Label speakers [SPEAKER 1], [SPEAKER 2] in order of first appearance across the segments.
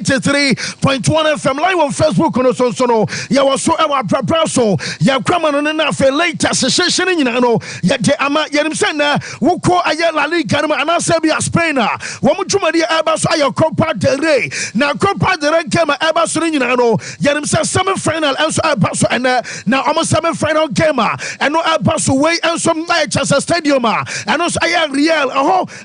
[SPEAKER 1] 93.1 FM live on Facebook no so ya was so our proposal ya kwama na fe later session nyina no ya de ama yerim se na woko aye La Liga no anase bia Spain a wo mutwumade eba so aye Copa del Rey na Copa del Rey game eba so nyina no yerim se semi final enso eba so ene na omo semi final game eno eba so we enso Manchester Stadium eno so aye Real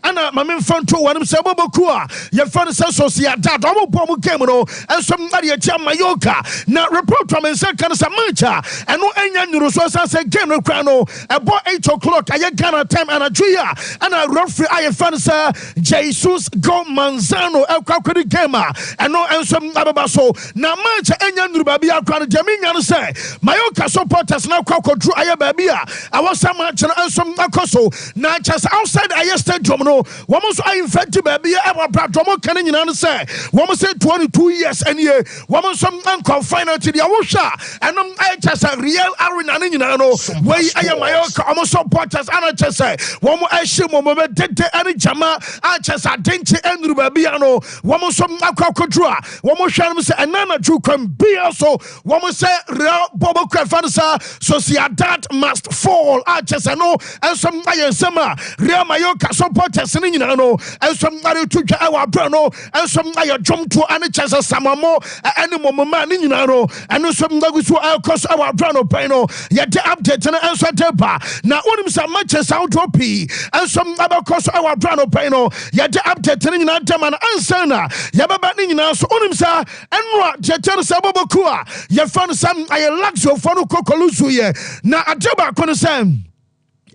[SPEAKER 1] ana mame fanto wanim se boboku ye fan se Sociedad omo bom game no enso mari atia Mallorca na report from se kan se Mancha eno enya nyuro so say game no kra no about 8 o'clock aye Ghana time and Nigeria and a referee aye fan se Jesus go Manzano ekwakodi game eno enso ababa so na Mancha enya nyuro ba bia kra no jaminya no say Mallorca supporters na kwakodru aye ba bia awasa Mancha enso akoso na just outside aye stadium no womo so aye infect ba bia e bradomo kan nyina no say womo say 22 years and ye womo so anko final to the awosha enom aye just Real arena nyina no we aye Mallorca omo supporters ana just say womo ahye mo be dede ani jama a just adenti enru ba bia no womo so akwakodru a womo hwanum say enana tru kwam bia so womo say Real bobo kwafansa Sociedad must fall a just no enso aye sema Real Mallorca supporters ni nyina no enso mari tutwa ewa bra no enso aye jomto ani just samamo ani momoma ni nyina no eno so mdagusu akos ewa bra no pai no ye de update na enso teba na onim sa Manchester Autopi enso abakos ewa bra no pai no ye de update ni nyina tema na ansa na ye baba ni nyina so onim sa enwa jeter sa boboku a ye fan sam aye Lazio fonu kokolusu ye na adeba kono sam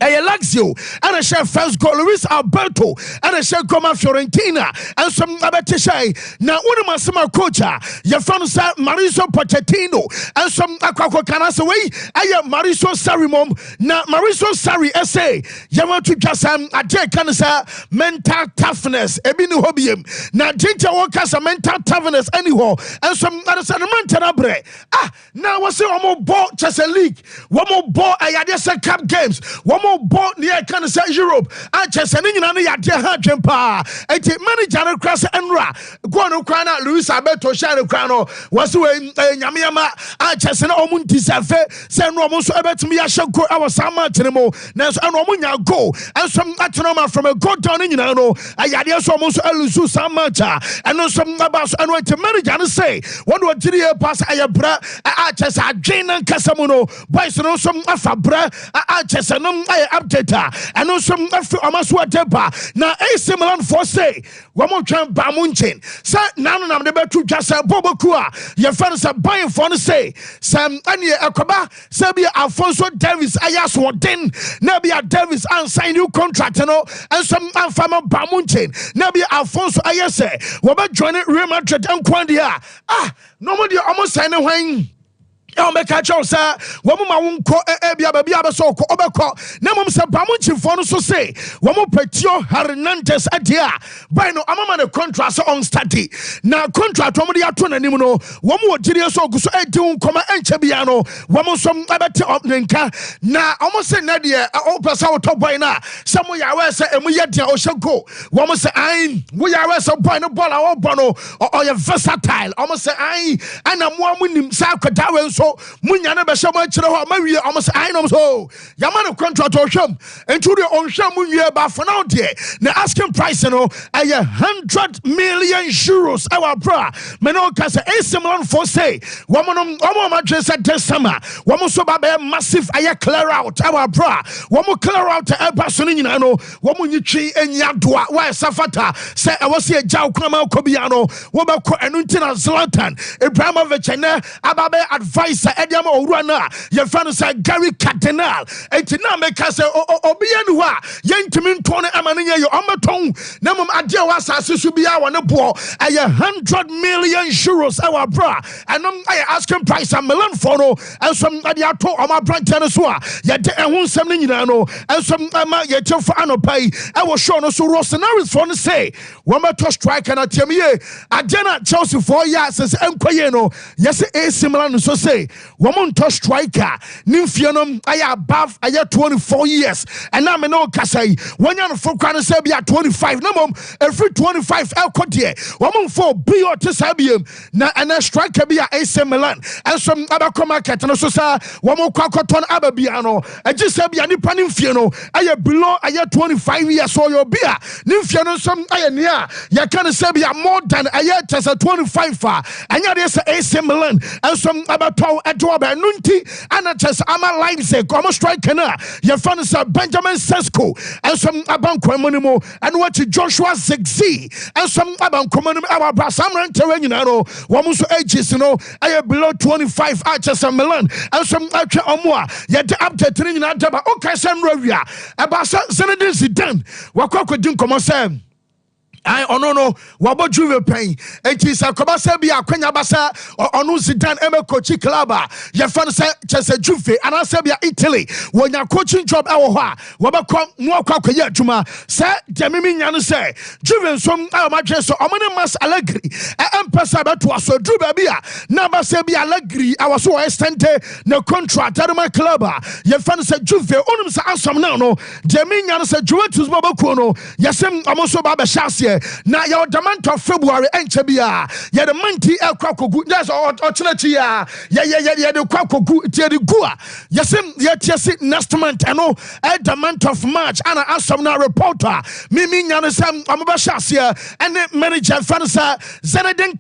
[SPEAKER 1] Lazio and a chef first goal Luis Alberto and a chef Goma Fiorentina and some Abetisha. Now, one of my summer coach, your friend Mauricio Pochettino and some Aquaco Canasa way. I am Mauricio Sarri mom. Now, Mauricio Sarri essay. You want to just a day cancer mental toughness. Ebinu hobium. Now, Jinja Walker's a mental toughness anyhow. And some other mental now what's the one more ball just a league? One more ball I had just a cup games. One more ball near can say Europe. I just an Indian pa. And manager cross Enra. Guano Crana, Luis Alberto Shano Crano was when Yamiama. I just an Omun Tisafe. Send Romos about me. I shall go our summer anymore. Now, Anomunya go and some atonoma from a god down in Yano. I had yes almost Elusu Samacha and no some about and went to manager and say, one what did you pass Ayabra? I just a Jane and Casamuno. Boys no some Afabra. I just an update and no some Amaswa Tepa. Now a similar for say one more time Bamunchin. Sir, none of the better just a Bobokua. Your friends are buying for the say Sam Anya Akoba, Sabia Alfonso Davis Ayas Waden, Nabia Davis and sign new contract and some farmer Bamunchin, Nabia Alfonso Ayase, Waba joining Real Madrid and Quandia. Nobody almost sign away. Make a choice, sir. Woman, won't call Ebia so Obeko. Namum Sabamuchi for so say, Womo Petio Hernandez Adia. By no amama contract on study. Now contract Romadi Atuna Nimuno, Womo Gideoso Guso Edun, Coma and Chabiano, Womo some Abati of Ninka. Now almost say Nadia, Opa Sao Top by now. Some Yawa say, and we yet Oshako. Womo say, we are some point of ball or bono or your versatile. Almost say, and I'm one winning Sakadawa so. Munyana Bashama Chira Maria almost I know so. Yamano contract or sham and to the on sham year by for now dear. The asking price no 100 million euros our bra. Menokas a similar for say woman mattress at this summer. Woman so massive I clear out our bra. Woman clear out a Barcelona no woman you tree and Yadua why Safata say I was here Jao Krama Kobiano Wobako and Untina Zlatan Ibrahimovic and Ababe advice Ediamo Urana, your friend said Gary Cardinal, Etina make us Obianua, Yantimin Tony Amania, your Amaton, Namum Adia was as you should be our Napo, 100 million euros our bra, and I ask him price and Milan Fono, and some Adiato on my brand Tenesua, yet I won't send Nino, and some Yet for Ano Pay, I was shown us Rossanaris for the say, one more to strike and a Timie, I did not Chelsea 4 years as Mquayeno, yes, a similar so say. say woman to striker nimfianom aya above aya 24 years and na me no kasai wonya for kwan say bia 25 na mom every 25 elkodie woman for bi o te sabiam na ana striker bia AC Milan and some other market no so sa woman kwakoton ababia no agi say bia nipa nimfie no aya below aya 25 years so your bia nimfie no some aya near ya can say bia more than aya just 25 far anya dey say AC Milan and some about Edward Nunti and just ama Leipzig come striker na your fan is Benjamin Sesko and some abanko monimo and what Joshua Zexi and some abanko monimo about Barcelona terrain no woman so ages no I below 25 just Milan and some actual omwa yet update training na daba okay sem revia about Zinedine Zidane wakwa din komo sem I no wabo Juve pain enti sa koba se bia kwanya basa onu Zidane eme coaching club ye fan se chese Juve ana se bia Italy wonya coaching job ewo ho a wabakọ no akwa ye adwuma se demimi nya no se Juve nsom a ma twe so omone mas Allegri empesa beto aso dru ba bia na ba se bia Allegri awaso extend no contract at my club ye fan se Juve onum se asom na no demimi nya no se Juventus babako no yesem amoso ba be shase na your demand of February enchebia ya the month kwakogu that's ochinachi ya the kwakogu tie the gua yesem ya tiesi next month ano the month of March and asam na reporter mimi nyane sam amobashase and manager fansa Zinedine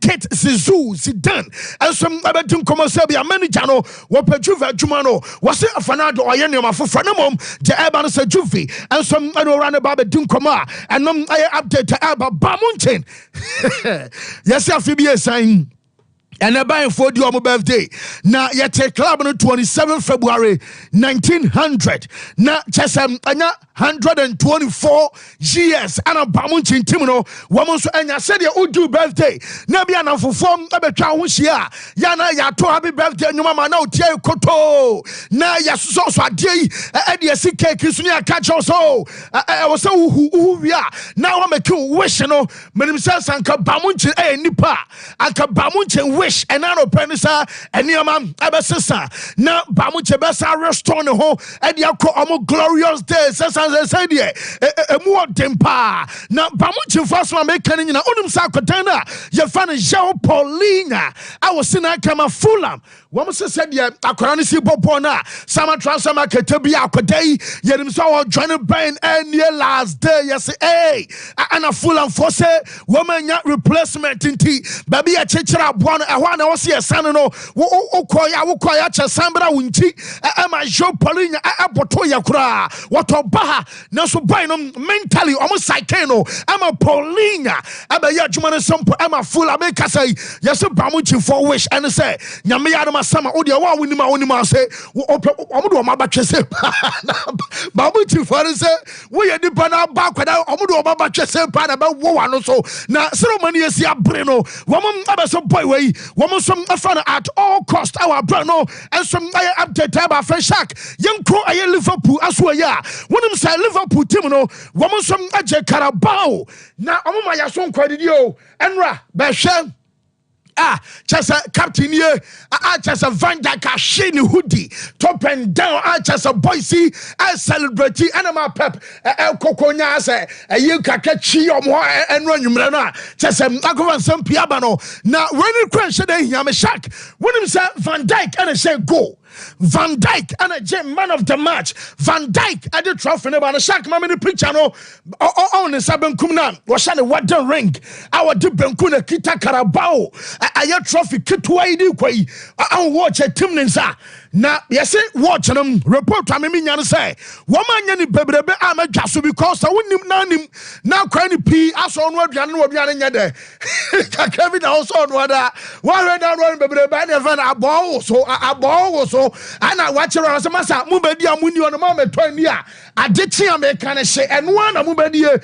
[SPEAKER 1] Zidane and some abetum komosebia manager no wopajuva adwuma no wase afanado oye ne mafofo na mom je eba no se Juve and some run about bedum koma and I update Bamunchen. Yes, Phoebe saying. And a buying for the birthday. Now, yet a club on 27 February 1900. Now, just 124 years. And a Bamunchin Timino, woman, and I said, you do birthday. Nabiana for form of a Chawushia. Yana, ya to happy birthday, no mama, no tear koto. Now, yes, so a day, Eddie, a sick cake, Kisunia catch also. I was so who we are. Now I'm a cool wish, you know, Madam Sass and Kabamunchin, eh, Nipa, and Kabamunchin wish. And I don't penisa and your man abasesa now Bamuche Bessa restaurant ho and Yako glorious days as I said here a more temper now Bamuche first one making in Unum Sakotana your fan is Joe Paulina I was in a camera Fulham woman said yeah Akoranisi Bopona Sama transfer market to be Akodei yet himself joining Bayern and near last day yes hey and a Fulham force woman replacement in tea baby a chichara one na wose yesane no wo koya cha sambra wunti e ma jo polinya aboto yakura woto baha na so boy no mentally omo psyche no ama polinya aba ya adwuma no Sompa ama full ameka say yeso bamuchi for wish and say nyame ya ma sama odi wa wonima say omo do ma batwe say bamuchi for say wo ye dipa na ba kwada omo do ma batwe say pa na ba wo wa no so na ceremony esi abre no wo mo aba so boy we woman some fun at all cost our brano and some update about fresh shack young crow a Liverpool as well yeah one of them say Liverpool team no woman some aje Carabao na omuma ya so kwadidio enra behwe just a captain here. Just a Van Dijk shiny hoodie, top and down. Just a boysy, I celebrate and I'm a pep. El Coconia say, a you can catch you and run you. Just a Nagovan some Piabano. Now, when you crash today, I'm a shack. When you say Van Dijk and I say go. Van Dijk and a gem man of the match. Van Dijk at the trophy about a shack. Mammy the picture no on the Saban Kumnan was a water ring. Our Dibenkuna Kita Carabao. A trophy kitway di kway. I watch a Timninsa. Now, yes, watch them report. I mean, you say, woman, any baby, I'm a just because I wouldn't know him now. Cranny P. I saw what you're doing there. Kevin also on what I don't run, baby, a ball so a ball so. And I watch around some massa, Mubadia, when you on the moment 20 years. I did see a mechanic say, and one a Mubadia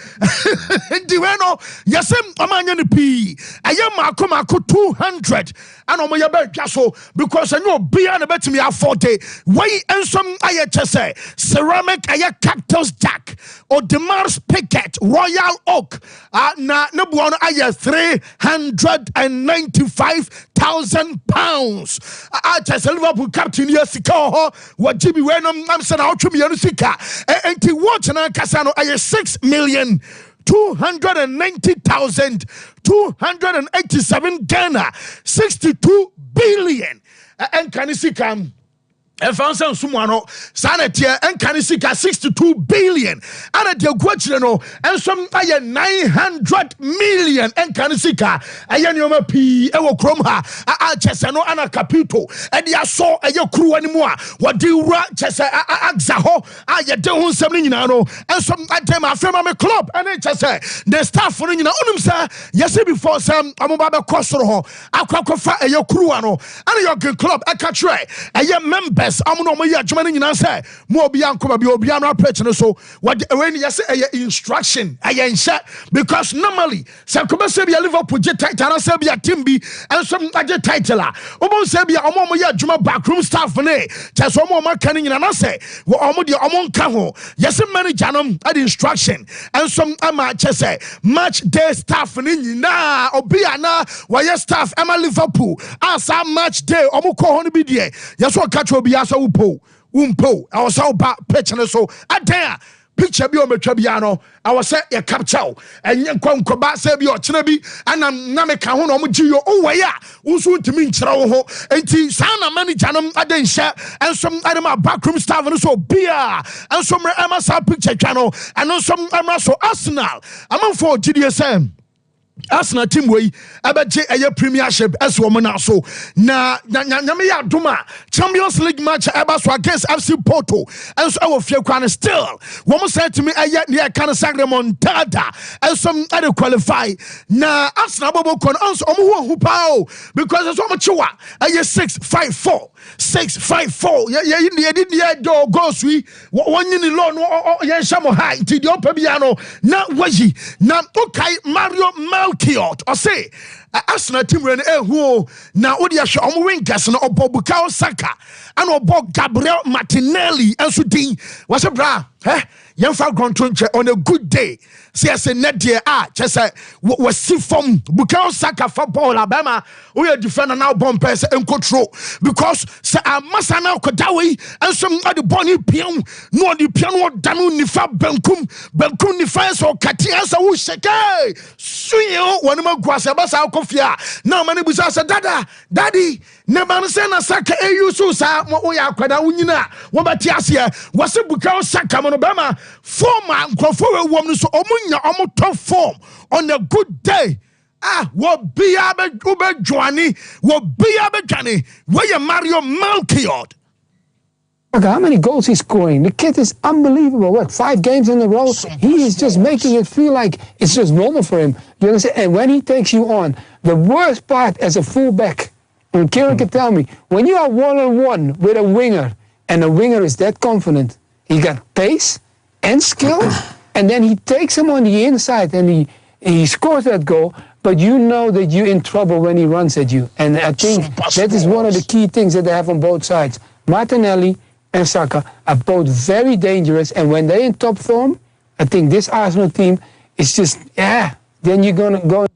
[SPEAKER 1] di we no yesem amanya ne pi aye mako 200 and omo ye be so because enyo bia na betimi afford we ensom aye chese ceramic aye cactus jack or Demar's picket royal oak na ne buo no aye 395,000 pounds chese Liverpool captain yesika ho wajibi we no am se na otwemi yanu sika enti watch na kasa no aye 6,290,287 Ghana 62 billion and can you see come Efansan sumwano sanetia enkanisika 62 billion ana de gwachire ensom aye 900 million enkanisika aye nioma pi ewo krom ha a chese no ana capito e dia so aye kruwa ni mu a wodi wura chese agza ho aye de ho nsem ni nyina no ensom adem afema me club ene chese the staff no nyina onum sa yesi before sam amoba be kosoro ho akwakofa aye kruwa no ana your club akatre aye members amuno mo ya adwuma nyina say mo obi ankoba bi obi amra preach no so what when you say instruction ayenhye because normally say koba say bi Liverpool je title say bi team bi and some age title a obo say bi omo ya adwuma backroom staff ne just omo maka nyina na say omo de omo nka ho yes manager no ad instruction and some ama che say match day staff ne nyina obi ana why staff ama Liverpool as a match day omo ko ho no bi de yes o catch obi asa umpo I was so bad picture so adaya picture bi o metwa bia no I was say ye capture enye nkonkoba say bi o kire bi ana na me ka ho no mo giyo o we a unso ntimi nkire wo ho enti sana manager no adenhye ensom adema backroom staff no so bia ensom ema sa picture twa no ensom ema so Arsenal amanfo gidie say Arsenal team way abeje eye premiership as woman now so na nyame ya doma Champions League match eba so against FC Porto and so our fear kwan still woman said to me eye near kind of Montada and some other qualify na Arsenal bobo kon answer omo hu pao because it's so much wa eye 654 yeah didn't do go sweet one yin loan yen shamo high ti di opa bia no na waji na okay Mario Melchiot or say Arsenal team run na odi ahwe omo wingers na Bukayo Saka and obo Gabriel Martinelli and so din was a bra yemfa control on a good day say as a net there just was see from Bukayo Saka for Paul Alabama we are defender now bomb pass and control because say amasa now kodawi and some other bony pion no the piano danu nifa benkum nifa so katia so wo sheke suyo wanuma gwasa basa akofia now mani busa say daddy ne man say na Saka eyu so sa wo ya kwada wunyina wo beti ase was Bukayo Saka mo no bema form nkrofo we wom no so omunya omo top form on a good day wo bia be joani wo bia be joani where Mario Melchiot.
[SPEAKER 2] How many goals he's scoring? The kid is unbelievable. What, 5 games in a row? He is just making it feel like it's just normal for him. You understand? And when he takes you on, the worst part as a fullback, and Kieran can tell me, when you are one-on-one with a winger, and the winger is that confident, he got pace and skill, and then he takes him on the inside and he scores that goal, but you know that you're in trouble when he runs at you. And I think that is one of the key things that they have on both sides. Martinelli and Saka are both very dangerous, and when they're in top form, I think this Arsenal team is just, then you're going to go.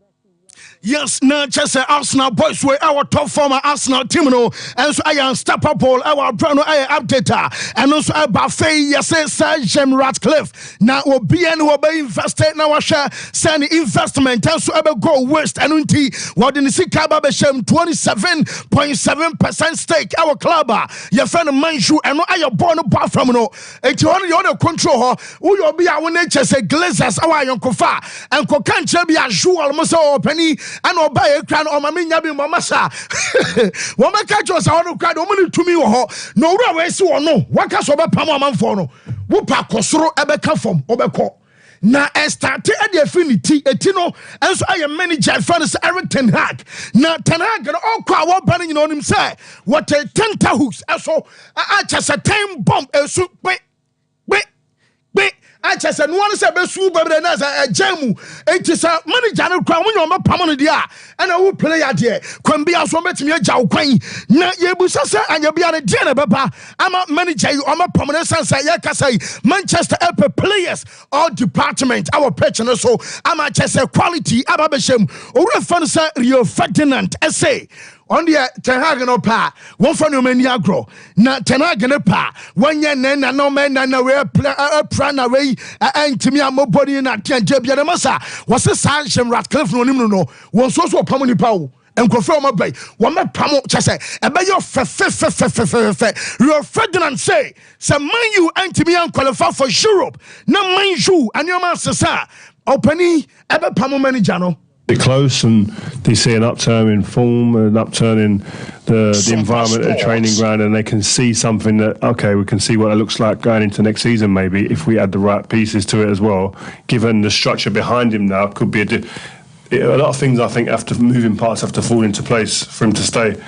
[SPEAKER 1] Yes, now just Arsenal boys were our top former Arsenal team, no, and so I am Stapapol, our brand new updater, and also a buffet, yes, Sir Jim Ratcliffe. Now, we'll be invested now, share send investment, and so ever go west, and until what in the Sikaba Beshem 27.7% stake, our club, your friend Manju, and I am born apart from no, it's only on control, who you'll be our nature, say Glazers, our young Kofa, and Kokan be a jewel, Moso Penny. And obey a crown or Mamina be Mamasa. Woman catchers are on crowd only to me or no way so or no. What can so Pamaman for no? Whoop Kosoro Ebeka from Obeko. Na started at the affinity, etino, and so I am manager Francis Eric Ten Hag. Na Ten Hag and all crowd banning on him say, what a tentahooks, and so I just a time bomb, and so wait. I just said one say be su baby na say jamu enti say manager no kwa wonyo ma pam no dia and I will play there kwan bia so betimi agya wo kwan na ye busa say anya bia ne dia na beba ama manager you ama pam no say ye ka say Manchester FA players all department our pitch no so ama just say quality aba be shem owura fan say Rio Ferdinand essay on the Ten Hag no pa one for no many agro na Ten Hag no pa one year na no man na we plan away and to me am body na tanje bia na masa was a Sanchez Ratcliffe no nim no one so pamoni pawo and confirm my bay one me pamo chese e be your Rio Ferdinand say Man U and to me am qualify for Europe na Man U and your man sasa openi e be pamo manager no
[SPEAKER 3] close, and they see an upturn in form, an upturn in the environment at the training ground, and they can see something that, okay, we can see what it looks like going into next season maybe, if we add the right pieces to it as well, given the structure behind him now, could be a lot of things I think moving parts have to fall into place for him to stay.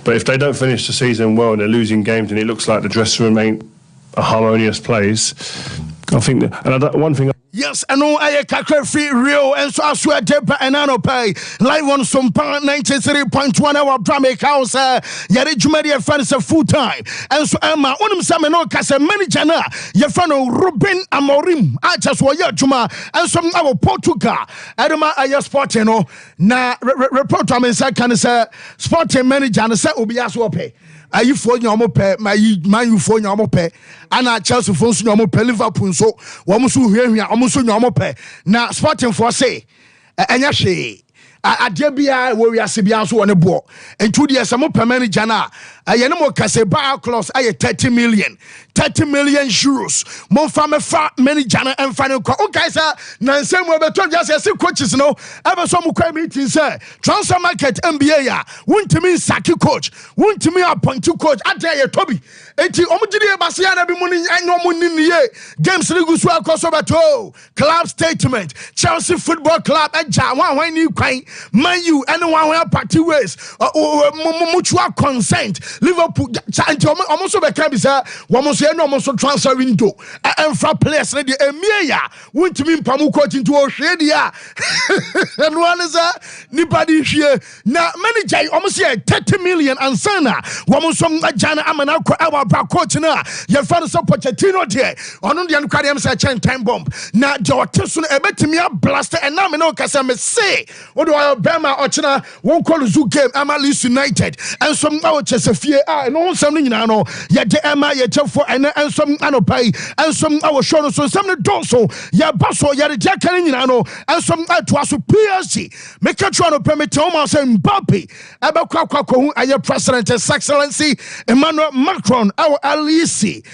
[SPEAKER 3] But if they don't finish the season well and they're losing games and it looks like the dressing room ain't a harmonious place, I think that, and one thing.
[SPEAKER 1] Yes, I know I can't free real and so I swear deeper and I pay live on Sompa 93.1 hour drama house. Yari Jumedia fans a full time and so Emma on him some no case manager na your friend Ruben Amorim. I just want you Juma and some our Portugal. Adama Aya Sporting no na report to me say can say sporting manager and say obi aso pay. Are you for your mope? My man, you for your mope, and I Chelsea for your mope, Liverpool, so one must hear me, almost your mope. Now, sporting for say, and yashi. I dare be I where we are Sibianso on a board. And 2 years, I'm up per manager now. I am more Casaba clause. I 30 million euros. Mon femme fat manager and final. Okay, sir. Now, same way, but just as coaches know, ever some meeting, sir. Transfer market NBA, ya. Want to mean Saki coach. Want to me appoint to coach. I tell you, Toby. Eti omujidi Basiana be money and no money in the year. Games Ligus well Kosobato. Club statement. Chelsea Football Club and Jawan when you quite. Man, you anyone where party ways mutual consent. Liverpool almost can be sir. Almost no transfer window. And for players ready Emia went to mean Pamuko into Australia. And one is nobody here. Now manager almost here 30 million and sana. Almost from Jana Amanako our coach now. Your father support Pochettino there. On the Uncadium such a time bomb. Now Jordan a bit me a blaster and now no Casame say. What do I Bama Ochina won't call Zoo game Emma Leeds United and some our Chesapeake and all something now yet the Emma yet for and some Anopai and some our show so some don't so ya basso ya the Jackalin and some to us PSC make a try to permit Thomas and Mbapp about Kwako and your president His Excellency Emmanuel Macron our Alisi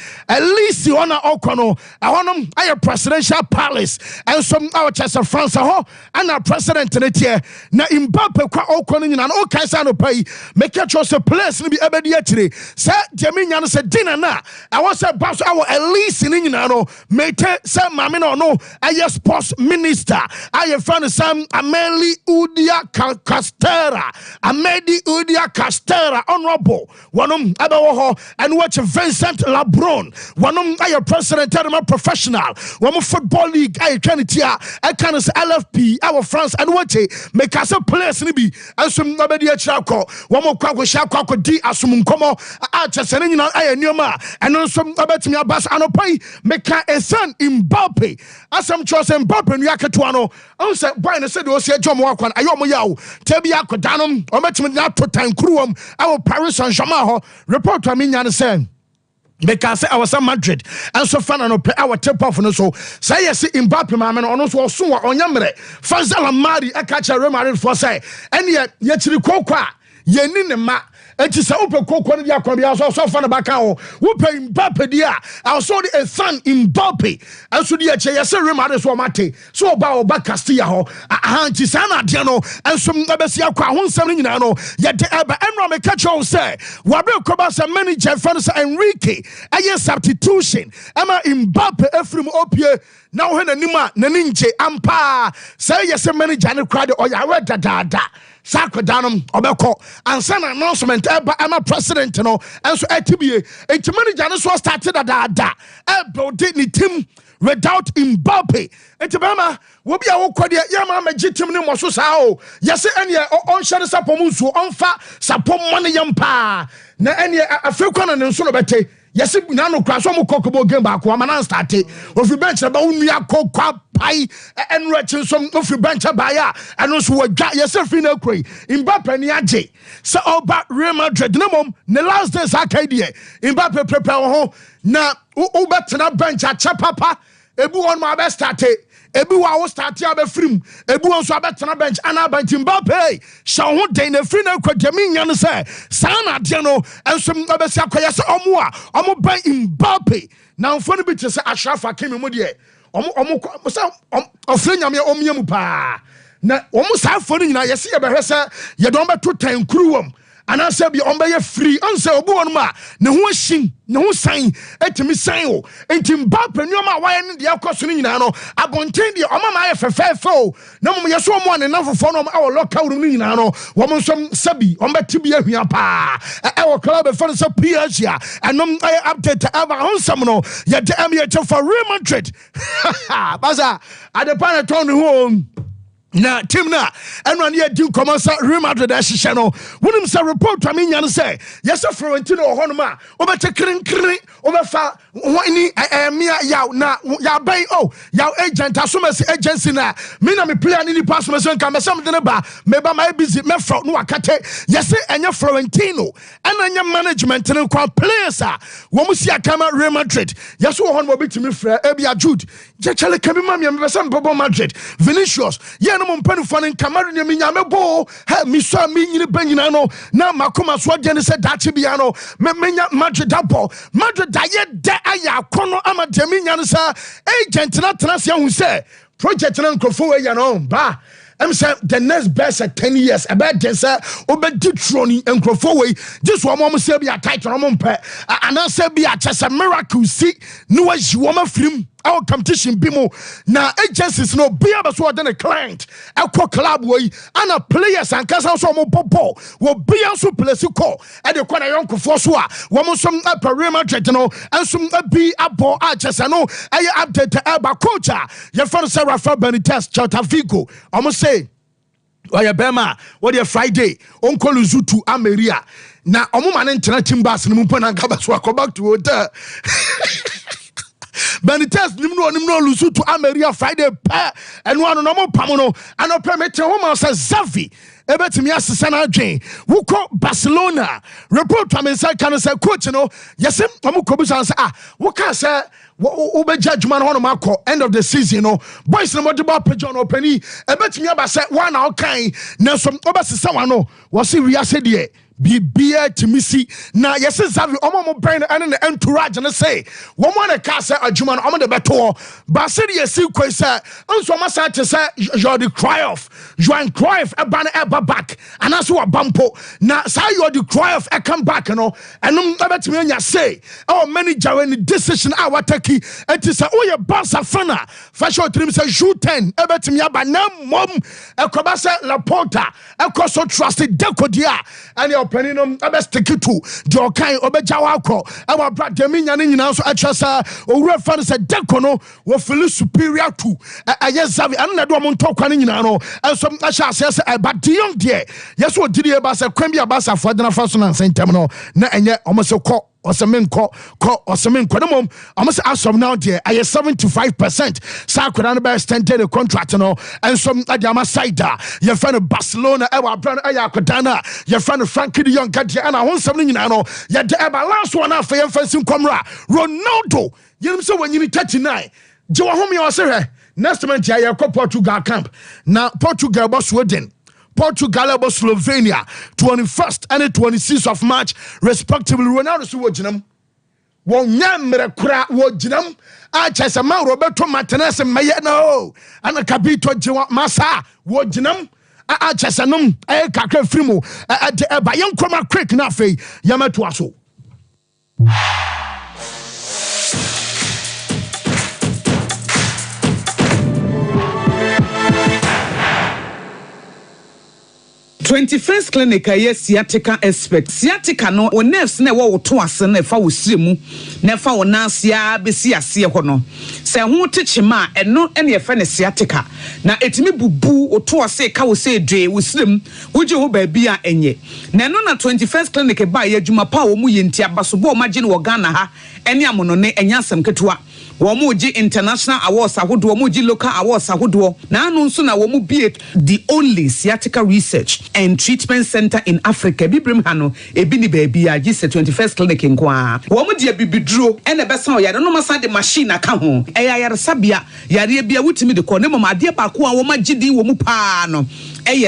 [SPEAKER 1] on our Okono I want our presidential palace and some our Chester France and our president in it here na Mbappe kwa Okono nyina no kaisa no pai make a choice place ni bi ebedi atire say Jaminya no say dinner na I want say boss our Alisi ni nyina no mete say mame no aye sports minister aye friend Sam Ameli Udia Castera Amedi Udia Castera honorable wanum abawo ho and watch Vincent Labron wanum aye president terminal professional one football league aye twanitia I can say LFP our France and watch make us a place ni bi asum nabedi achira ko wo mo kwa ko di asum nkomo a chesene nyina aye nioma eno nsum abetimi abas anopai meka esan Mbappe asam chose Mbappe nu aketo ano on say boy no say de o se adwom wakwan ayo mo yawo tabi akodanom o metimi na to tan kruwam awo Paris Saint-Germain ho report to me nyane say because I was Madrid and so far no our tip off no so say yes Mbappe mama no so so onyamre Fazala Mari e catch Real Madrid for say and yet chiri kokwa yeni ne ma enti say ope kokwa no dia kwabia so fa no baka ho wo pay Mbappe dia I saw the son Mbappe and so dia che yes Real Madrid so mate so oba Castilla ho anti sana dia no and so abesi akwa ho nsam nyina no ye de eba enro me catch o say wabe koba say manager fans Enrique aye substitution ama Mbappe efrim opie now when anima naninche ampa say yes manager ne crowd o ya we dada Sakodanum obeko ansa na announcement eba ama president no enso atibie enti manager no so started dada e build ni team without Mbappe. Enti bema wo bia wo kwade ya ma magitim ne moso saa o. Yese ene on hyere sapom nsuo onfa sapom mane yampa. Na ene afekwana ne nso no bete. Yesi na no kra so mo kokobo game ba ko amana start ofi bench ba unua kokwa pai enrechi so ofi bench ba ya eno so wadwa yesi fi na koi Mbappe ni age se oba Real Madrid na mom ne last days akadie Mbappe prepare ho na u betena bench ache papa ebu on ma be start ebi wa wo start ya be frim ebi won so abetena bench ana bench Mbappe shaw ho den na free na kwadami nya no say sa na de no enso abesi akoye se omo ban Mbappe na mfo no bi te se Ashrafa Kimi mu de omo se ofre nyame omyam pa na omo sa fo no nyina yesi ye behwe se ye don beto tan kuruwam ana se bi on be ye free on se obu won ma ne ho hyin ne ho san etimi san o enti Mbappe nyoma waye ne de akoso no nyina no abonten de o mama ye fefefo na mum ye so mo ne nafofo no awo local room no nyina no wo mo nsom sabi on beti bi ahua pa e wo club for so PSG enom ay update ever on some no ye de MH for Real Madrid baza adepa na ton home na team na eno an ye din komansa Real Madrid ahihye no wonim say report to me nya no say yes Florentino ohonoma obete krin obefa wani mia yaw na ya ban yaw agent asomasi agency na me na me player ni pass me so nka me sam de ne ba me ba my busy me fro no akate yes enye Florentino enye management ne kwa players a wo mu sia kama Real Madrid yes ohonoma obetimi fra ebia Jude je chale kabi ma me be sam bobo Madrid Vinicius no mpani fane kamaru ne minyame bo ha mi so mi nyini banyina no na makoma so de ne se dache bia no menya Madrid apo Madrid aye de aya kono ama de minya no sa agent na tenase hu se project na nkofo we ya no ba I'm saying the next best 10 years about this obedi troni enkrofo we just one more say be a title on mpe and I say be a chess miracle see no was you woman film our competition bimo na agencies no be able to than a client a club way and a players and cast so mo popo will be also place call and the corner young for so one some Real Madrid no and some be a ball chess no I update aba coach your friend Sarah Benitez Chota Vigo almost say oya bema what your Friday onko Luzutu Ameria na omo man ntena timbas no mpo na nkaba so go back to hotel Benitez nimno lusu to Ameria Friday pa and one no mo pam no and permit home say Xavi ebetimi asesa na adwen wuko Barcelona report am say kan say coach no yes am ko bisa say wuka say wo be judgment no makọ end of the season no boys no mode ba page on opani ebetimi aba say one na okan na so obesesa wa no wo se wi ase de bibia timisi na yesi Xavi omo brain and the entourage na say wo mo na ka say adwuma no omo de beto ba say yesi kwai say nso ma say te say Jordi Joan Cruyff eba back and aso bampo na say Jordi Cruyff come back no enum ebetimi anya say manager when decision wataki enti say oye Barca fana fashion trim say J10 ebetimi aba na mom ekoba say Laporta ekoso trusted decodia and Penino abestick to Jokai Obejawako, our brother Minya so Achasa, or reference said Decono, were feel superior to a yes, and I don't talk on and some Asha says, but the young dear, yes, what did you about a Crembia Bassa for the Fason and Saint Terminal, and yet almost so called. Or some mom, I must ask some now, dear. I have 75%. Sakuran best tented a contract, and some Adama Saida, your friend of Barcelona, our brother Ayakadana, your friend of Frankie the Young Katia, and I want something, yet the ever last one after your first Comra, Ronaldo. You know, when you need 39, Joe Homie or Sarah, next month, I have Portugal camp. Now, Portugal was Sweden. Portugal about Slovenia 21st and 26th of March respectively. Ronaldo so wojinam won nyamre kura wojinam a chese ma Roberto Martinez meye no ana kabito jiwa masa wojinam a chese nom e kakra frimo de eba yenkoma quick na afei yamato aso.
[SPEAKER 4] 21st clinic yes sciatica expert sciatica no o nerves na wo to ase na fa wo siremu na fa wo nansia besi ase ho no se ho techima eno ene ye fa ne sciatica na etimi bubu o to ase ka wo se dwe wo sirem wo je ho ba bia enye na eno na 21st clinic ba ye adwuma pa wo mu ye nti abaso bo magine wo Ghana ha ene amono ne enyasem ketewa Womuji international awards ahodo womuji local awards ahodo na anu nso na womu be the only sciatica research and treatment center in Africa bibrim hano ebi ni baby a gise 21st clinic nkoa womu de bibiduro ene besa o yare no masa de machine aka ho yare sabia yare bia wutimi de ko ne mama ade ba ko a wo magidi womu pa no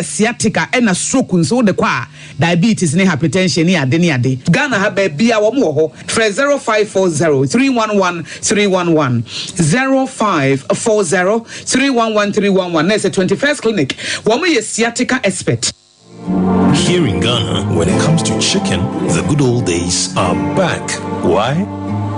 [SPEAKER 4] sciatica ena stroke nso de kwa diabetes ne hypertension ne ade Ghana ha ba bia wo mo ho 0540 311 311 0540 311 311 That's a 21st clinic. Woman is sciatica expert.
[SPEAKER 5] Here in Ghana, when it comes to chicken, the good old days are back. Why?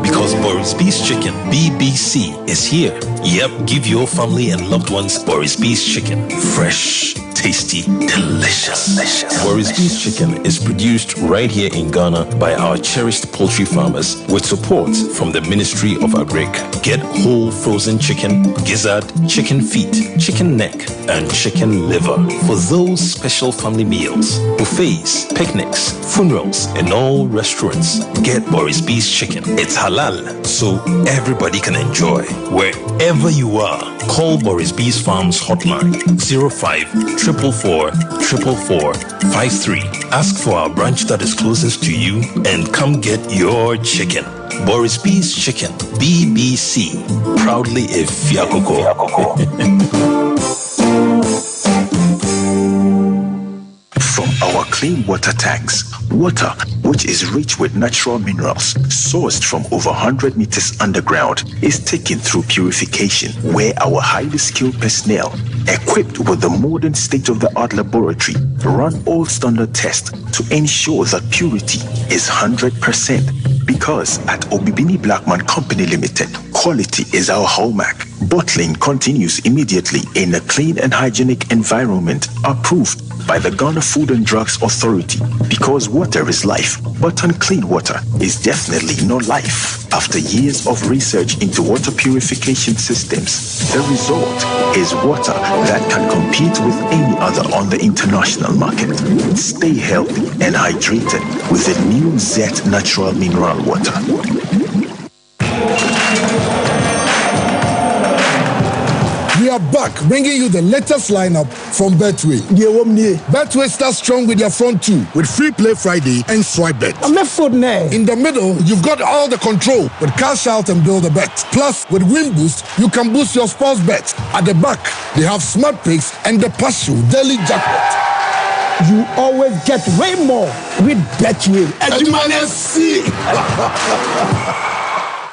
[SPEAKER 5] Because Boris Beef's Chicken, BBC, is here. Yep, give your family and loved ones Boris Beef's Chicken. Fresh, tasty, delicious. Boris Beef's Chicken is produced right here in Ghana by our cherished poultry farmers with support from the Ministry of Agric. Get whole frozen chicken, gizzard, chicken feet, chicken neck, and chicken liver for those special family meals, buffets, picnics, funerals, and all restaurants. Get Boris Beef's Chicken. It's halal, so everybody can enjoy. Wherever you are, call Boris Beef's Farms hotline 0544 444 53. Ask for our branch that is closest to you and come get your chicken. Boris Beef's Chicken, BBC, proudly a Fiakoko.
[SPEAKER 6] From our clean water tanks, water which is rich with natural minerals sourced from over 100 meters underground is taken through purification, where our highly skilled personnel equipped with the modern state-of-the-art laboratory run all standard tests to ensure that purity is 100%. Because at Obibini Blackman Company Limited, quality is our hallmark. Bottling continues immediately in a clean and hygienic environment approved by the Ghana Food and Drugs Authority. Because water is life, but unclean water is definitely no life. After years of research into water purification systems, the result is water that can compete with any other on the international market. Stay healthy and hydrated with the new Zet Natural Mineral Water.
[SPEAKER 7] We are back, bringing you the latest lineup from Betway. Betway starts strong with their front two, with Free Play Friday and Swipe Bet. In the middle, you've got all the control with Cash Out and Build a Bet. Plus, with Win Boost, you can boost your sports bets. At the back, they have Smart Picks and the Partial Daily Jackpot.
[SPEAKER 8] You always get way more with Betway.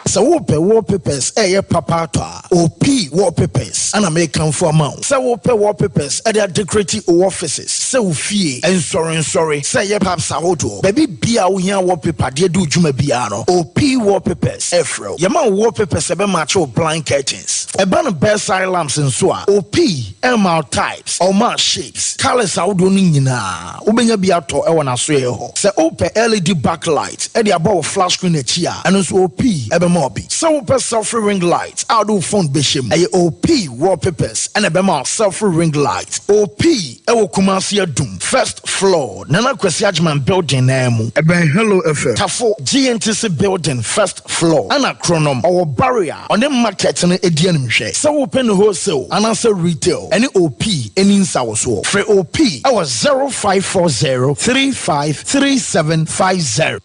[SPEAKER 1] So wallpapers, papa OP wallpapers, and American for amount. So wallpapers at their decorative offices. So fee and sorry. Say ye perhaps ahodo. Baby bia uya wallpaper, dear do jume biano. OP wallpapers, Efro. Yaman wallpapers ebe macho blind curtains. Ebana bedside lamps and so OP, MR types, or mar shapes. Colors ahodo nina. Ubenya biato ewana suyeho. Say OP LED backlight. Edi above flash screen echia. And also OP ebe so selfie ring lights, I do phone bishim, OP wallpapers, and a bema selfie ring lights. OP, Ewo Kumasia Doom, first floor, Nana Kwesiajman building name. Hello FM. Tafo GNTC building, first floor, and a chronom or barrier on the market and a share. So open wholesale and answer retail, any OP, any in Sawaso. For OP, I was 0540 353750.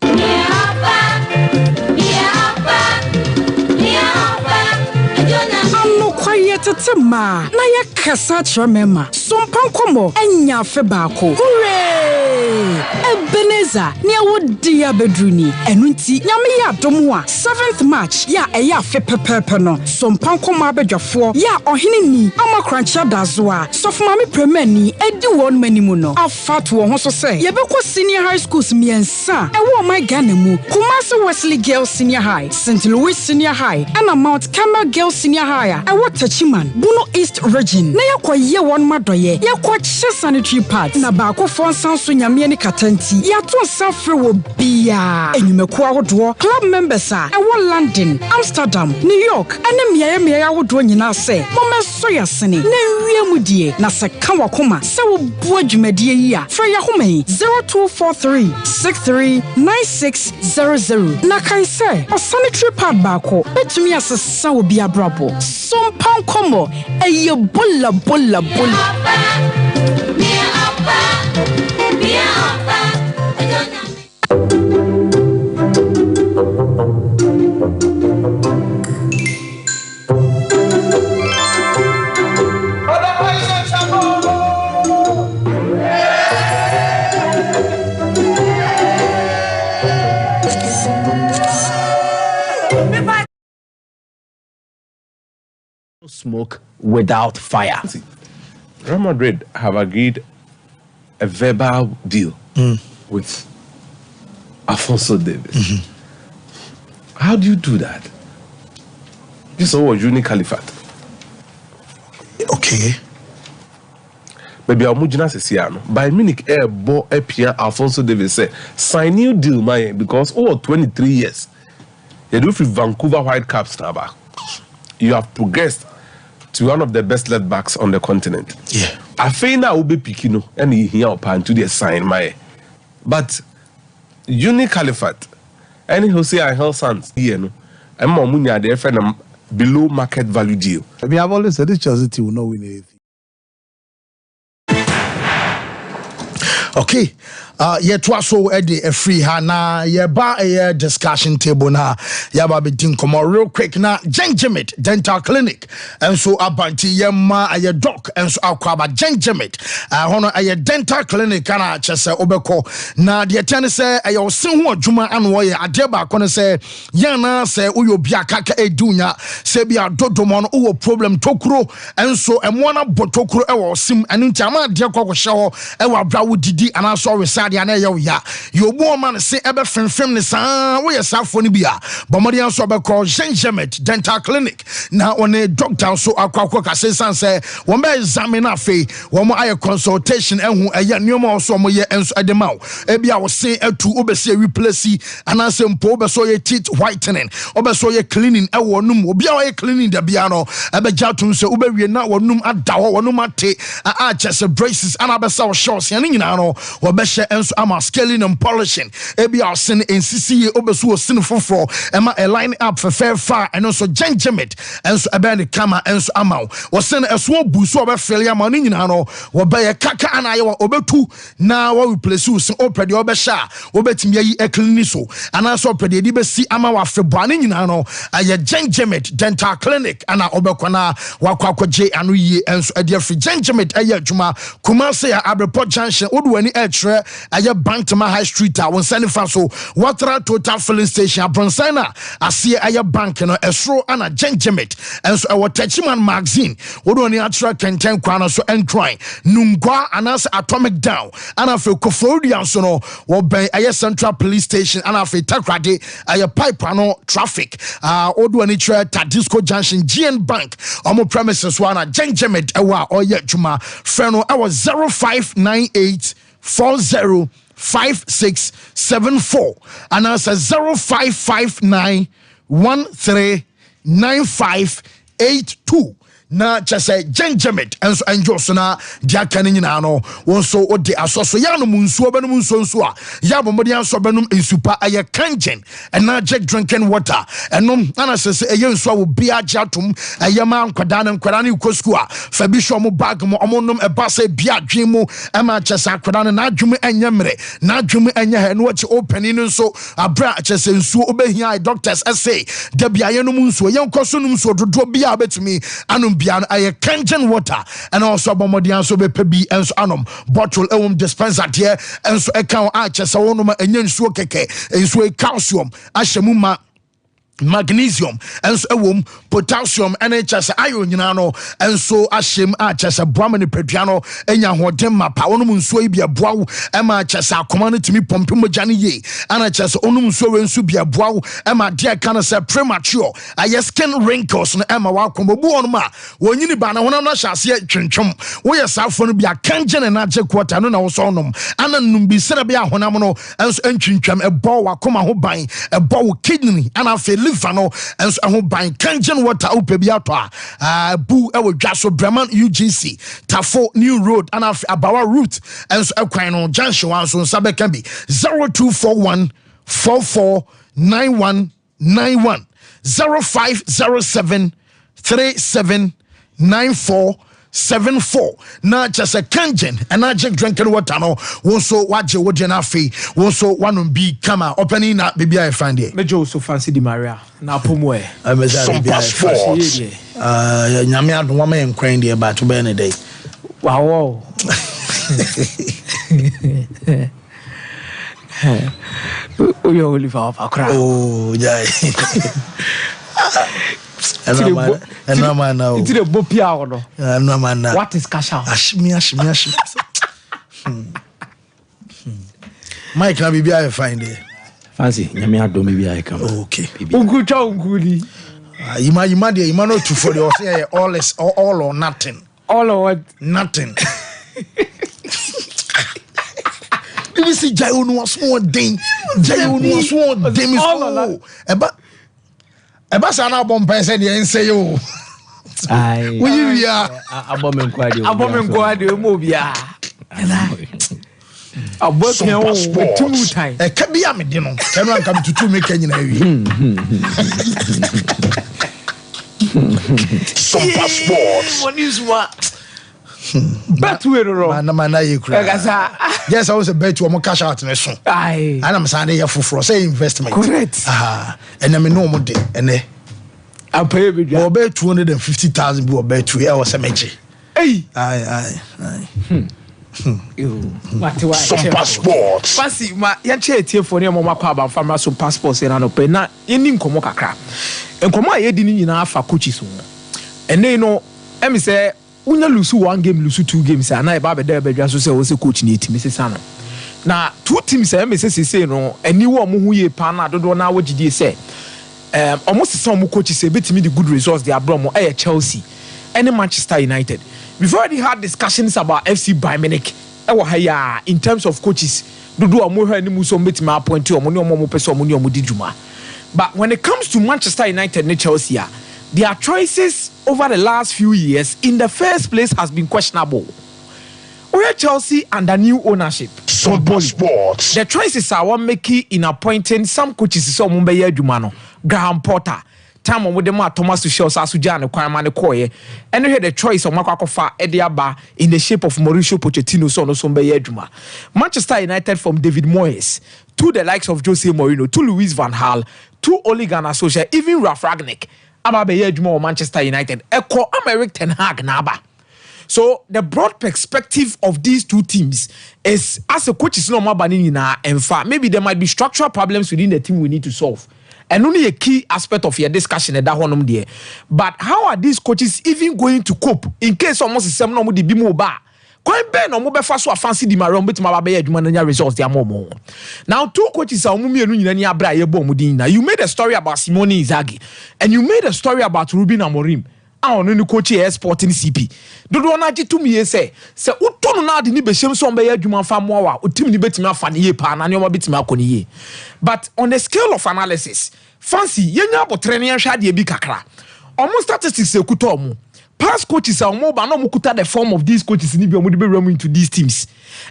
[SPEAKER 9] Tetema na ya kasa tremema Sompa komo enya fe baako hooray Ebenezer nia wodia bedruni enunti nyame ya domo a 7th March ya eya fe pepepe no Sompa nkoma abedwafo ya ohene ni amakrancha dazo a sofuma me premani edi won manimu no afat wo ho so se yebekọ senior high schools miensa ewo my Ghana mu Kumasi Wesley Girls Senior High, St. Louis Senior High, and Mount Carmel Girls Senior High. Ewo Tachiman, Buno East Region. Na yakwa ye one madoye, yakwa sanitary pads. Na bako fon sansu nyamie ni katenti. Ya tuwa safre wo biya. Enyumekuwa hodwo, club members a, ewo London, Amsterdam, New York, ane miaya hodwo nyina se. Mome soya sene, ne wiye mudie, na se kanwa kuma, se wo buwa jumedie ya. Fra ya hume, 0243 639600. Na kaise, o sanitary pad bako, betumi asesa wo bia brabo. Sompa nkomo, eye bola.
[SPEAKER 10] Smoke without fire.
[SPEAKER 11] Real Madrid have agreed a verbal deal with Alphonso Davies. How do you do that? This is all Uni Caliphate.
[SPEAKER 1] Okay.
[SPEAKER 11] Maybe I'm Mujina Sesiano. Bayern Munich bo epia Alphonso Davies say sign new deal, man, because over 23 years. You do for Vancouver Whitecaps now back. You have progressed to one of the best left backs on the continent.
[SPEAKER 1] Yeah.
[SPEAKER 11] I feel now will be Pikino and he here to the sign my. But Uni Caliphate and he'll say I held sons here no. And more money are there for them below market value deal.
[SPEAKER 1] I mean, I've always said this Chelsea will not win anything. Okay. Yet was so a free hana ye ba a discussion table na yaba be dinkomo real quick na Genjimit Dental Clinic and so abanti yema a doc and so akwaba Genjimit hono a dental clinic ana chese obeko na de tane se ayo sin ho adwuma anwo ye ade ba kono se yana se uyo bia kaka edunya se bia dodomo no wo problem tokuro and so emo na botokuro e wo sim anu ntiama de kwakwo hye ho e wa bra wo didi ana so ya na ya you bo man say ebe fenfem ne sa wo yesafo ni bia bomodian so be call Genjimit Dental Clinic na on a doctor so akwakwa kase san say wo be examine afi wo mo aye consultation ehu eye nneoma so mo ye enso edema e bia wo se atu obese replace ana se mpo obeso ye teeth whitening obeso ye cleaning e wo num obi a ye cleaning da bia no ebe jatum se obewie na wo num ada wo num ate a chese braces ana besa wo shorts ya nyina no wo be she enso ama scaling and polishing ebi our sin NCC obeso o sin foforo ema a line up for fair far and also Genjimit enso ebe ne kama enso ama wo sin eso buso obe fele ama ni nyina no wo be ye kaka ana ye obetu na wo replace wo sin opede obe sha obetimi yi clean so ana so opede di be si ama wa febo ni nyina no aye Genjimit Dental Clinic ana obekona wakwakoje anu yi enso ade afi Genjimit aye adwuma Kumasi ya Abreport Junction odwani etre aye bank to my high street a won send fa so water total filling station Bronsana asie aye bank no esro ana Genjimit enso e Tachiman magazine odwani atra kenten kwana so entwine nungwa anas atomic down ana fe Kofodian so no wo ben aye central police station ana fe Takrade aye pipe no traffic odwani tra Tadisco Junction GN Bank omo premises wana Genjimit ewa oye juma freno ewa 0598 405674 and answer 0559 139582 na chese Genjimit enso enjoso na dia kan nyina no wonso odi asoso ya no munsuo benum nso a ya bomodi anso benum ensupa aye kangen and na jack drinking water enom ana sese eye nso wo bia jatum aye ma nkwada na nkwada na ikosku a fa bi hwo mo bag mo omonum eba se bia dwen mu ama chese akwada na adwum enyemre na adwum enya he no chi opening nso abra chese nsuo obehia doctors say da bia ye no munsuo ye nkoso num so dodo bia betumi anu nom bia no aye kangen water and also bomodian so be pebi enso anom bottle dispenser there enso eka a chese wonom enye nsuo keke ensuo calcium ahyemu ma magnesium enso ewom potassium NHS iron nyina no enso ahyem a chese boam ne padua no enya hodem ma pa wonom nsuo yi bia boawo ema chese akoma no timi pompe moja ne ye ana chese onum nsuo we nsu bia boawo ema de ka no se premature aye skin wrinkles no ema wa akoma bu onum a wonyini ba na honam no hyase twentwom wo ye safo no bia kangen na je quarter no na wo so onom ana num bi sere bia honam no enso entwentwam ebo wa akoma ho ban ebo wo kidney ana fe liver no enso ho ban kangen water ope bi ato a bu e wo dwa so Bremen UGC Tafo New Road and Abawa route enso ekwan no junction wan so nsabe kan bi 0241 449191 0507 379474 na just a kangen and I just drinking water no wonso waje woje na afi wonso wanom bi kama opening na baby I find it
[SPEAKER 10] me jo so fancy di Maria na pomwe
[SPEAKER 1] Sompa Sports nyame adom wa me nkran de ba to be ne day
[SPEAKER 10] wow Oyo Oliver of Accra
[SPEAKER 1] oh jai and no man now
[SPEAKER 10] it's the bopia no
[SPEAKER 1] no man now
[SPEAKER 10] what is cash out
[SPEAKER 1] ashmi Mike na bibi I find it
[SPEAKER 10] fancy nyame adom bibi I come
[SPEAKER 1] okay
[SPEAKER 10] unkucha unkuli
[SPEAKER 1] you dey no to for the say all is all or nothing
[SPEAKER 10] all or what
[SPEAKER 1] nothing you see jayo no so den jayo no so den so eba sa na bom pese de ense yo
[SPEAKER 10] ai
[SPEAKER 1] we ya
[SPEAKER 10] abomenkwade mo bia abokia wo betumu time
[SPEAKER 1] e ka bia me de no eno anka betutu me ka nyina wi Sompa Sports
[SPEAKER 10] what is what bet we ro
[SPEAKER 1] na ye kura yes I was a bet you mo cash out ne so
[SPEAKER 10] ai
[SPEAKER 1] ana me say ye foforo say investment
[SPEAKER 10] correct
[SPEAKER 1] ena me no mo de ene
[SPEAKER 10] apay be dwa
[SPEAKER 1] obe 250,000 bi obe 2 e was a meje ai Sompa Sports
[SPEAKER 10] fancy ma ya che etiefo ne mo makwa aba famra Sompa Sports na no pe na yeni nkomo kakra nkomo a yedi ni nyina afa coaches ho ene no emi say unya lose one game lose two games na e ba be da be dwa so say wo say coach ni etimi sesa no na two teams emi say no ani wo mo hu ye pa na dodo na wogidie say almost some coaches say betimi the good results they abroad mo Chelsea and Manchester United. We've already had discussions about FC Bayern Munich in terms of coaches dodo amoha ni muso betimi appoint o mo ni omo pese o mo ni omo di djuma. But when it comes to Manchester United and Chelsea, their choices over the last few years in the first place has been questionable. We're Chelsea under new ownership.
[SPEAKER 1] Sompa Sports.
[SPEAKER 10] The choices are making in appointing some coaches so Mumbai Jumano, Graham Potter, time on with them Thomas Tuchel, Sasujan, Kwame Koye, and we had the choice of Makakofa Ediaba in the shape of Mauricio Pochettino, so no Sombai Juma. Manchester United from David Moyes to the likes of Jose Mourinho, to Louis van Gaal, to Ole Gunnar Solskjaer, even Ralf Rangnick, Ababe Juma or Manchester United, Echo Americ Ten Hag Naba. So the broad perspective of these two teams is, as a coach is not more banning in and far, maybe there might be structural problems within the team we need to solve. And only a key aspect of your discussion at that one there. But how are these coaches even going to cope in case almost the same number the bimo bar? Coin Ben or mobile fast or fancy the maroon bit my results their more. Now two coaches are mummy and Bra Mudina. You made a story about Simone Inzaghi and you made a story about Ruben Amorim. On no coach sporting CP. Dodo na ji tumi say utono na de ni behiem so mbe adwuma fa moa utimi ni betimi afa ne ye pa na ne o betimi akoni ye. But on the scale of analysis, fancy yenya abotre ne hwa de bi kakra. Omo statistics ekuta omo. Past coaches are more but no mukuta the form of these coaches ni bi omo de be ram into these teams.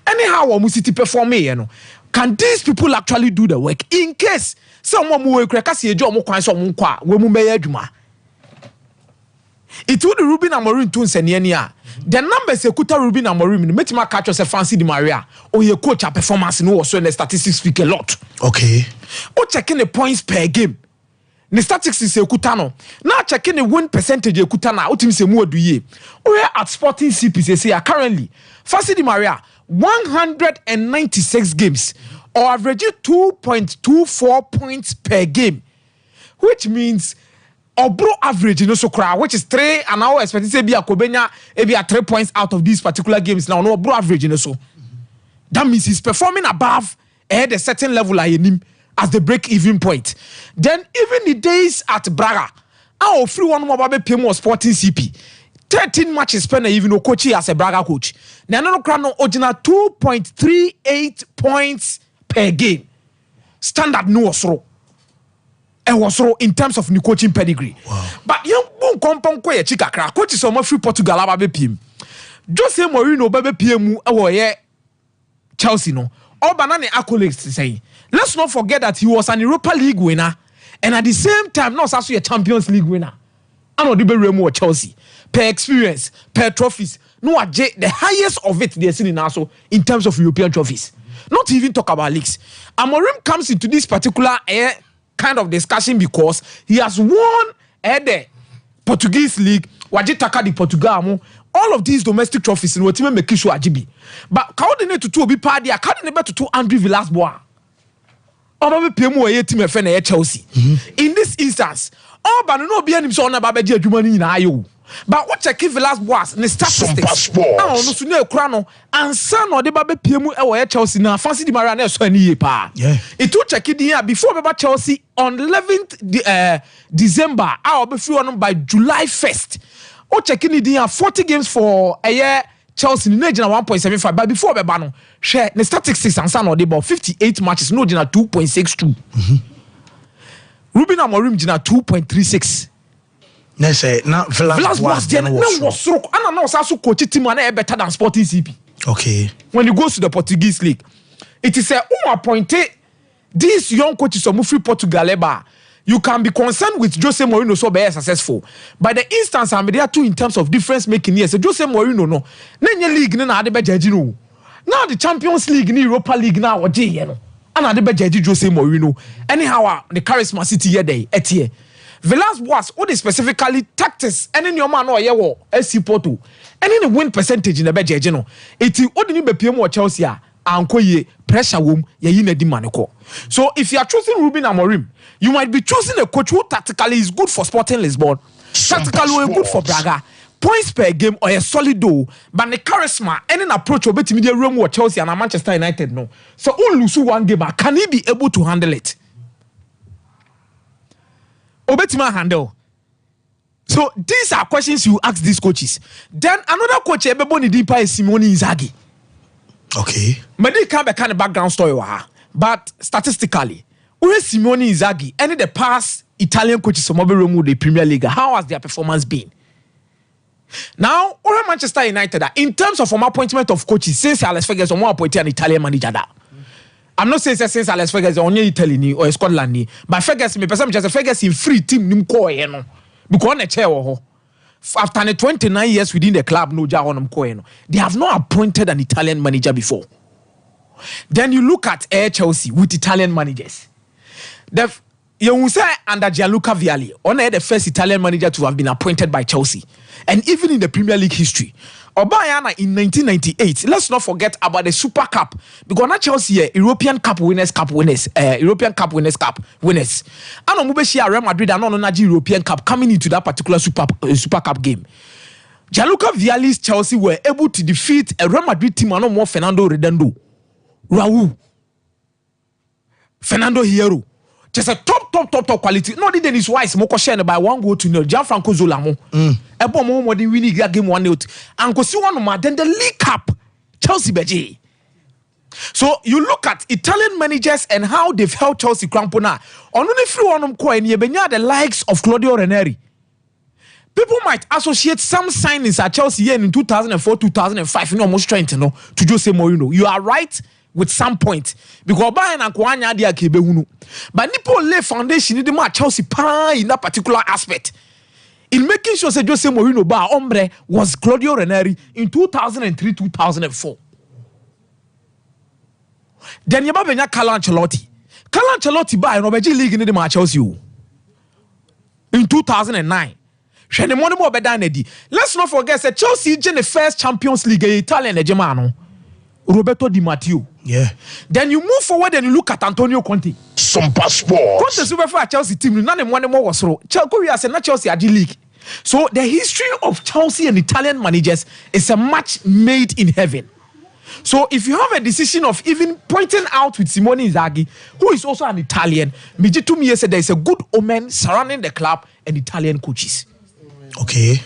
[SPEAKER 10] Anyhow omo city perform you know. Can these people actually do the work in case some omo we kreka se ejo omo kwan so omo nkwa we mu be adwuma. It would Ruben Amorim to Seniania. The numbers Ekuta Ruben Amorim, Metima catch us a fancy Di Maria, or your coach performance no also in the statistics speak a lot.
[SPEAKER 1] Okay.
[SPEAKER 10] Or checking the points per game. ne statistics is ekuta no na check the win percentage ekuta na ultim se mu aduye we at Sporting CP say currently Fassi Di Maria 196 games or average 2.24 points per game, which means bro average no so cry, which is 3 and now expecting say be a Kobenya be a 3 points out of these particular games now no bro average no so that means he's performing above a certain level like him as the break-even point. Then even the days at Braga, our free one more baby PM was Sporting CP. 13 matches spent even no coach as a Braga coach. Now no crano original 2.38 points per game. Standard no was so in terms of new coaching pedigree. Wow. But young boom compound kwe chika kra coach is on free Portugal baby PM. Jose Mourinho baby PM awoye Chelsea no. All banana accolades say. Let's not forget that he was an Europa League winner and at the same time not also a Champions League winner. I know the Remo Chelsea per experience, per trophies. No, the highest of it they're seeing also in terms of European trophies. Not even talk about leagues. Amorim comes into this particular kind of discussion because he has won the Portuguese league, Wajitaka di Portugal. All of these domestic trophies in what team make sure ajibi. But how they need to be party? How they need to Andrew Villas-Boas. Chelsea. In this instance, no be any so na babeji adwuma na ayo. But what check Villas-Boas the statistics. No so na ekura no ansa no de babe piemu e wo Chelsea na Fassi Di Maria na so ani pa. It to check it here before beba Chelsea on 11th December. I be free on by July 1st. O check it here 40 games for a year. Chelsea no gina 1.75 but before beba no share the statistics and san dey about 58 matches no gina 2.62. Ruben Amorim gina 2.36.
[SPEAKER 1] Na say na Villas-Boas
[SPEAKER 10] then was so and now also coach team na better than Sporting CP.
[SPEAKER 1] Okay.
[SPEAKER 10] When he goes to the Portuguese league, it is appointed these young coaches of free Portugal eba. You can be concerned with Jose Mourinho so be successful. By the instance, I'm there too in terms of difference making. Yes, Jose Mourinho no. Nenye league na ade be judge no. Now the Champions League, ni Europa League na oje ye no. And ade be judge Jose Mourinho. Anyhow, the Charisma City here dey etie. Villas-Boas, what is specifically tactics? Any your man or ye wo SC Porto. Any the win percentage in the be judge no. Eti odini be PM or Chelsea anko ye pressure wom ye yina di maneko. So if you are choosing Ruben Amorim, you might be choosing a coach who tactically is good for Sporting Lisbon, tactically good for Braga, points per game or a solid dough, but the charisma and an approach of betting media room or Chelsea and Manchester United no. So all lose one game, can he be able to handle it? Obetima handle. So these are questions you ask these coaches. Then another coach Ebeboni Dipa is Simone Inzaghi.
[SPEAKER 1] Okay.
[SPEAKER 10] Maybe can be kind of background story but statistically, where Simone Inzaghi any the past Italian coaches from the Premier League, how has their performance been? Now, or Manchester United in terms of former appointment of coaches since Alex Ferguson more appointed an Italian manager that. I'm not saying since Alex Ferguson only Italy or Scotland, but Ferguson me person just Ferguson free team nim ko no because on a chair after 29 years within the club no ja honum ko no. They have not appointed an Italian manager before. Then you look at Chelsea with Italian managers. You will say under Gianluca Vialli, only the first Italian manager to have been appointed by Chelsea, and even in the Premier League history. Obayana in 1998. Let's not forget about the Super Cup because now Chelsea European Cup winners. European Cup winners. And Mubeshia Real Madrid and no European Cup coming into that particular Super Cup game. Gianluca Vialli's Chelsea were able to defeat a Real Madrid team and no more Fernando Redondo, Raul, Fernando Hierro. Just a top quality. No, then his wife Moko Shen by 1-0. Gianfranco Zola Ebo mo more than winning that game 1-0. And go see one more then the League Cup Chelsea Beji. So you look at Italian managers and how they've held Chelsea crampona. On only free one coin you benya the likes of Claudio Ranieri. People might associate some signings at Chelsea in 2004, 2005, almost trying to Jose Mourinho. You are right. With some point because Bayern and Kwanya dia kebehunu but Nipo lay foundation in the Chelsea in that particular aspect in making sure that Jose Mourinho ba hombre was Claudio Ranieri in 2003-2004. Then you benya Carlo Ancelotti ba in Obeji league in the Chelsea in 2009. Let's not forget that Chelsea in the first Champions League Italian Germano. Roberto Di Matteo.
[SPEAKER 1] Yeah.
[SPEAKER 10] Then you move forward and you look at Antonio Conte.
[SPEAKER 1] Sompa Sports.
[SPEAKER 10] Conte super for Chelsea team. None one more was through. Chelsea at the league. So the history of Chelsea and Italian managers is a match made in heaven. So if you have a decision of even pointing out with Simone Inzaghi, who is also an Italian, Mijitumi said there is a good omen surrounding the club and Italian coaches.
[SPEAKER 1] Okay.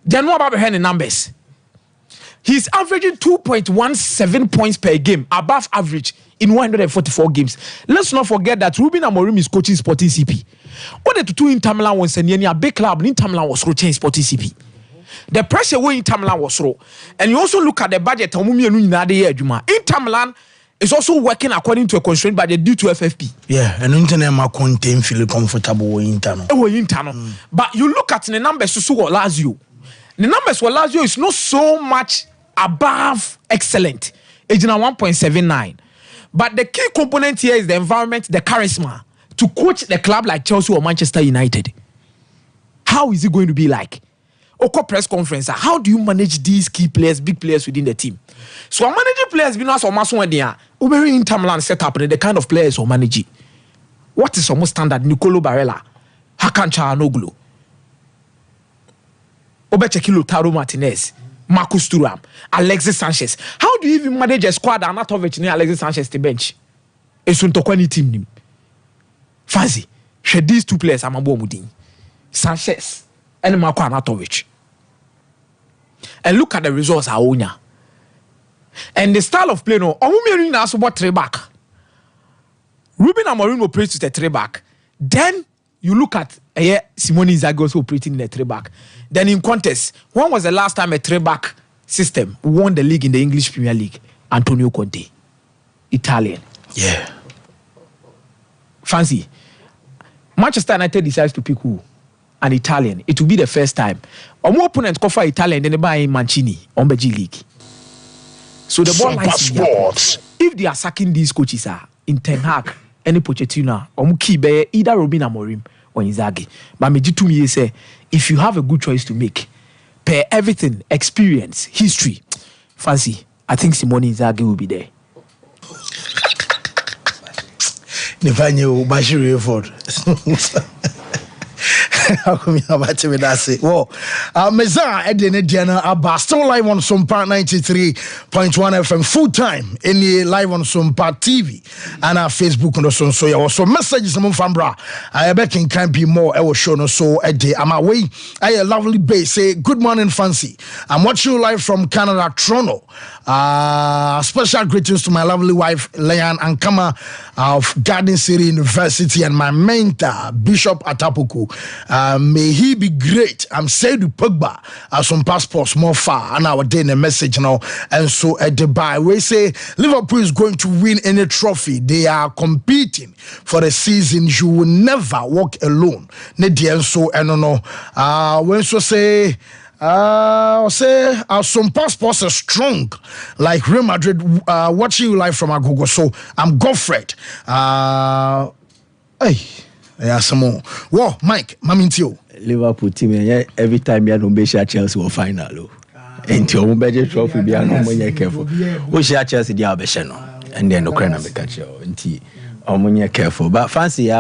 [SPEAKER 10] Then what about behind the numbers? He's averaging 2.17 points per game, above average in 144 games. Let's not forget that Ruben Amorim is coaching Sporting CP. What the two Inter Milan was sending a big club, Inter Milan was coaching Sporting CP. The pressure where Inter Milan was through. And you also look at the budget. Inter Milan is also working according to a constrained budget due to FFP.
[SPEAKER 1] Yeah, and Inter Milan can't feel comfortable with Inter.
[SPEAKER 10] But you look at the numbers to Lazio. The numbers for Lazio is not so much above excellent. It's now 1.79. But the key component here is the environment, the charisma to coach the club like Chelsea or Manchester United. How is it going to be like? Oko press conference. How do you manage these key players, big players within the team? So I'm managing players being as almost one day. Very Inter Milan set up the kind of players or manage. What is almost standard? Nicolo Barella, Hakan Çalhanoğlu, Obechekilo Taro Martinez, Marcus Thuram, Alexis Sanchez. How do you even manage a squad and not of it Alexis Sanchez to bench? It's on Tokwani team. Fancy. Share these two players. I'm a bomudin. Sanchez and Marco Anatovic. And look at the results. And the style of play. No, Omumi now about three back. Ruben Amorim operates with a three back. Then you look at Simone Inzaghi also operating in a three back. Then in contest, when was the last time a three back system won the league in the English Premier League? Antonio Conte, Italian.
[SPEAKER 1] Yeah.
[SPEAKER 10] Fancy. Manchester United decides to pick who? An Italian. It will be the first time. Or more opponents go for Italian than they buy Mancini on the G League. So the ball lies in if they are sacking these coaches in Ten Hag, any Pochettino, or Mukibe, either Ruben Amorim or Inzaghi. But me to me say, if you have a good choice to make, per everything, experience, history, fancy, I think Simone Inzaghi will be there.
[SPEAKER 1] Nifanyo Bashir Ford. How come you have to that say? Well, Meza Edine Diana Abba still live on Sompa 93.1 FM full time in the live on Sompa TV and our Facebook and so yeah. Also messages from Fambra. I bet can be more. I will show no so a day. I'm away. I a lovely base. Say good morning, Fancy. I'm watching you live from Canada, Toronto. Special greetings to my lovely wife Leanne Ankama of Garden City University and my mentor Bishop Atapuku. May he be great. I'm saying to Pogba some passports more far and our day in a message now. And so at the buy we say Liverpool is going to win any trophy. They are competing for the season. You will never walk alone. So I don't know. When so say some passports are strong, like Real Madrid. Watching you live from Agogo, so I'm Godfred. Yeah, some more. Whoa, Mike, Mamintio.
[SPEAKER 12] Liverpool team, every time you don't be sure Chelsea will final. Until you budget trophy, be no more careful. We share Chelsea, they are better, and then the crown be catch you. Until careful, but fancy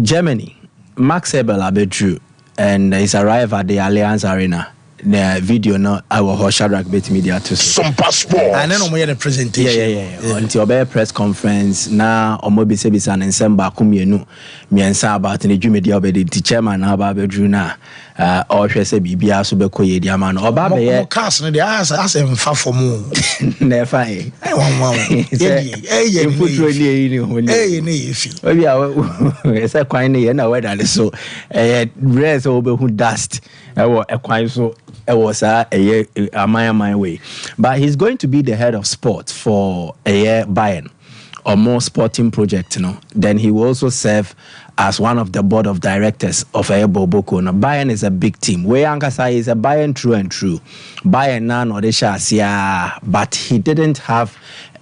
[SPEAKER 12] Germany, Max Ebel Abedru. And he's arrived at the Allianz Arena. The video now I will hold Shadrach Bet Media to
[SPEAKER 1] some passport. And then we had a presentation.
[SPEAKER 12] Yeah. Until a press conference now Omobi Sebisan and Semba Kumienu Miensa about the media the chairman about Bedruna or say Bibia Subeko Diaman or Babe
[SPEAKER 1] cast in the eyes as in far for more.
[SPEAKER 12] Never.
[SPEAKER 1] I
[SPEAKER 12] it's a quine and a weather so rest over who dust. I was a quine so it was a my way. But he's going to be the head of sport for a year Bayern or more sporting project, Then he will also serve as one of the board of directors of Boboko. Now, Bayern is a big team. Where Ankasa is a Bayern true and true. Bayern now no but he didn't have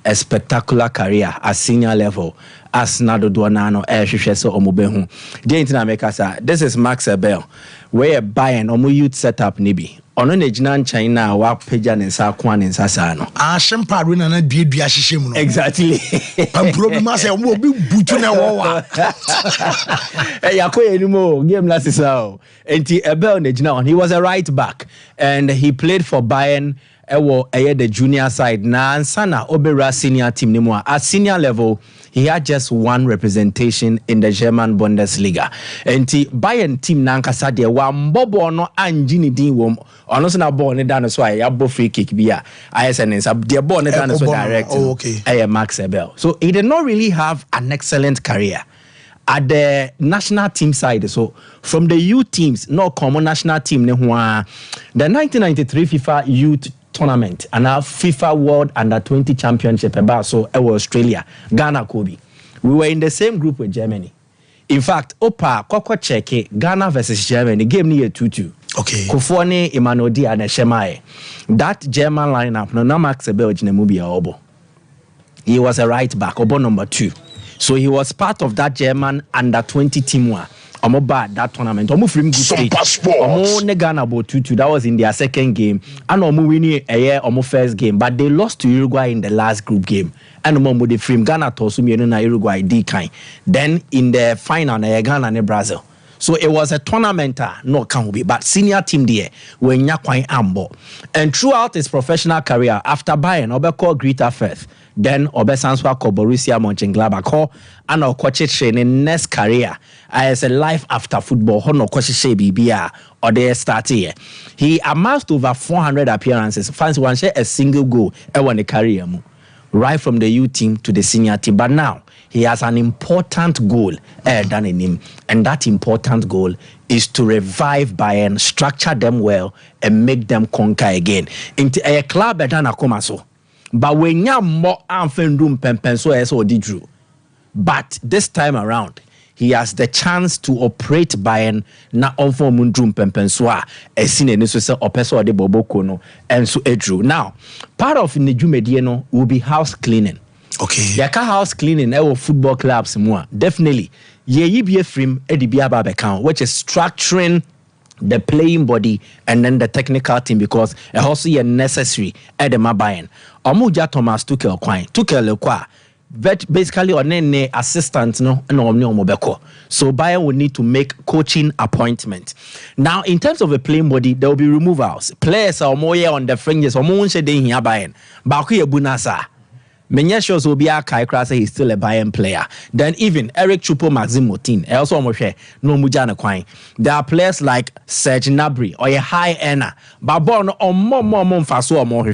[SPEAKER 12] a spectacular career at senior level. As Nado Duanano, Shesho Omobehu. This is Max Abel, where Bayern Omu youth setup Nibi. Ono Nejinan China, Wap Pejan and Sakwan and Sasano.
[SPEAKER 1] Shempa Runa and Bia Shishim.
[SPEAKER 12] Exactly.
[SPEAKER 1] I'm probably myself will be Butuna.
[SPEAKER 12] Yako anymore, game last is out. And Abel Nejinan, he was a right back and he played for Bayern. The junior side na sana Obera senior team nimwa. At senior level, he had just one representation in the German Bundesliga. And the Bayern team nankasa de wa mbobo no anjini din wom. Ono na ball ne dan so ya bo free kick bia. ISN sub the ball ne dan so direct.
[SPEAKER 1] Oh, okay.
[SPEAKER 12] Max Ebel. So he did not really have an excellent career at the national team side. So from the youth teams, no common national team ne hwa. The 1993 FIFA Youth Tournament and our FIFA World Under-20 Championship so Australia, Ghana, Kobe. We were in the same group with Germany. In fact, Opa Koko Cheke, Ghana versus Germany, game near 2-2.
[SPEAKER 1] Okay.
[SPEAKER 12] Kufone, Emmanuel Di and Shemae. That German lineup, no Max Ebel Jinemubi Obo. He was a right back, Obo number 2. So he was part of that German Under-20 team. Omo bad that tournament. Omo free good stage. Omo ne Ghana about 2-2. That was in their second game. And Omo winning a year Omo first game. But they lost to Uruguay in the last group game. And Omo the frame Ghana to Sumi na Uruguay D kind. Then in the final na Ghana and Brazil. So it was a tournament, no can be, but senior team there when Nyakwai Ambo. And throughout his professional career, after Bayern, Obeko Greater Firth, then Obesanswa ko Borussia Mönchengladbach, and Okoche training next career as a life after football, Hono Koche BBA or they start here. He amassed over 400 appearances, fans one share a single goal, won the career, right from the youth team to the senior team. But now he has an important goal done in him, and that important goal is to revive Bayern, structure them well, and make them conquer again. Into a club better na koma so. But when you more room so as Drew. But this time around, he has the chance to operate Bayern na onfo mundrum pempenswa esine ne so se opeso de boboko no enso edru. Now, part of Nejumedie no will be house cleaning.
[SPEAKER 1] Okay.
[SPEAKER 12] Yaka house cleaning our football clubs more. Definitely. Ye be a frame edibia babekon, which is structuring the playing body and then the technical team because it also is necessary at the Bayern. Omuja Thomas Tuchel Kwai. Tuchel Lekwa. Basically, on any assistant, no, so Bayern will need to make coaching appointments. Now, in terms of a playing body, there will be removals. Players are more on the fringes, or more here Bayern. Bakuya Bunasa. Menyeshos will be a Kai he's still a Bayern player. Then even Eric Chupo Maxim Motin, also almost no Mujana Kwine. There are players like Serge Gnabry or a high earner, Babon or more Faso or more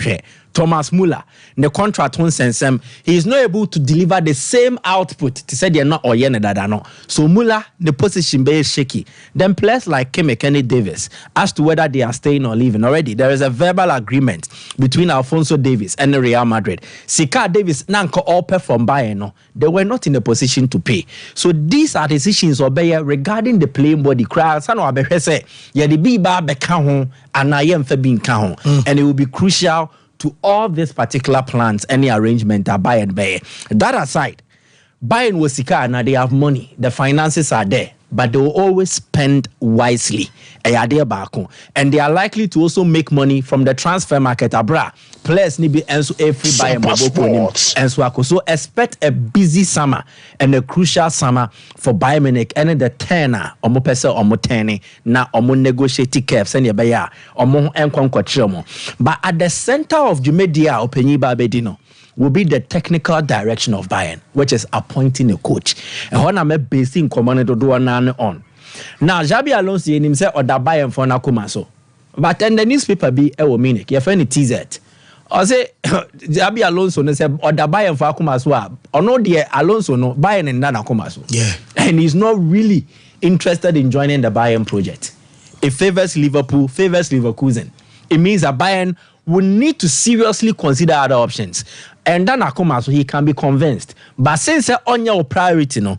[SPEAKER 12] Thomas Muller, the contract one sense he is not able to deliver the same output to say they're not or no. So Muller, the position is shaky. Then players like Kenny Davis, as to whether they are staying or leaving already, there is a verbal agreement between Alphonso Davies and the Real Madrid. Sika Davis nanko all perform Bayern, no, they were not in a position to pay. So these are decisions regarding the playing body. And it will be crucial to all these particular plans, any arrangement are Bayern Bay. That aside, Bayern was Sika and they have money. The finances are there, but they will always spend wisely. And they are likely to also make money from the transfer market. Players need be every Bayern. So expect a busy summer and a crucial summer for Bayern Munich. And the tenor or more person or more tenny now or more negotiating caps and your or more but at the center of Jumedia or Peniba Bedino will be the technical direction of Bayern, which is appointing a coach. And when I'm basing command to do on. Now, Xabi Alonso himself or the Bayern for Nakumaso. But then the newspaper be Munich, your friend TZ. I say Xabi Alonso said or the Bayern for Akumaso. Or no, dear Alonso no Bayern and Nana Kumaso. Yeah. And he's not really interested in joining the Bayern project. It favors Liverpool, favors Leverkusen. It means that Bayern will need to seriously consider other options. And then Akuma, so he can be convinced. But since on your priority, no,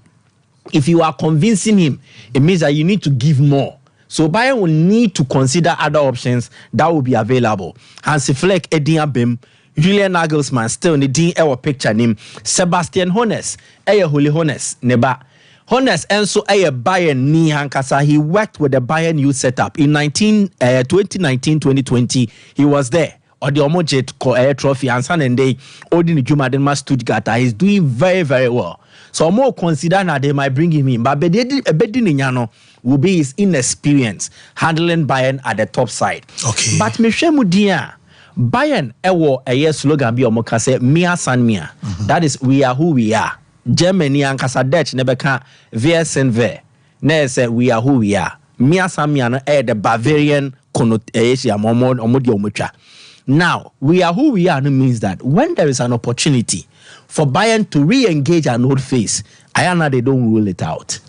[SPEAKER 12] if you are convincing him, it means that you need to give more. So Bayern will need to consider other options that will be available. Hansi Flick, Eddie Abim, Julian Nagelsmann still the Dean Ewa picture name. Sebastian Hoeneß, Holy Hoeneß, Neba. Hoeneß also Bayern ni hankasa. He worked with the Bayern youth setup in 2019-2020. He was there. Or the Omojet trophy and Sunday Odin Jumadenma Stuttgart. He's doing very, very well. So more consider now they might bring him in. But Bediniano will be his inexperience handling Bayern at the top side.
[SPEAKER 1] Okay.
[SPEAKER 12] But Michel Mudia, Bayern ewo a year slogan be omoka say Mia San Mia. That is we are who we are. Germany and Casa Dutch never can ver sen ver. Ne say we are who we are. Mia San Mia no the Bavarian connotation omodi omucha. Now, we are who we are means that when there is an opportunity for Bayern to re-engage an old face, I know they don't rule it out.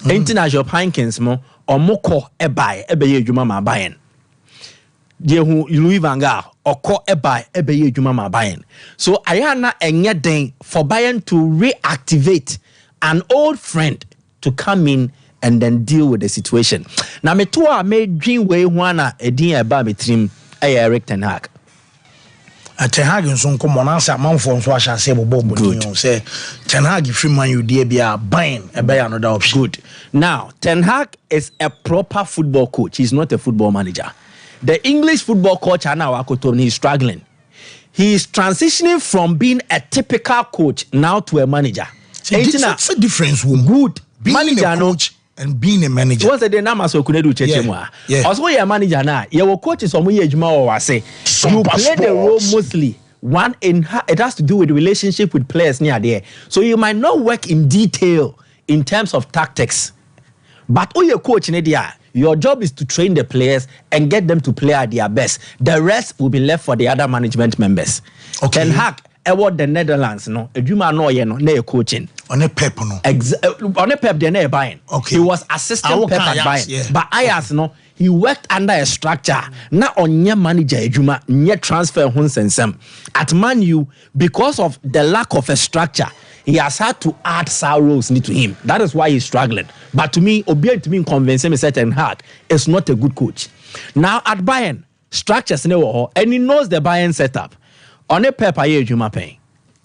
[SPEAKER 12] International Pankins mo or moko ebe juma ma Bayern. Jehu Louis van Gaal or ko ebe juma ma Bayern. So Ayana enye den for Bayern to reactivate an old friend to come in and then deal with the situation. Now me to a made dream way wana edin eba betrim Eric Ten Hag.
[SPEAKER 1] Ten Hag nso nko monansa manfo nso ahase bobo say Ten Hag free man you dey bia Bayern another option.
[SPEAKER 12] Good. Now, Ten Hag is a proper football coach. He's not a football manager. The English football coach now he's struggling. He is transitioning from being a typical coach now to a manager.
[SPEAKER 1] It's a difference.
[SPEAKER 12] Good.
[SPEAKER 1] Being manager, a coach and being a manager.
[SPEAKER 12] What's the name so could do chechemwa? Also you're a manager now. Your coach is omo ejuma or say you play the role mostly. One in it has to do with the relationship with players near there. So you might not work in detail in terms of tactics. But your coach in there, your job is to train the players and get them to play at their best. The rest will be left for the other management members. Okay. Ten Hag award the Netherlands no ejuma no ye no na coaching.
[SPEAKER 1] On a Pep no.
[SPEAKER 12] On a Pep they Bayern. Okay. He was assistant Pep at Bayern. Yeah. But Ajax no, he worked under a structure. Na onye manager ejuma, nye transfer hunsensem. At Man U, because of the lack of a structure, he has had to add sorrows to him. That is why he's struggling. But to me, obedient to me convincing me certain hard is not a good coach. Now at Bayern, structures no, and he knows the Bayern setup. On a Pep ejuma paying.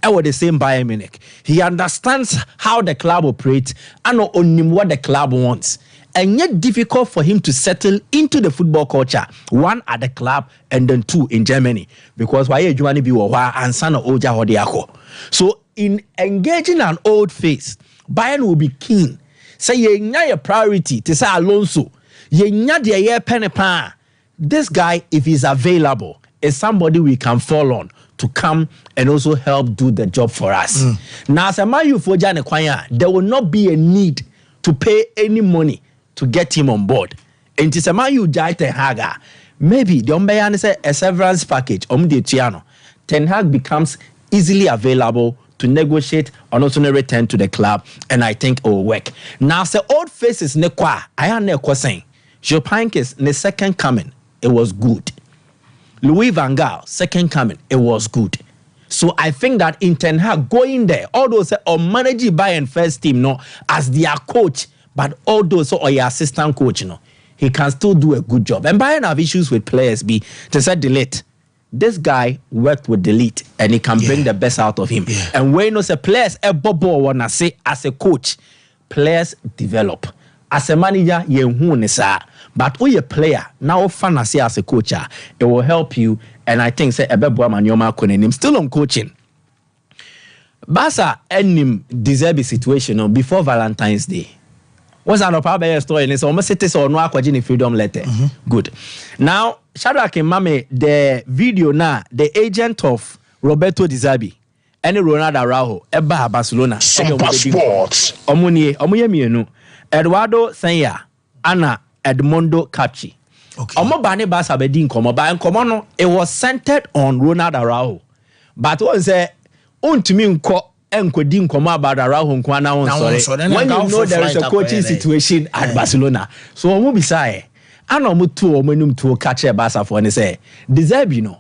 [SPEAKER 12] With the same Bayern Munich. He understands how the club operates and on what the club wants. And yet difficult for him to settle into the football culture. One at the club and then two in Germany. Because why you want to be and son of Oja Hodiako. So in engaging an old face, Bayern will be keen. Say ye a priority to say Alonso. Ye ye penny pan. This guy, if he's available, is somebody we can fall on to come and also help do the job for us. Now, as a man you for Jane Kwanya, there will not be a need to pay any money to get him on board. And it's a man you Ten Hag, maybe the Umbayan is a severance package. Ten Hag becomes easily available to negotiate and also return to the club, and I think it will work. Now, the old faces nekwa, I am ne saying, Jopankis ne second coming, it was good. Louis van Gaal, second coming, it was good. So I think that in Ten Hag going there, although say or managing Bayern first team, no, as their coach, but although so or your assistant coach, no, he can still do a good job. And Bayern have issues with players. They said delete. This guy worked with delete, and he can bring the best out of him. And when you say players, a bobo wanna say as a coach, players develop. As a manager, but when a player now fantasy as a coach, it will help you. And I think say Ebeba still on coaching. Barca and deserve a situation before Valentine's Day. What's an opera story? And it's almost it is or no aquagenic freedom letter. Good. Now, Shadrach and Mame, the video now, the agent of Roberto Di Zerbi and Ronaldo Araujo, Eba Barcelona.
[SPEAKER 7] Sompa Sports.
[SPEAKER 12] Omuye mienu. Eduardo Senya, Anna Edmundo Cachi. Omo bane Barca bedin komo ba nkomo no it was centered on Ronaldo Araujo. But one say untumi nko enkodi nkomo about Araujo nko na won sorry. When you know there is a coaching situation at Barcelona. So omo bisae ana omo tu omo num tu catch Barca for ne say deserve you know.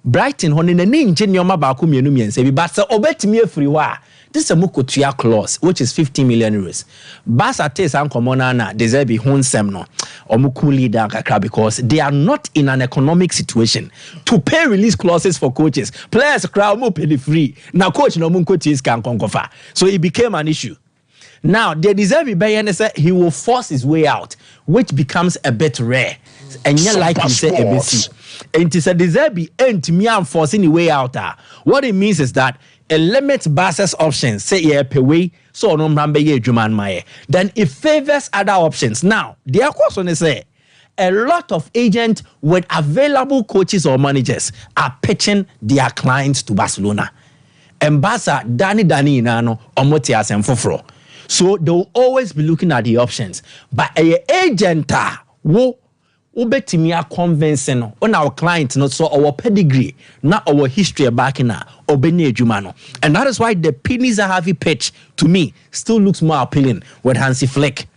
[SPEAKER 12] Brighton hono na ni nche nyoma ba ko mienu miense bi but say obetimi afiri wa This is a mukotua clause, which is 50 million euros. Barca takes and Comonana, they say be Hunsem no, or Mukuli Dankakra, because they are not in an economic situation to pay release clauses for coaches. Players crowd more pay free. Now coach no munkotis can conquer. So it became an issue. Now they deserve it. Bayern said he will force his way out, which becomes a bit rare. And you like you say ABC. And it said deserve be ain't me and forcing the way out. What it means is that it limits Barca's options. Say yeah, pay way, so no rambe ye Juman Maye. Then it favors other options. Now, the question is say a lot of agents with available coaches or managers are pitching their clients to Barcelona. And Barca, Dani Nano, Omotias and Fofro. So they will always be looking at the options. But a agent wo ubetimia convincing on our clients, not so our pedigree, not our history back in Obene Jumano. And that is why the Pini Zahavi pitch to me still looks more appealing with Hansi Flick.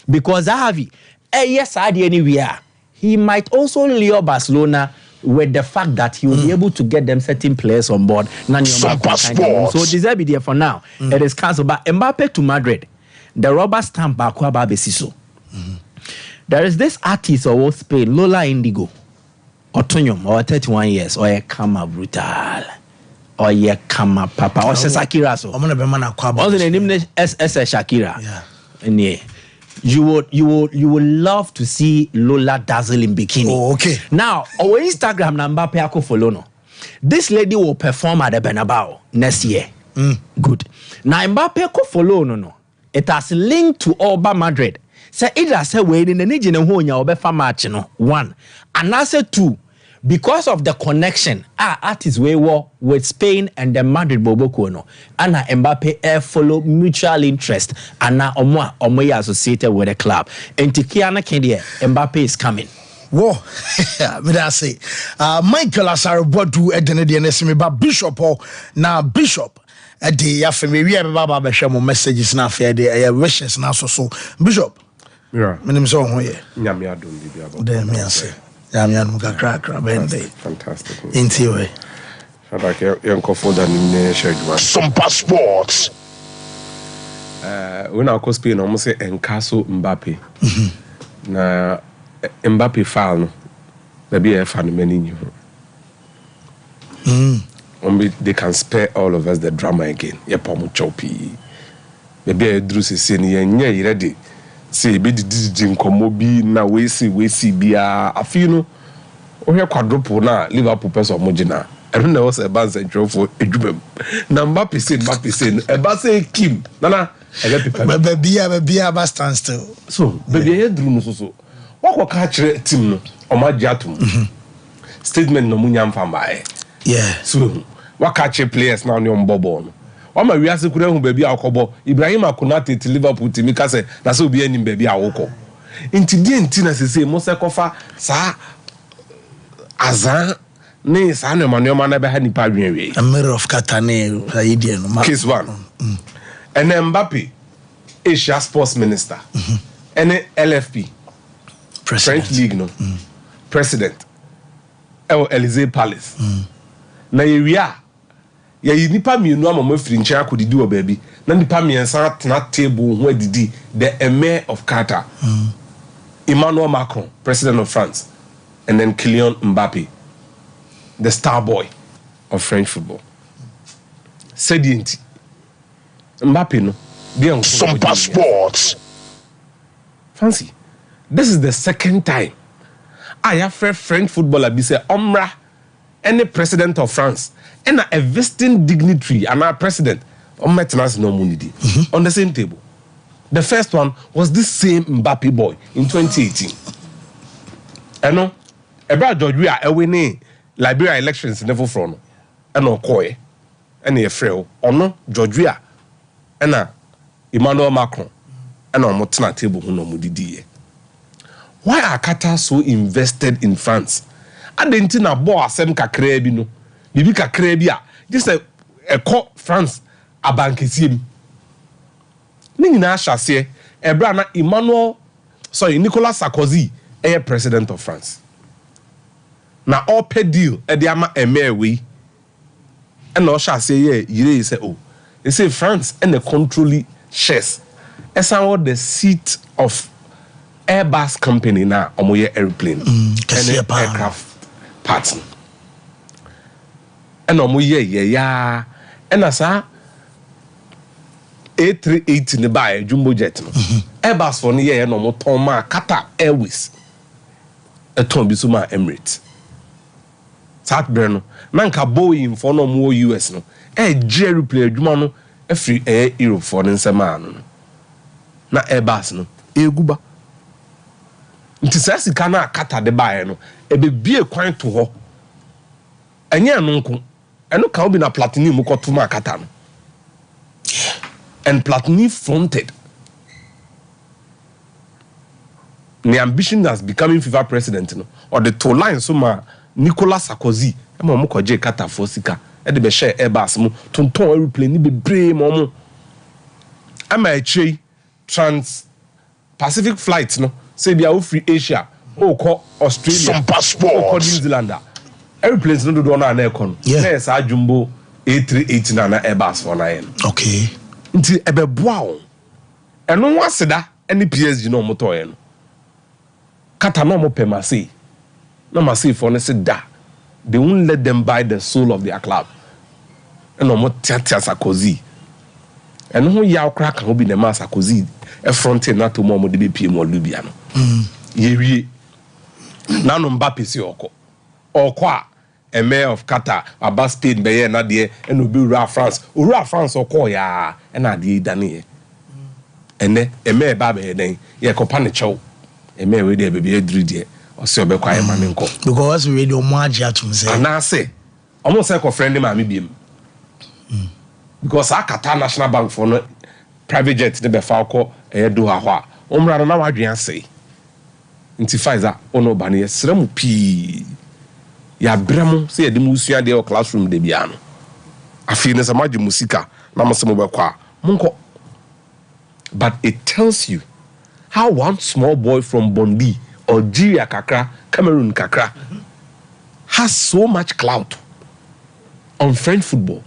[SPEAKER 12] Because Zahavi, yes, I did anywhere. He might also lure Barcelona with the fact that he will be able to get them certain players on board. So deserve it there for now. It is cancelled. But Mbappe to Madrid, the rubber stamp Bakwa Besiso. There is this artist of Spain, Lola Indigo, Otonium, or 31 years, or a Kama Brutal, or a Kama Papa, or Shakira. So, I'm going to be man a Kwaba. Also, the name is Shakira. Yeah. And yeah. You would love to see Lola dazzle in bikini.
[SPEAKER 1] Oh, okay.
[SPEAKER 12] Now, our Instagram number Mbappe follow no. This lady will perform at the Bernabeu next year. Good. Now Mbappe ko follow no. It has linked to Alba Madrid. Say either say we in the region who nya obefa match no. One. And answer two. Because of the connection, artists we were with Spain and the Madrid Boboko no, and Mbappe follow mutual interest and now omo associated with the club. And Tikiana Kendia, Mbappe is coming.
[SPEAKER 1] Whoa, me that say, Michael Asarbodu Edenedi Nesimi, but Bishop now Bishop. The afemi we have baba share more messages na fair the wishes na so Bishop.
[SPEAKER 11] Yeah.
[SPEAKER 1] Me nim so ho ye.
[SPEAKER 11] Nyame adom bi about.
[SPEAKER 1] Dem me say.
[SPEAKER 11] Fantastic.
[SPEAKER 1] Into way.
[SPEAKER 11] Like your for
[SPEAKER 1] Sompa Sports.
[SPEAKER 11] When I go Spain, I almost say Encaso Mbappe. Na Mbappe file no. Maybe a fan many they can spare all of us the drama again. Yeah, pomo choppy. Maybe a drusi seni yenye ready. See, be the Komobi na we see be a few or here quadruple na Liverpool person mojina. I don't know what's a bad central for a jubem. Na Mbappe said, a base Kim. Nana, I get people.
[SPEAKER 1] Be a stand still.
[SPEAKER 11] So, baby, I drew so. What catch team or my jatum? Statement no munyam family.
[SPEAKER 1] Yeah.
[SPEAKER 11] So, what catch players now on Bobon? Wama wiase kure hu baby akobo Ibrahim Akonate ti Liverpool ti mika se na se obi anim baby awoko enti die enti na sese mo se kofa sa azan ne sa no manoma na be ha nipa dwenwe
[SPEAKER 1] a mirror of Katane idea no
[SPEAKER 11] case one and Mbappe Asia Sports Minister and LFP
[SPEAKER 1] President.
[SPEAKER 11] French League no President Elysee Palace na yewia ya nipa mienu amama firi nchen akodidi wo baabi na nipa miensa atena table ho adidi the emir of Qatar Emmanuel Macron, president of France, and then Kylian Mbappe, the star boy of French football. Sedienti Mbappe no Sompa Sports. Fancy, this is the second time I have French footballer be say Omra any president of France and a visiting dignitary and our president on no the same table. The first one was this same Mbappe boy in 2018. I know about Georgia winning Liberia elections never from and no Koye and a frail or no Georgia and Emmanuel Macron and on Motina table who no mudidi. Why are Qatar so invested in France? I didn't know about some kakrebi no. Bibi kakrebia just a call France a bankesim. Nina Chassier, Ebrana Nicolas Sarkozy, a president of France. Now all pay deal at the ama a mere way. And no Chassier, ye say, oh, they say France and the controlling shares. As the seat of Airbus company now, omoye airplane and aircraft parts. And omoye and as A380 ne buy jumbo jet no. Airbus for ne no mo ton ma Qatar Airways. E ton bi so ma Emirates. Sat bre no na nka Boeing for no mo US no. Jerry play adwuma no afri Europe for ne nsema no. Na Airbus no eguba. Nti sa sika na Qatar de buy no e be bie kwan to ho. Enye no nko. Eno ka obi na Platinum ko to ma Qatar no. And Platini fronted the ambition as becoming FIFA president, no? Or the two lines so ma Nicolas Sarkozy, I'm a mokoje kata for sika, and the share Airbus mo, tonton aeroplane ni be brave momo. I'm a trans Pacific flights, no? Say be a free Asia, call Australia,
[SPEAKER 1] some passports,
[SPEAKER 11] call New Zealand. Airplanes no do na aircon. Yes, a jumbo A380 na Airbus for 9.
[SPEAKER 1] Okay.
[SPEAKER 11] Nti ebeboa o eno waseda ene PSG no moto ye no kata no mo pemase na mase for ne se da they won't let them buy the soul of their club eno mo tiatia Sarkozy eno ho ya okra ka obi ne ma Sarkozy e fronte na to mo de be pie mo lubia no ye wie na no Mbapp si oko a mayor of Qatar, about Spain, Bayern, na de, and Ura France. Ura France or ya, and I did Daniel. And then a mayor Babe, then, ya company chow, a mayor with a baby, or so be quiet man.
[SPEAKER 1] Because we radio Margia to say,
[SPEAKER 11] and I say, almost like a friend of my beam. Because I Qatar National Bank for no private jet, the Befalco, a do ha. Omra na Adrian say. Inti Pfizer, ono bani, sremu P. Ya bremo say de musua de classroom de bia no afi ne samaje musika na mosemo bekwa monko. But it tells you how one small boy from Bondi or Algeria kakra Cameroon kakra has so much clout on French football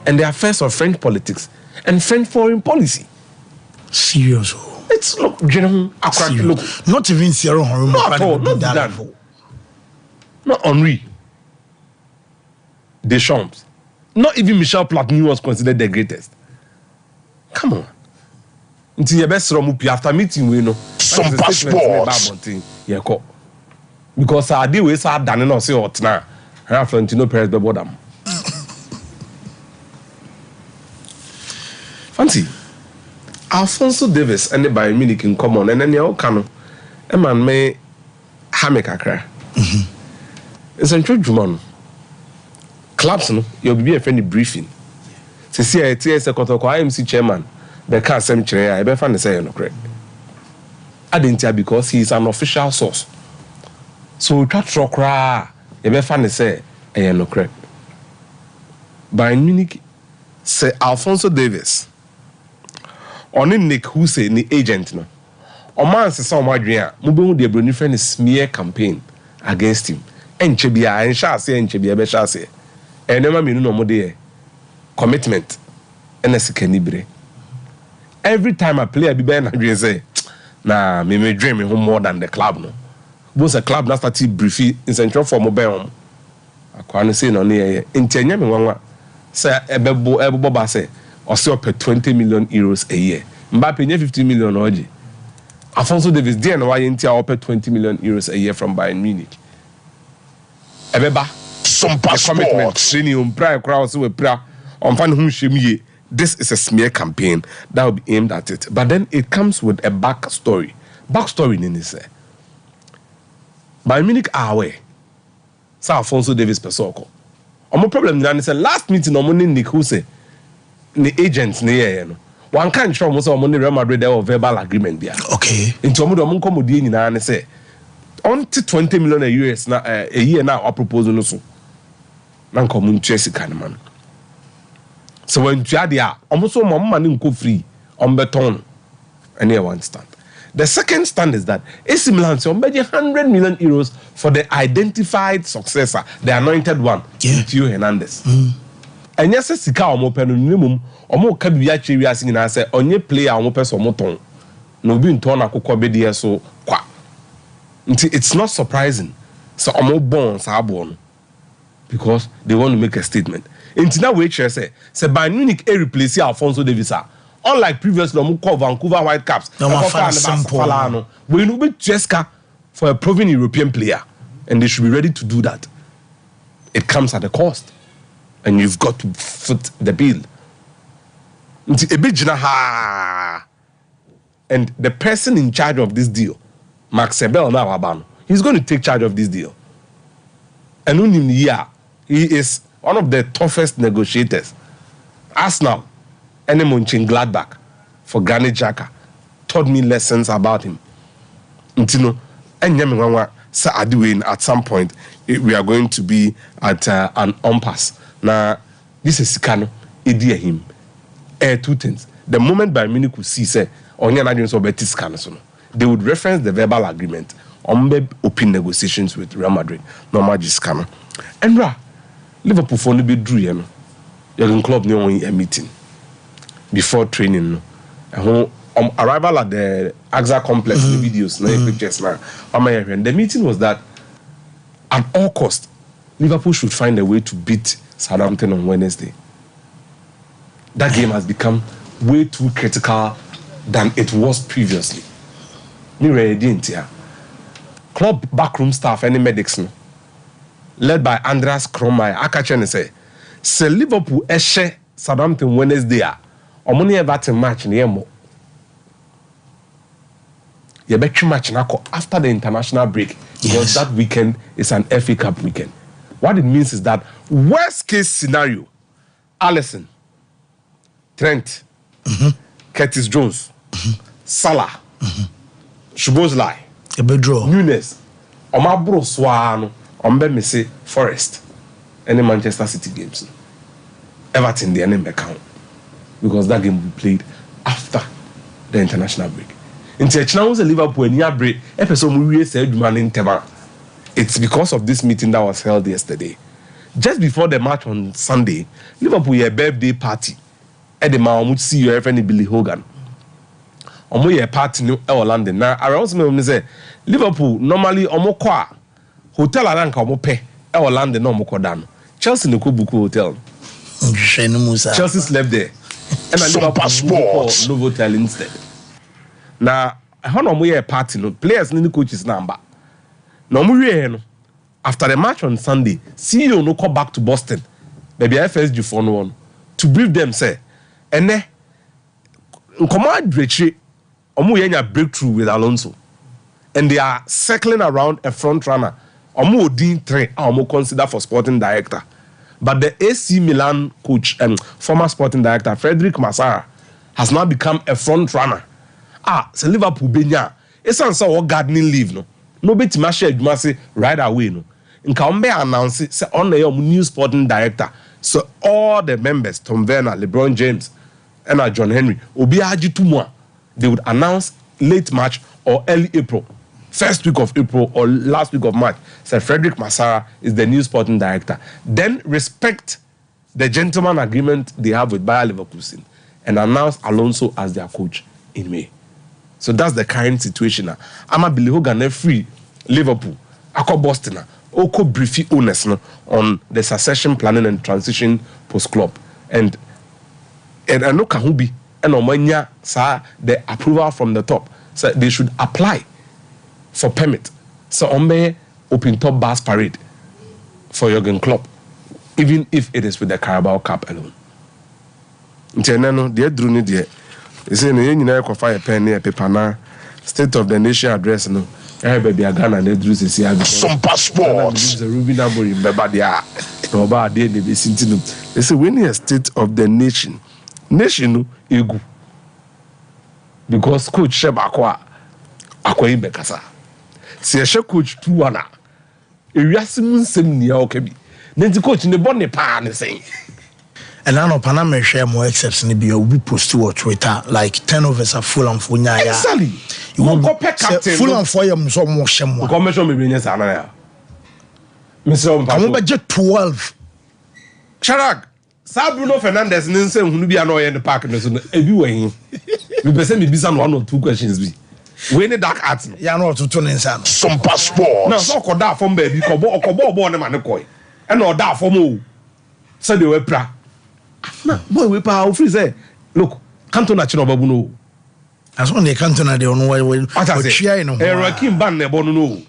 [SPEAKER 11] and the affairs of French politics and French foreign policy.
[SPEAKER 1] Serious.
[SPEAKER 11] It's look general look
[SPEAKER 1] not even Sierra Leone,
[SPEAKER 11] not that level. Not Henri Deschamps. Not even Michel Platini was considered the greatest. Come on. Until your best romupi after meeting we know.
[SPEAKER 1] Some passports.
[SPEAKER 11] Because I did we saw done no say hot now. Florentino Perez be bodam. Fancy. Alphonso Davies and the Bayern Munich in common and then you can a man may hammer kakra. It's a true Juman. Clubs, no, you'll be a friendly briefing. To see a TS IMC chairman, the can't send chair, I better say no correct. I didn't tell because he is an official source. So, cut cry, you better say, I no correct. Bayern Munich say Alphonso Davies. On in Nick who say the agent no. O man say some Adrian, Mubu de Bruni friend smear campaign against him. Enchebia, and shall say Enchebia, be shall say. And never mean no more there. Commitment. And a second. Every time I play, I be better and say, nah, me may dream home more than the club. No, both a club not started briefly in central for mobile. I can't say no near in 10 years. Say, Ebo say, or so per 20 million euros a year. Mbapp 50 million OG. Alphonso Davies, dear, and why ain't you per 20 million euros a year from Bayern Munich? Ebeba.
[SPEAKER 1] Some passports.
[SPEAKER 11] This is a smear campaign that will be aimed at it. But then it comes with a backstory. Backstory in this. Bayern Munich are aware. Sir Alphonso Davies Pesoko. My problem is last meeting on Monday Nick who say the agents near one can't show most of money Real Madrid there verbal agreement there.
[SPEAKER 1] Okay.
[SPEAKER 11] Into Momo Comodi and say on to 20 million US now a year now a proposal no so. Nan common Chelsea kind of man. So when you are there, almost all money go free on beton and here one stand. The second stand is that AC Milan say 100 million euros for the identified successor, the anointed one, Theo Hernandez. and yes, sika omo pe no minimum omo ka bibia twe wi ase nyina se onye player omo pe so omo ton no bi nton akokọ be de so kwa nti it's not surprising so omo bon sa abo no because they want to make a statement nti na we chere say Bayern Munich replace Alphonso Davies unlike previously omo call Vancouver Whitecaps no we no be Cheska for a proven European player and they should be ready to do that. It comes at a cost and you've got to foot the bill. And the person in charge of this deal, Mark Sebel now, he's going to take charge of this deal. And he is one of the toughest negotiators. Arsenal, and Gladbach for Granit Xhaka taught me lessons about him. And at some point we are going to be at an impasse. Now, this is Sikano, idea him. Two things. The moment Bayern Munich could see, say, they would reference the verbal agreement on open negotiations with Real Madrid. No magic scammer. And Liverpool for no be drew, your club no a meeting before training. Arrival at the AXA complex, the videos, pictures now. The meeting was that at all cost, Liverpool should find a way to beat Southampton on Wednesday. That game has become way too critical than it was previously. Club backroom staff, any medics, led by Andreas Kromai, Akachen say Liverpool eshe Southampton Wednesday. Omoni Everton match in the Yebetri match after the international break because that weekend is an FA Cup weekend. What it means is that worst case scenario, Alisson, Trent, Curtis Jones, Salah, Szoboszlai, Nunes, Omabro Swano, Mese Forest, any Manchester City games. Everton the enemy account because that game will be played after the international break. It's because of this meeting that was held yesterday. Just before the match on Sunday, Liverpool had a birthday party at the Mahmoud CEO friend Billy Hogan. A party in London. Now, I also say Liverpool normally kwa hotel aranka omope London no mokodan. Chelsea no Buku Hotel. Chelsea slept there. And Liverpool Sports Novotel instead. Now, how no more party no players ni coaches number. No more after the match on Sunday, CEO no come back to Boston. Maybe FSG phone one to brief them say, and command retreat omu breakthrough with Alonso, and they are circling around a front runner. Omu Odin 3 omu consider for sporting director, but the AC Milan coach and former sporting director Frederick Massara has now become a front runner. So Liverpool benya. It's on gardening leave no. No beti mashe adwuma right away no. Nka ombe announce say on the new sporting director. So all the members, Tom Werner, LeBron James, and John Henry, obi aji tumwa. They would announce late March or early April, first week of April or last week of March. So Frederick Massara is the new sporting director. Then respect the gentleman agreement they have with Bayer Leverkusen and announce Alonso as their coach in May. So that's the current situation. I'm a Billy Hogan free Liverpool. Ako Boston. Oko briefy owners on the succession planning and transition post club. And I know Kahubi and Omanya sa the approval from the top. So they should apply for permit. So Ombe open top bus parade for Jurgen Klopp, even if it is with the Carabao Cup alone. Ntenano de drone de you say no nyina ekofa pen na paper na State of the Nation address no everybody Ghana na dru sesi abi Sompa Sports the Ruben Amorim beba dia no ba de be sintinu they say when a State of the Nation no egu because coach Sheba akwa ibekasa se ehwe coach 2 na ewiase mu nsem nia okabi na nti coach ne bone pa ne say.
[SPEAKER 13] And I know Panama share more excepts in the we post to Twitter like turnovers are full on for Nya.
[SPEAKER 11] Exactly.
[SPEAKER 13] You won't go captain full on for you so more shemo.
[SPEAKER 11] Commission me benya sana. Mr.
[SPEAKER 13] I'm budget 12.
[SPEAKER 11] Sharak Bruno Fernandes ninse hunu bi ano ye the park no so ebi we me pese me bisa no one or two questions bi we need dark art
[SPEAKER 13] ya no otutu ninsa no
[SPEAKER 1] Sompa Sports
[SPEAKER 11] na so koda from baby okobo ne ma ne koy e na oda from o say de we pra na boy we pa o free say look Cantona chi no babu no
[SPEAKER 13] as on the Cantona de ono we chia no
[SPEAKER 11] Rakim ban ne bo no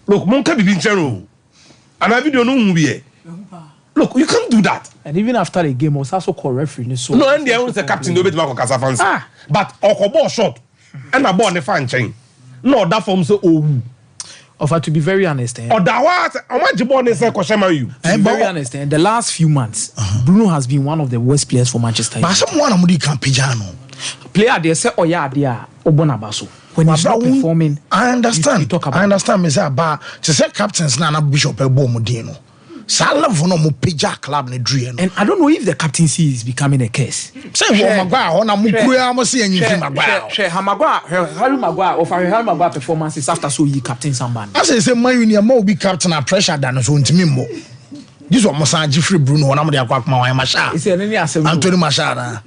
[SPEAKER 11] look mon ka bibi nchero ana video no hu bi look, you can't do that.
[SPEAKER 10] And even after the game, was also called referee. So
[SPEAKER 11] no, and the the captain no bet ma ko kasa fans. But okobo shot and a ball ne fan chain. No, that form so
[SPEAKER 10] offer to be very honest.
[SPEAKER 11] Or that what? How much ball ne say ko shema you?
[SPEAKER 10] To be very honest, the last few months, Bruno has been one of the worst players for Manchester United.
[SPEAKER 13] But someone amudi can pijano.
[SPEAKER 10] Player they say oya dia obonabaso. When he's not performing,
[SPEAKER 13] I understand. I understand me say ba to say captains na Bishop Ebo Mudino. And
[SPEAKER 10] I don't know if the captaincy is becoming a case.
[SPEAKER 13] Say Harry
[SPEAKER 10] Maguire performances after so he captain somebody.
[SPEAKER 13] I say my union more be captain at pressure than so to me more. This one must Jeffrey Bruno when I'm the Aquakma Masha.
[SPEAKER 10] It's any
[SPEAKER 13] Anthony Mashara.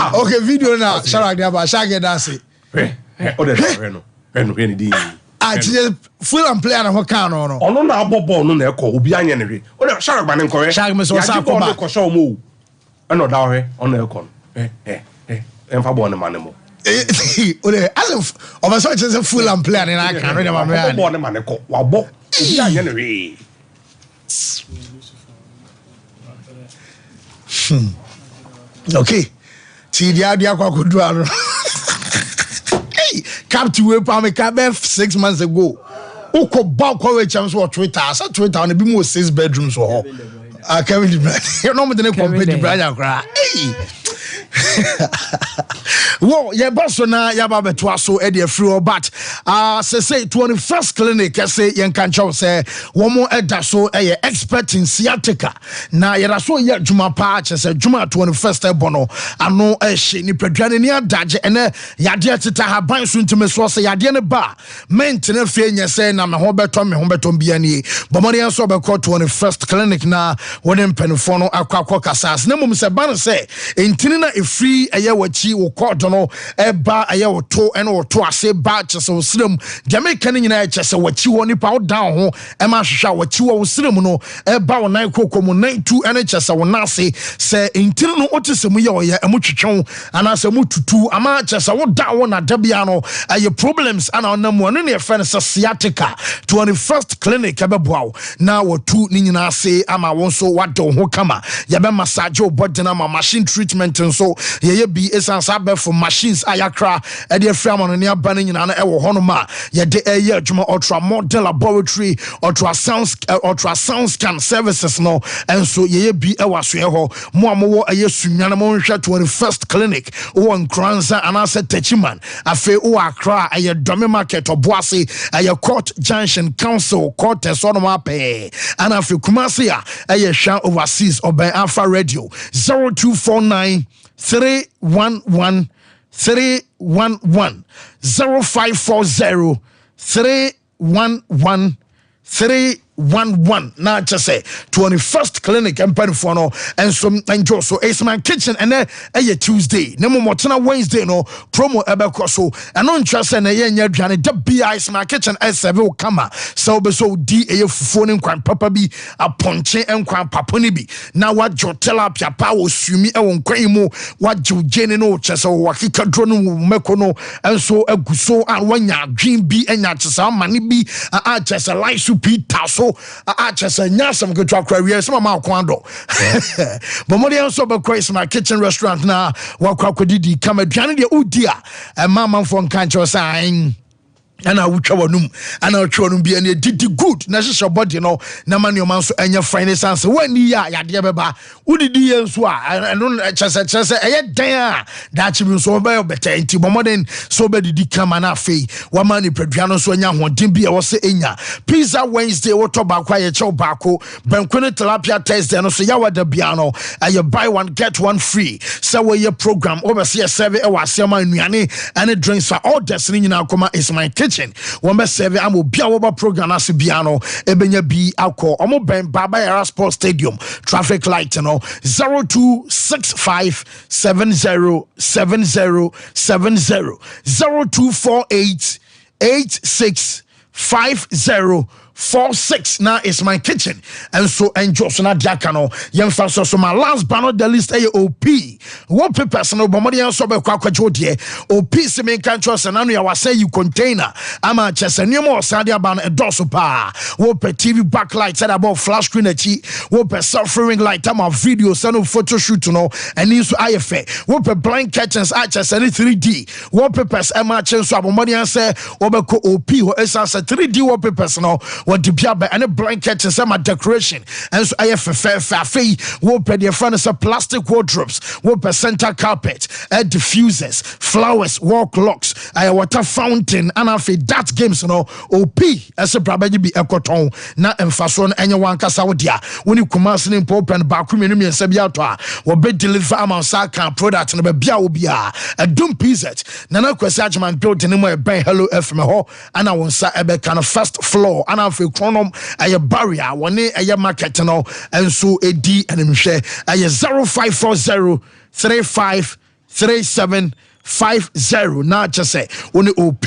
[SPEAKER 13] Okay, video now. Full and play and can on.
[SPEAKER 11] No, na ball no na ekọ obi anya ne hwe. O de Shark man nkọwe.
[SPEAKER 13] Shark me so sa ko ba.
[SPEAKER 11] Ko show mo. E no da hwe, on na ekọ. Emfa ball ne man mo.
[SPEAKER 13] O de as of a such as a full and play and I can read my man.
[SPEAKER 11] Ball ne man ekọ. Wa bọ. Obi anya ne hwe.
[SPEAKER 13] Okay. Ti dia kwa kudu aro. Captain we pa me ka 6 months ago. Uko ba kwa we chance for Twitter. Sa Twitter on be more 6 bedrooms for her. Kevin De Bruyne. You know me dey compare De Bruyne akra. Well, yeah, Barcelona, yeah, Baba Twaso, Eddie Free, but say 21st clinic, I say, Yan Cancho say, one more Edaso, a expert in sciatica. Now, yeah, so yeah, Juma Patch, I said, Juma 21st Bono, I know a shit, ni Pedrani near Dodge, and Yadia Tita have been soon to Miss Rossa, Yadiana Bar, maintain a failure, saying, I'm a Humberton, Biani, but Maria Sober called 21st clinic now, when in Penifono, Aquacasas, no mum Sabana say, in Tinina, if free, a year what she will call no eba aye to and or to ase ba chese srem Jamaican nyina chese wachi woni pa down ho e ma hwehwa wachi wo srem no eba wona kokomu 92 ene chese wona ase se intiri no otesemu ye oye emutwetwen ana se mututu ama chese wo da wona dabia no aye problems ana onamu no ne fe ne sciatica 21st clinic ebeboa na wotu ni nyina ase ama won so wado ho kama ye be massage body na machine treatment nso ye bi esansa be for machines ayakra e de frama no ne aba ne nyina na e wo hono ma ye de eye adwuma ultra model laboratory ultrasound scan services no enso ye bi e waso ho mo amowo eye sunwana mo nhwa 21st clinic wo nkranza anase techiman afe wo akra eye dome market oboase eye court junction council court so no mape ana afe kumase ya eye hwa overseas oban alpha radio 0249 311 311 0540 311 311 na just say 21st clinic and for no and some enjoy so it's my kitchen and a Tuesday no more Wednesday no promo ebe so and on trust and ye nya aduane da bia is my kitchen S7 will come so be so di e phone nkwan papa bi aponche nkwan papa ni bi na wa jotela pia pa wo sumi e won kwan mu wa jugene no chese wo kika dro no meko no enso aguso an wanya adwen bi enya chese amane bi a chese life super so just a nyasam go to akwa some ma kwando but mo dey so be Christ my kitchen restaurant na wa kwakodidi come aduane de udia e mama fo nkancho sign and I would travel and I'll try to be any did good. National body, no, Namani Manso and your finance answer. When ya Yababa, would it be and I don't just a day that you will so better into modern so bad did come and fee. One money Pedriano so young one didn't be or say inya. Pizza Wednesday or tobacco, a tobacco, Banquet Tilapia test and so yawa the piano. And you buy one, get one free. So your program overseas survey or Sama Niani and it drinks for all destiny in our coma is my kitchen. kitchen one be serve am obi a wo ba program as bia no ebenya bi akọ omo ben Baba Yara Sports Stadium traffic light no 0265707070 0248865046 now is my kitchen and so enjoy so na diaka no yemfa so my last banner the list OP what papers no bomodi so be kwakwajo de OP se me kan trust na no ya wase you container ama chese nemo osade aba no edoso pa wo pe TV backlight set about flash screen achi wo pe suffering light ama video send photo shoot no and so ayefe wo pe blind curtains a chese 3D wallpapers ama chen so bomodi say wo be ko OP ho esa 3D wallpapers no what the biaba and a blanket and some decoration and so I fair whoop the front of plastic wardrobes whoop a center carpet air diffusers flowers wall clocks water fountain and afi that games no OP as a brabaji be ekoton na emfason anyone kasa wodia when you come as in pop and back room and sabiato will be deliver amount saka product and be bia obia a dum pizet nana kwesajman built in my ben hello FM ho and I want sa ebe kind of first floor and I chronom a barrier one a market no and so a D and share a 0540 353750 not just say only OP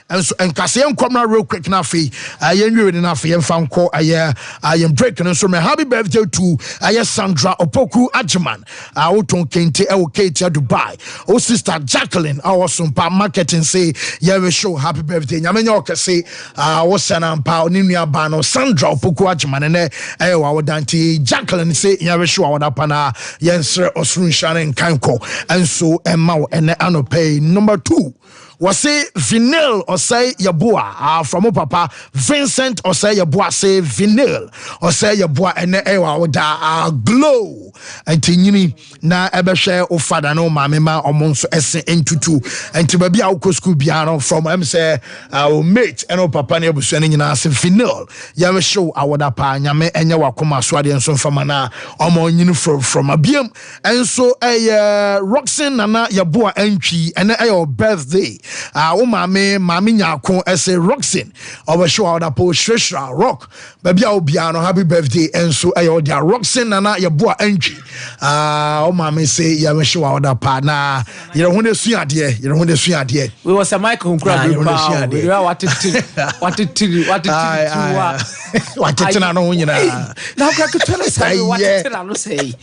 [SPEAKER 13] and so and Cassian come real quick na fi yen we na fi fan call I am breaking so my happy birthday to Sandra Opoku Ajman Oton Kente Kate Dubai oh sister Jacqueline our Sompa marketing say we show happy birthday nyamenyo ka say wo sanampa ni nua ba no Sandra Opoku Ajman ne wa danti Jacqueline say we show our pana yensre osurun shane kanko and so emma ene anope number 2 was say vinyl or say yabua from papa Vincent or say yabua say vinyl or say yabua and da glow and tinyini na ebe share o father no mamema omonso esen entutu and to baby a school biano from say our mate and o papa ne abusuane nyina say vinyl ya show awoda pa nyame enye wakoma so ade nso fama na omonyini from abiem and so Roxin nana yabua entry and your birthday mami nyako ese Roxin over show out po Shresha rock baby obiano happy birthday and so dia Roxin nana yabua entry mami say ya show out pa na you know when they sua de
[SPEAKER 10] we was a mic on crowd what
[SPEAKER 13] na no nyina
[SPEAKER 10] now crack tell us what no say.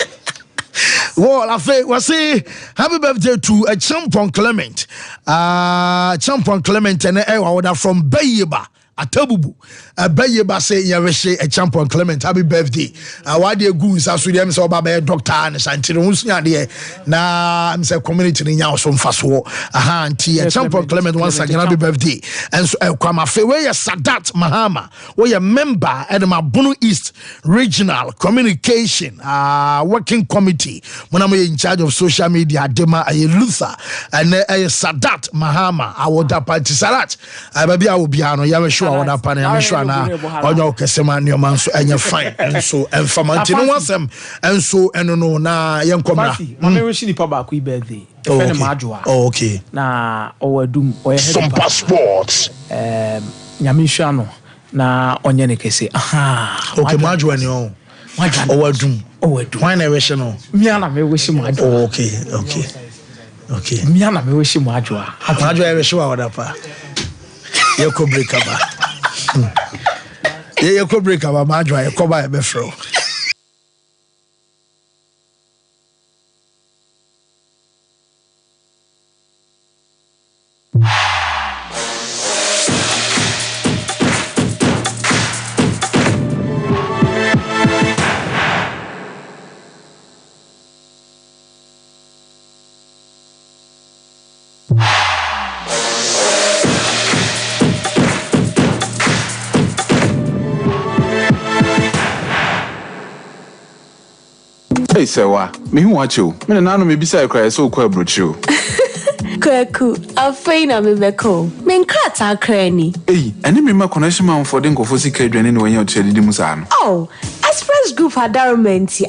[SPEAKER 13] Well, I say happy birthday to a champion Clement. Champion Clement and order from Bayeba. Atabubu Bayeba say yaweshe a champion Clement happy birthday. Why dey goons as we dem say baba doctor and santino hunya de na am say community ni nya so mfaso anti a champion Clement once again happy birthday. And so kwama fe we Sadat Mahama we member at my Bono East Regional Communication working committee when I'm in charge of social media dema Luther and Sadat Mahama awoda party Sadat baby I will be ano yawe awada pa na mehwa na onyo kesema ne man so enye fine enso enfamanti no wasem enso eno no na yenkomra
[SPEAKER 10] mama we shi ni pa ba ku birthday e fe majoa
[SPEAKER 13] okay
[SPEAKER 10] na owadum oye
[SPEAKER 13] Sompa Sports
[SPEAKER 10] nyamehwa no na onye ne kese
[SPEAKER 13] okay majoa ni o owadum why na we shi no
[SPEAKER 10] mia na me we shi majoa
[SPEAKER 13] okay
[SPEAKER 10] mia na me we shi majoa
[SPEAKER 13] we shi awada pa Yeko breakaba. Yeko breakaba majwa yakoba ebefro.
[SPEAKER 14] Hey, Sewa, me who watch you. Me na no me bisa cry so kwa brochu.
[SPEAKER 15] Kwaku, afeina me beko. Me nkrata kra ni.
[SPEAKER 14] Hey, eni me ma connection man for den kofo sika adwane ne wanya o chedi musa no.
[SPEAKER 15] Oh, Express Group Adarumenti,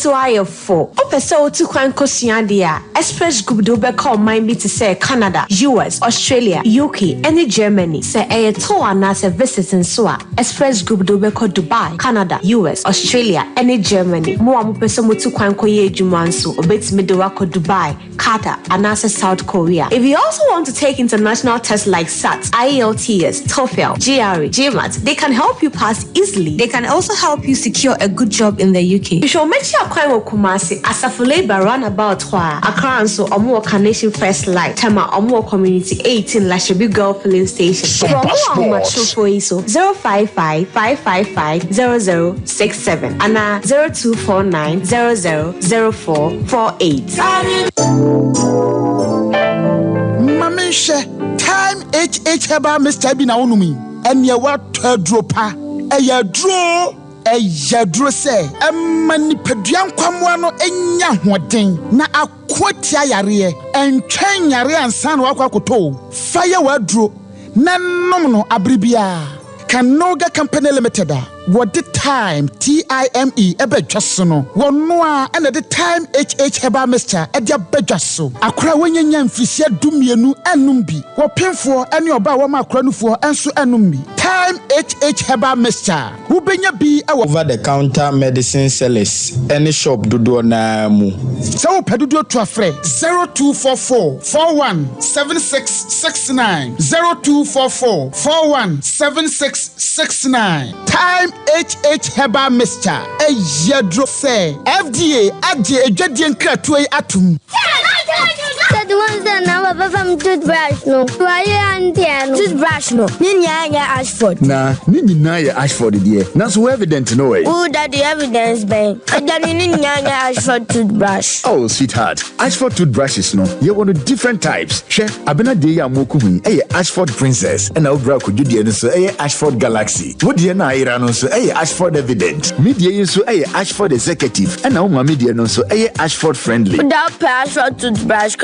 [SPEAKER 15] to ayefo. Opese otu kwan kosua dia. Express Group do be call mind be to say Canada, US, Australia, UK, and Germany. Say a tour and say visiting so Express Group do be call Dubai, Canada, US, Australia, and Germany. Mo amopese mo tu kwan koye adwuma nso obetimi de wako Dubai, Qatar, and South Korea. If you also want to take international tests like SAT, IELTS, TOEFL, GRE, GMAT, they can help you pass easily. They can also help you secure a good job in the UK. You should make sure you Kumasi Asafule Roundabout Accra so Omo Carnation First Light, Tema Omo Community 18 Lashabi Girl Filling Station. From Omo for ISO 055-555-0067 and 0249-000448.
[SPEAKER 8] Mamisha, time HH Heba Mr. Bina Unumi, and your what dropa, a ya draw. Yadro say, mani pedian kwamwano enya hoden na akwatia yare en twen yare ansan wakwakoto fire wadro na nomno abribia Kanoga Company Limited. What the time TIME ebe dwasono wono a na the time HH Heba Mr. Edia bedwaso akra wonyanya mfisia dumienu enum bi wopemfo ene oba wo makra nufo enso enum bi time HH Heba Mr. Who benya bi over the counter medicine sellers any shop dodo na mu so pedodo to afre 0244 417669 0244 417669 time HH Heba Mr. Yadro say FDA adje edwadie nkratoi atum.
[SPEAKER 16] The ones that now from toothbrush no. Why and toothbrush no. Ninya Ashford.
[SPEAKER 17] Nah, Nina Ashford dear. Not so evident no way.
[SPEAKER 16] Who that the evidence bang? And then Ninya Ashford toothbrush.
[SPEAKER 17] Oh sweetheart, Ashford toothbrushes no. You want different types. She abena de ya mokubi. Ashford Princess and Obra could you dear so Ashford Galaxy. What dear na irano so Ashford Evident. Media so Ashford Executive and now my media no so Ashford Friendly.
[SPEAKER 16] Without Ashford toothbrush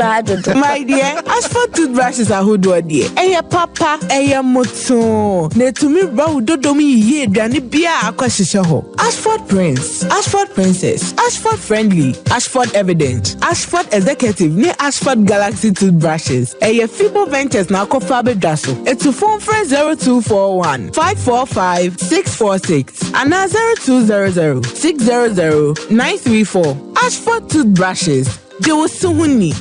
[SPEAKER 10] my dear, Ashford toothbrushes are who do dear. Papa, moto. Ne to me bow dodomi ye dani bia akwashishaho. Ashford Prince, Ashford Princess, Ashford Friendly, Ashford Evident, Ashford Executive, ne Ashford Galaxy toothbrushes. Fibo Ventures na kofabe daso. It's to phone friend 0241 545 646 and 0200 600 934. Ashford toothbrushes. They were so winning.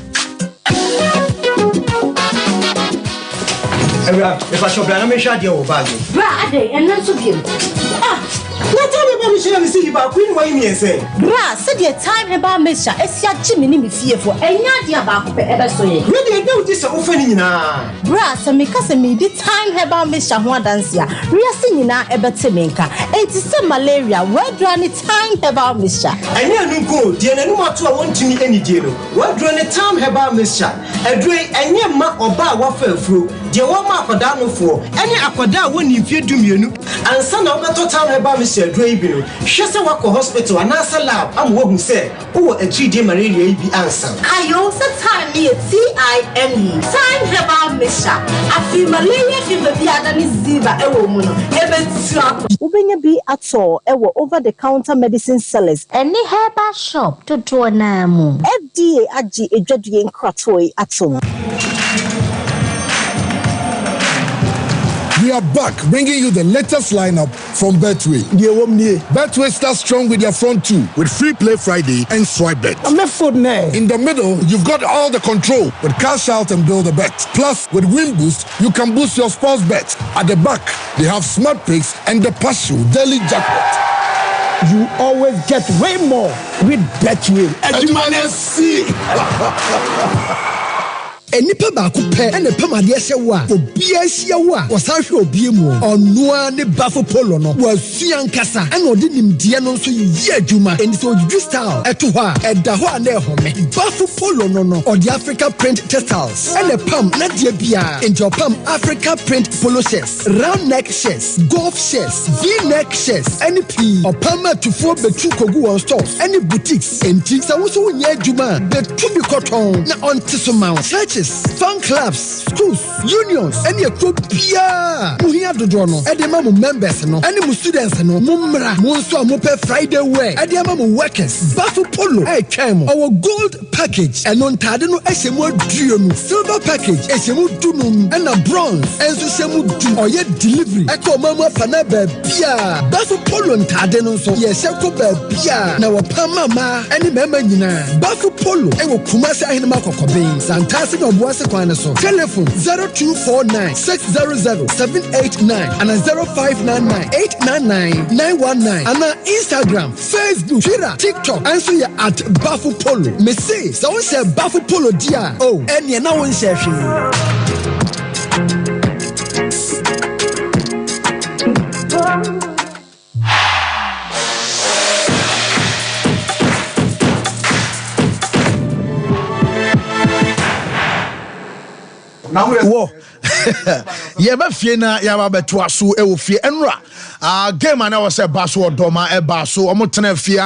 [SPEAKER 18] If I shall plan, I'm sure you'll bag it.
[SPEAKER 19] Brad, and not so good.
[SPEAKER 18] What time about Michelle see about Queen Wayne say?
[SPEAKER 19] Brad, said your time about Mister, it's your Jimmy fearful, and not your back ever so.
[SPEAKER 18] Really, I know this offending now.
[SPEAKER 19] Brad, some make us a me time about Mister Huadancia. We are singing now about Timinka. It is some malaria. Where do any time about Mister?
[SPEAKER 18] I never go, dear, and what I want to me any deal. What do any time about Mister? A drink and near ma or bar waffle through. Dear, what mark for down for any aquada when you fear do you and son of the time about Mr. Draven. She's a walk hospital and answer lab. I'm what who said, oh, a 3D malaria be answer.
[SPEAKER 19] I also time me TIME. Time about Mister. I feel malaria fever be an ziva a woman. Even slap. Ubenya be at all over the counter medicine sellers. Any herbal shop to draw namu. FDA aji a judging cratoi at all.
[SPEAKER 7] We are back, bringing you the latest lineup from Betway. Betway starts strong with their front two, with free play Friday and swipe bet. In the middle, you've got all the control with cash out and build a bet. Plus, with Win Boost, you can boost your sports bet. At the back, they have smart picks and the partial daily jackpot.
[SPEAKER 8] You always get way more with Betway.
[SPEAKER 20] Enipa ba ku pe ene pama de hye wo a obi ahia wo a osan hwe obi mu onnoa ne bafo polo no wasua nkasa ene odi nimdie no nso yi adwuma eni so ojuju style eto ho a eda ho a na ehome bafo polo no odi Africa print textiles ene pam na de bia enjo pam Africa print polo shirts round neck shirts golf shirts v-neck shirts ene p opama tufo betu kogu on stores ene boutiques enti sa wo so nya adwuma betu bi cotton na on tisoma churches churches, fan clubs, schools, unions, and your group Pia. Muhia Dodono, Edema members, no, any students, no, Mumra, Monso, Mope Friday way, Edema workers, Bafu Polo, Chemo, our gold package, and on Tadeno Esemo Duum, silver package, Esemo Dunum, and a bronze, and Semo Du, or yet delivery, Echo Mama Panabe Pia, Bafu Polo and Tadeno, so yes, Echo Pia, now a Pamama, any member, Bafu Polo, and Kumasa in Marco Cobain, and Tassing of Wasakwana. Telephone 0249 600 789 and 0599 899 919 and on Instagram, Facebook, Twitter, TikTok, answer you at Bafu Polo. Me say, someone say Bafu Polo dia. Oh, and you now one say
[SPEAKER 13] Whoa. Yeba fie na yaba beto aso e wo fie enra game na was say baso doma e baso omo tena fie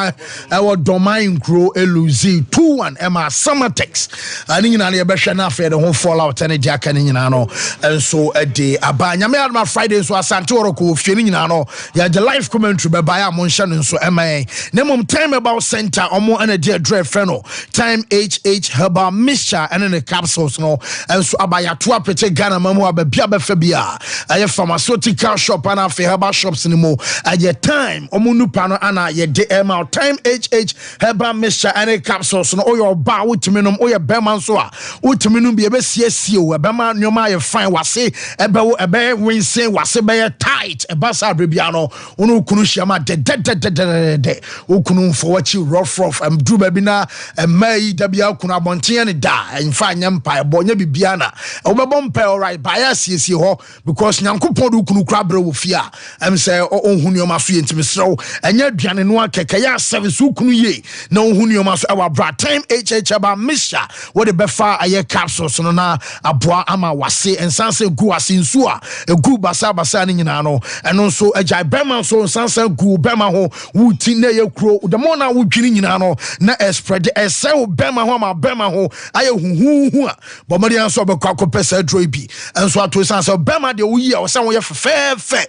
[SPEAKER 13] e wo doma nkro eluzi 2-1 e ma Samatex ani nyina na ye behwe na afa de ho fallout ene dia ka ni nyina no enso e de abanya me adma Friday so asante woroko fie ni nyina no ya the live commentary be baya mo nhye no so e man na mom time about center omo ene de dre fe no time HH herbal mixture ene ne capsules no enso abaya to apete Ghana mamu ababia befa bia aye pharmaceutical shop and afi herbal shops ni mo aye time omunupa no ana ye de ema time HH herbal mixture and capsules no oyo ba wutimi no oye bema so a wutimi no bia be siesie o bema nyoma ye fine wase ebe wo ebe winsen wase be tight e basa brebia no onu kunu hyiama de okunu mfowachi rough am dru ba bi na mai da bia kunu abonten ne da enfa nyampa ebo nya bibia na obebom pe alright bias yes ho because nyankopon do kunu kra bre wo fia am say ohunu yoma so yentimi srew enya aduane no akeka ya service kunu ye na ohunu yoma so awa bra time HH aba misha what the befa aye capsules no na aboa ama wase ensanse gu ase nsu a egu basa ni nyina no eno so agya bema so ensanse gu bema ho wuti na ye kuro the more na wudwini nyina no na spread ese wo bema ho ama bema ho aye huhu a bomari anso obekwa kopesa dro bi enso ato sanse bema de wuyi a wo ye fefe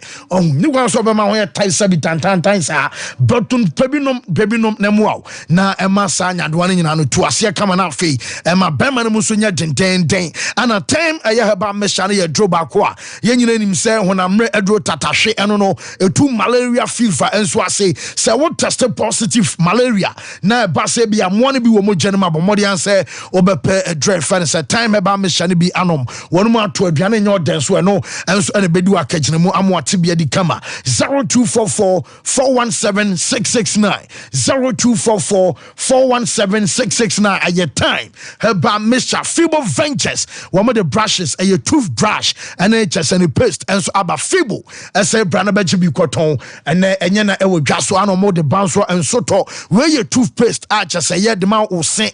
[SPEAKER 13] ni kwa so bema ho ye taisa bi tantan sa botun pebinom na muaw na ema sa nyadoa ne nyina no to ase kama na afei ema bema no so nya den ana time aye heba mesha na ye dro ba ko a ye nyina nim se honamre edro tatahwe eno no etu malaria fever enso ase se wo test positive malaria na ba se bia mo ne bi wo mo gyenema bomodi an se obepe edre fa se time heba mesha ne bi anom wonu mu ato aduane nya oden so eno enso ene bedi wa kagene mu amo atebia di kama 0244 417 669 0244 417 669 aye time heba mesha Fibo Ventures one of the brushes a toothbrush and just any paste and so about Fibo as a brand be koton and enye na e wo dwaso ano mo de banso and soto where your toothpaste just say the man will say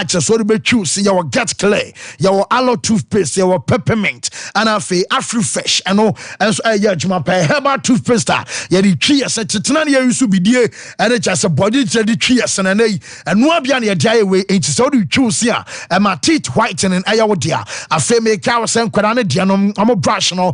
[SPEAKER 13] just so be choose your get clear your aloe toothpaste your peppermint and Afri-Fresh and no and so juma pe herbal toothpaste ya the tree as tena na use bi die and just a body the tree as and no bia na dia we enti so do choose here and my teeth whitening ayawo dia afa me ka sen kwara na dia no amo brush no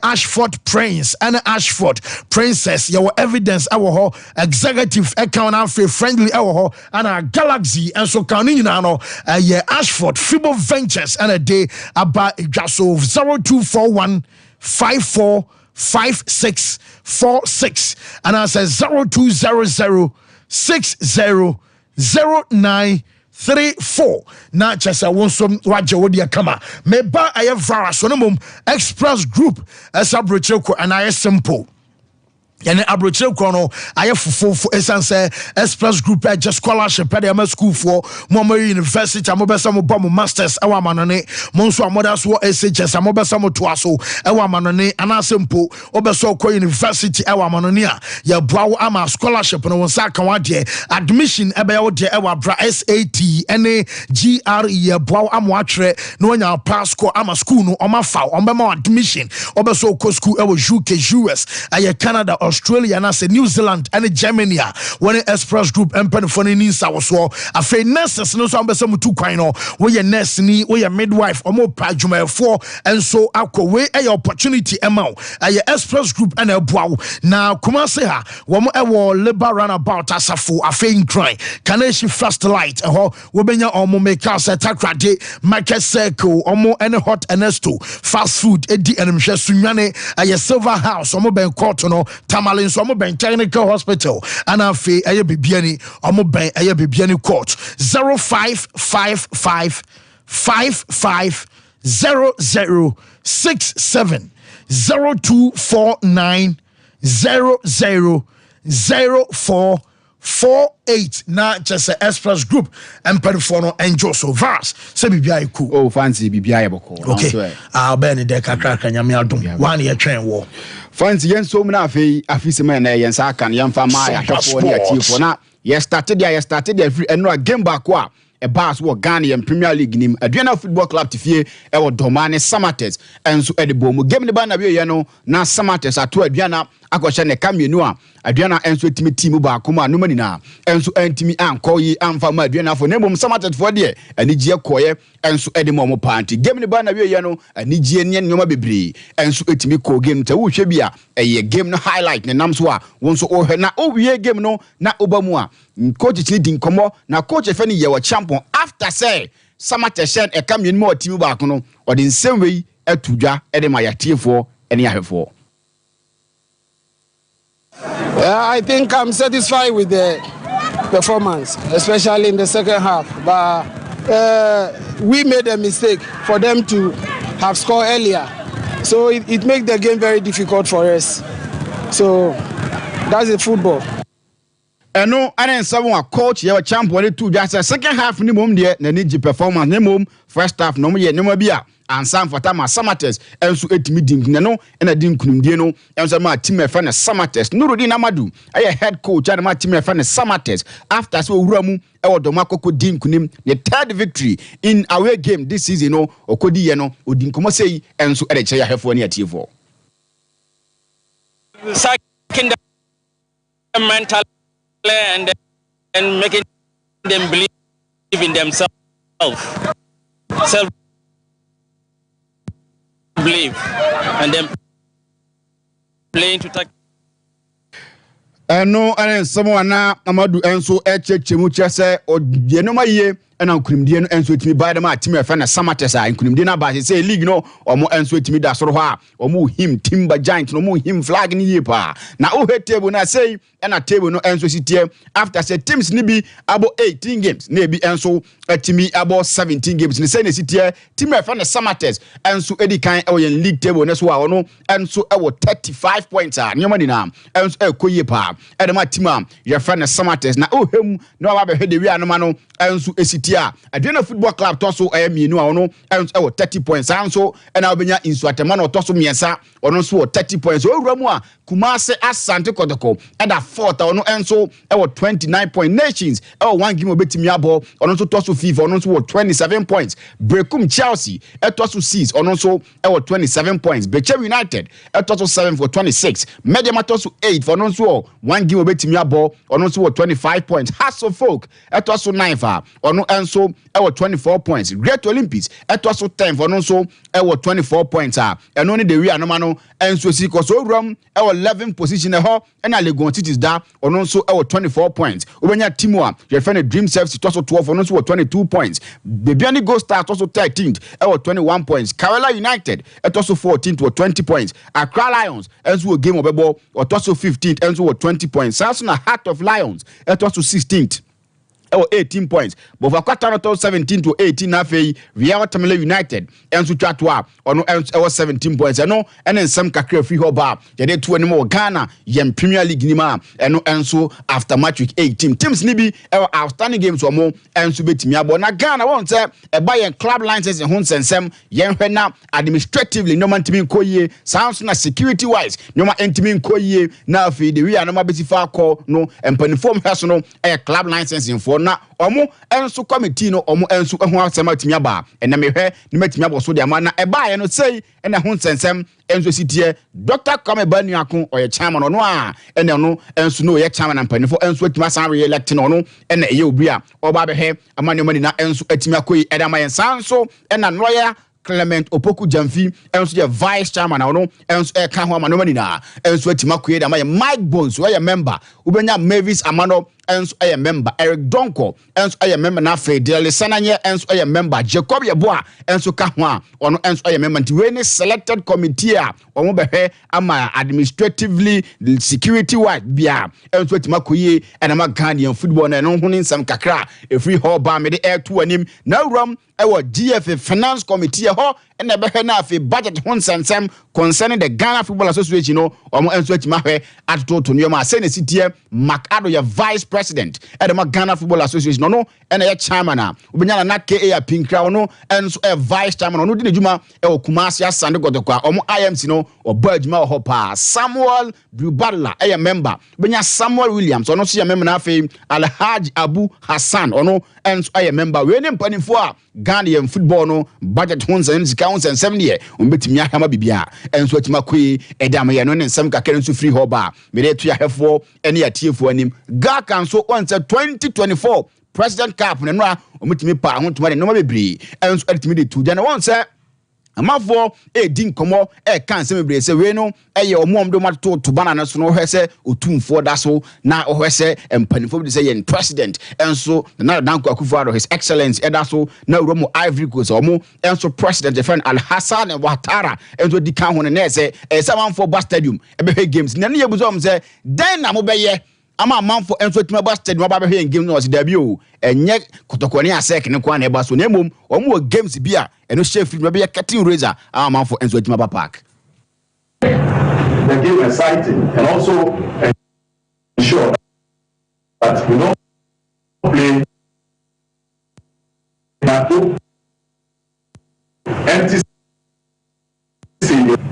[SPEAKER 13] Ashford Prince and Ashford Princess your evidence awo ho executive account afa friendly awo ho and Galaxy and so kan ni na no Ashford Fibo Ventures and a day about so 0241 545646 and I say 0200 600934 na chesa wonsom waje wodi akama me ba aye virus no mum express group esabrocheko and aye simple yani abrochire kono aye fofo esanse express group just scholarship at the school for mo university amobesa mo bom masters ewa manone mo nso amoda so SHS amobesa mo to aso ewa manone anasempo obeso ko university ewa manone a ya boawo ama scholarship no wonsa kan wade admission ebe ya wode ewa bra SAT ene GRE ya boawo amo atwere no nya pass ko ama school no oma fa ombe ma admission obeso ko school ewa UK US aye Canada Australia and as New Zealand and Germany when Express Group empire for ni nsa wo so afei nurses no so ambesa mutu kwan no we ye nurse ni we ye midwife omo padwumayefo enso akọwe e opportunity ema Express Group and eboa na Kumase ha wo mo labor runabout asafo afei nkran Kaneshi First Light we benya omo make us takrade market circle omo any hot Ernesto fast food edi enmhwe sunwane Silver House omo ben court no Tamale so omo ben technical hospital and afei bibiani omo ben bibiani court 0555 550067 0249 000448 na just Express Group and Perifono and Joso Vars se bibia ku
[SPEAKER 21] oh fancy bibia boko
[SPEAKER 13] okay ben de kakra nyame adom one year train war
[SPEAKER 21] fancy yen so mna afise man na yen sa kan yen fa ma ya hwefo ne atifo na ye started free eno game back wa a bars wo Ghana Premier League nim Aduana Football Club tifie e wo Domane Samates enso edebo mu game ne ba na we ye no na Samates ato Aduana akɔhye ne kamienu a Aduana enso etimi team ba akoma no mani na enso antimi ankɔ yi amfa ma Aduana fo nebom Samates fo de anigye kɔye enso edemo mo panti game ne ba na we ye no anigye ne nyoma bebre enso etimi kɔ game ta wo hwɛ bi a eye game no highlight ne nam so a won so o hwɛ na o wie game no na obamu a coach ni din komo na coach fe ni ye wa champion after say Samates shed e kamienu mo team ba akono o the same way atudwa e de ma yatiefo ene ahwefo.
[SPEAKER 22] I think I'm satisfied with the performance, especially in the second half. But we made a mistake for them to have scored earlier. So it makes the game very difficult for us. So that's the football.
[SPEAKER 21] No, I didn't say one coach, you were champion two just second half ni mom there, na need performance ni mom first half no ye no bia and Sam Fatama Samates enso etimi din no na din kunumdie no enso ma team e fa na Samates Nurudin Amadu aye head coach and ma team e fa na Samates after so owura mu e wodoma kokko din kunim the third victory in away game this season no okodi ye no odin komo sei enso e de che ya hefo ne atiefo
[SPEAKER 23] second mental and making them believe in themselves, self-believe, and then playing to attack.
[SPEAKER 21] No, and someone now Amadu Enso Echemucha say or Yenoma ye and Uncle Enso to me by the team of Samatesa and Kunimdina by say league no or more Enso to me that sort of or move him timber giant no more him flag in yepa. Now oh table na say and a table no Enso city after say teams nibi about 18 games maybe Enso to me about 17 games in the same city team of Samates Enso Eddie kind or league table next one no Enso 35 points are nyomani na Enso koyepa Edema Tima, your friend Samates. Now, oh, him, no, I have heard the real no, and so Esitia. Aduana Football Club, Tosso, I am, no, and 30 points. And so, and I'll be in Swatamano, Tosso Miensa, or no, so 30 points. Oh, Ramwa, Kumase, as Sante Kotoko, and a fourth, or no, and so, 29 point nations, or one game of Betimiabo, or also Tosso FIFA, or also 27 points. Brekum Chelsea, at Tosso Seas, or also 27 points. Becher United, at Tosso 7 for 26. Mediama Tosso 8 for no, so one game obey Timia ball on also 25 points. Hassel Folk at also 9 for or no and so 24 points. Great Olympics at also 10 for no so 24 points and only the real no and so see so rum 11 position and Legon cities da on also 24 points. When your Timua your friend Dream Service also 12 on also 22 points. The Biani Go Stars also 13th 21 points. Kerala United at also 14th to 20 points. Accra Lions as well game of a ball or also 15th and so 20 points. Samsung Heart of Lions at also 16th. 18 points. But for quarter 17 to 18 nafe Real Tamale United and so chatwa or 17 points. And no and then some kakre free hoba. They did 2 more Ghana yem Premier League nima and so after match week 18 teams nibi outstanding games or more and so bet me about na Ghana won't say a Bayern club license in Hun Sensem yen na administratively no man timin koye sounds na security wise no man entimin koye na fe the Real no ma beti fa call no and perform personal a club license in for na omo enso committee no omo enso ho asema timi aba ena mehwe ni matimi abo so de ama na eba ye no sei ena ho nsensem enso sitie Dr. Kwame Banuako oye chairman no a ena no enso no ye chairman na mpanifo enso atimi asan re elect no no ena eye obi a oba behwe amane mani na enso atimi akoyi eda ma yensanso ena noya Clement Opoku Jamfi enso ye vice chairman no enso e ka ho amane mani na enso atimi akoyi eda ma ye Mike Bones we ye member ubenya Mavis Amano enso a member Eric Donko enso a member na Fedele Sananye enso a member Jacob Yeboa enso ka ho a ono enso a member nti we ni selected committee a omo behwe ama administratively security wise bia enso atima koyi enama Ghanaian football na no ho ni nsam kakra e free hall ba me de air to anim na ram ewo GFA finance committee ho ena behwe na afi budget ho nsensem concerning the Ghana Football Association no omo enso atima hwe atoto to nyoma se ne sitie Macado ya vice president at the Ghana Football Association no and a chairman ubenya na KA Pinkra no and a vice chairman no di juma e Kumasi Asande Godokwa omo IMC no or Bergma Hopa Samuel Brubala a member ubenya Samuel Williams ono so ya member na fe Alhaji Abu Hassan ono and a member we nem panifo a Ghanaian football no budget hunza nzika hunza 7 year umbetimi ahama bibia enso atima koi edam ye no ne nsam kakere nso free hoba me de to ya hefo ene atiefo anim Gaka nso on 2024 president cup ne no a omutimi pa ho tuma de no bebre enso atimi de tu de na won se amafo din komo kan se mebre se we no eye omom do mato to banana so no hwese otumfo da so na ohwese empanifo bi se yen president enso na danko akufo his excellence eda so na uromo Ivory Coast omo enso president the friend Al Hassan Ouattara enso di kan ho ne se samanfo ba stadium ebe games na ne yebuzo se den na mo beye ama manfo enso tima ba stadium ba behwe game no da bi o enye kotokoni asek ne kwa na eba so na emom omo games bia eno chef no be cutting razor ama manfo enso tima ba park.
[SPEAKER 2] The game exciting and also ensure that we don't play empty stadium.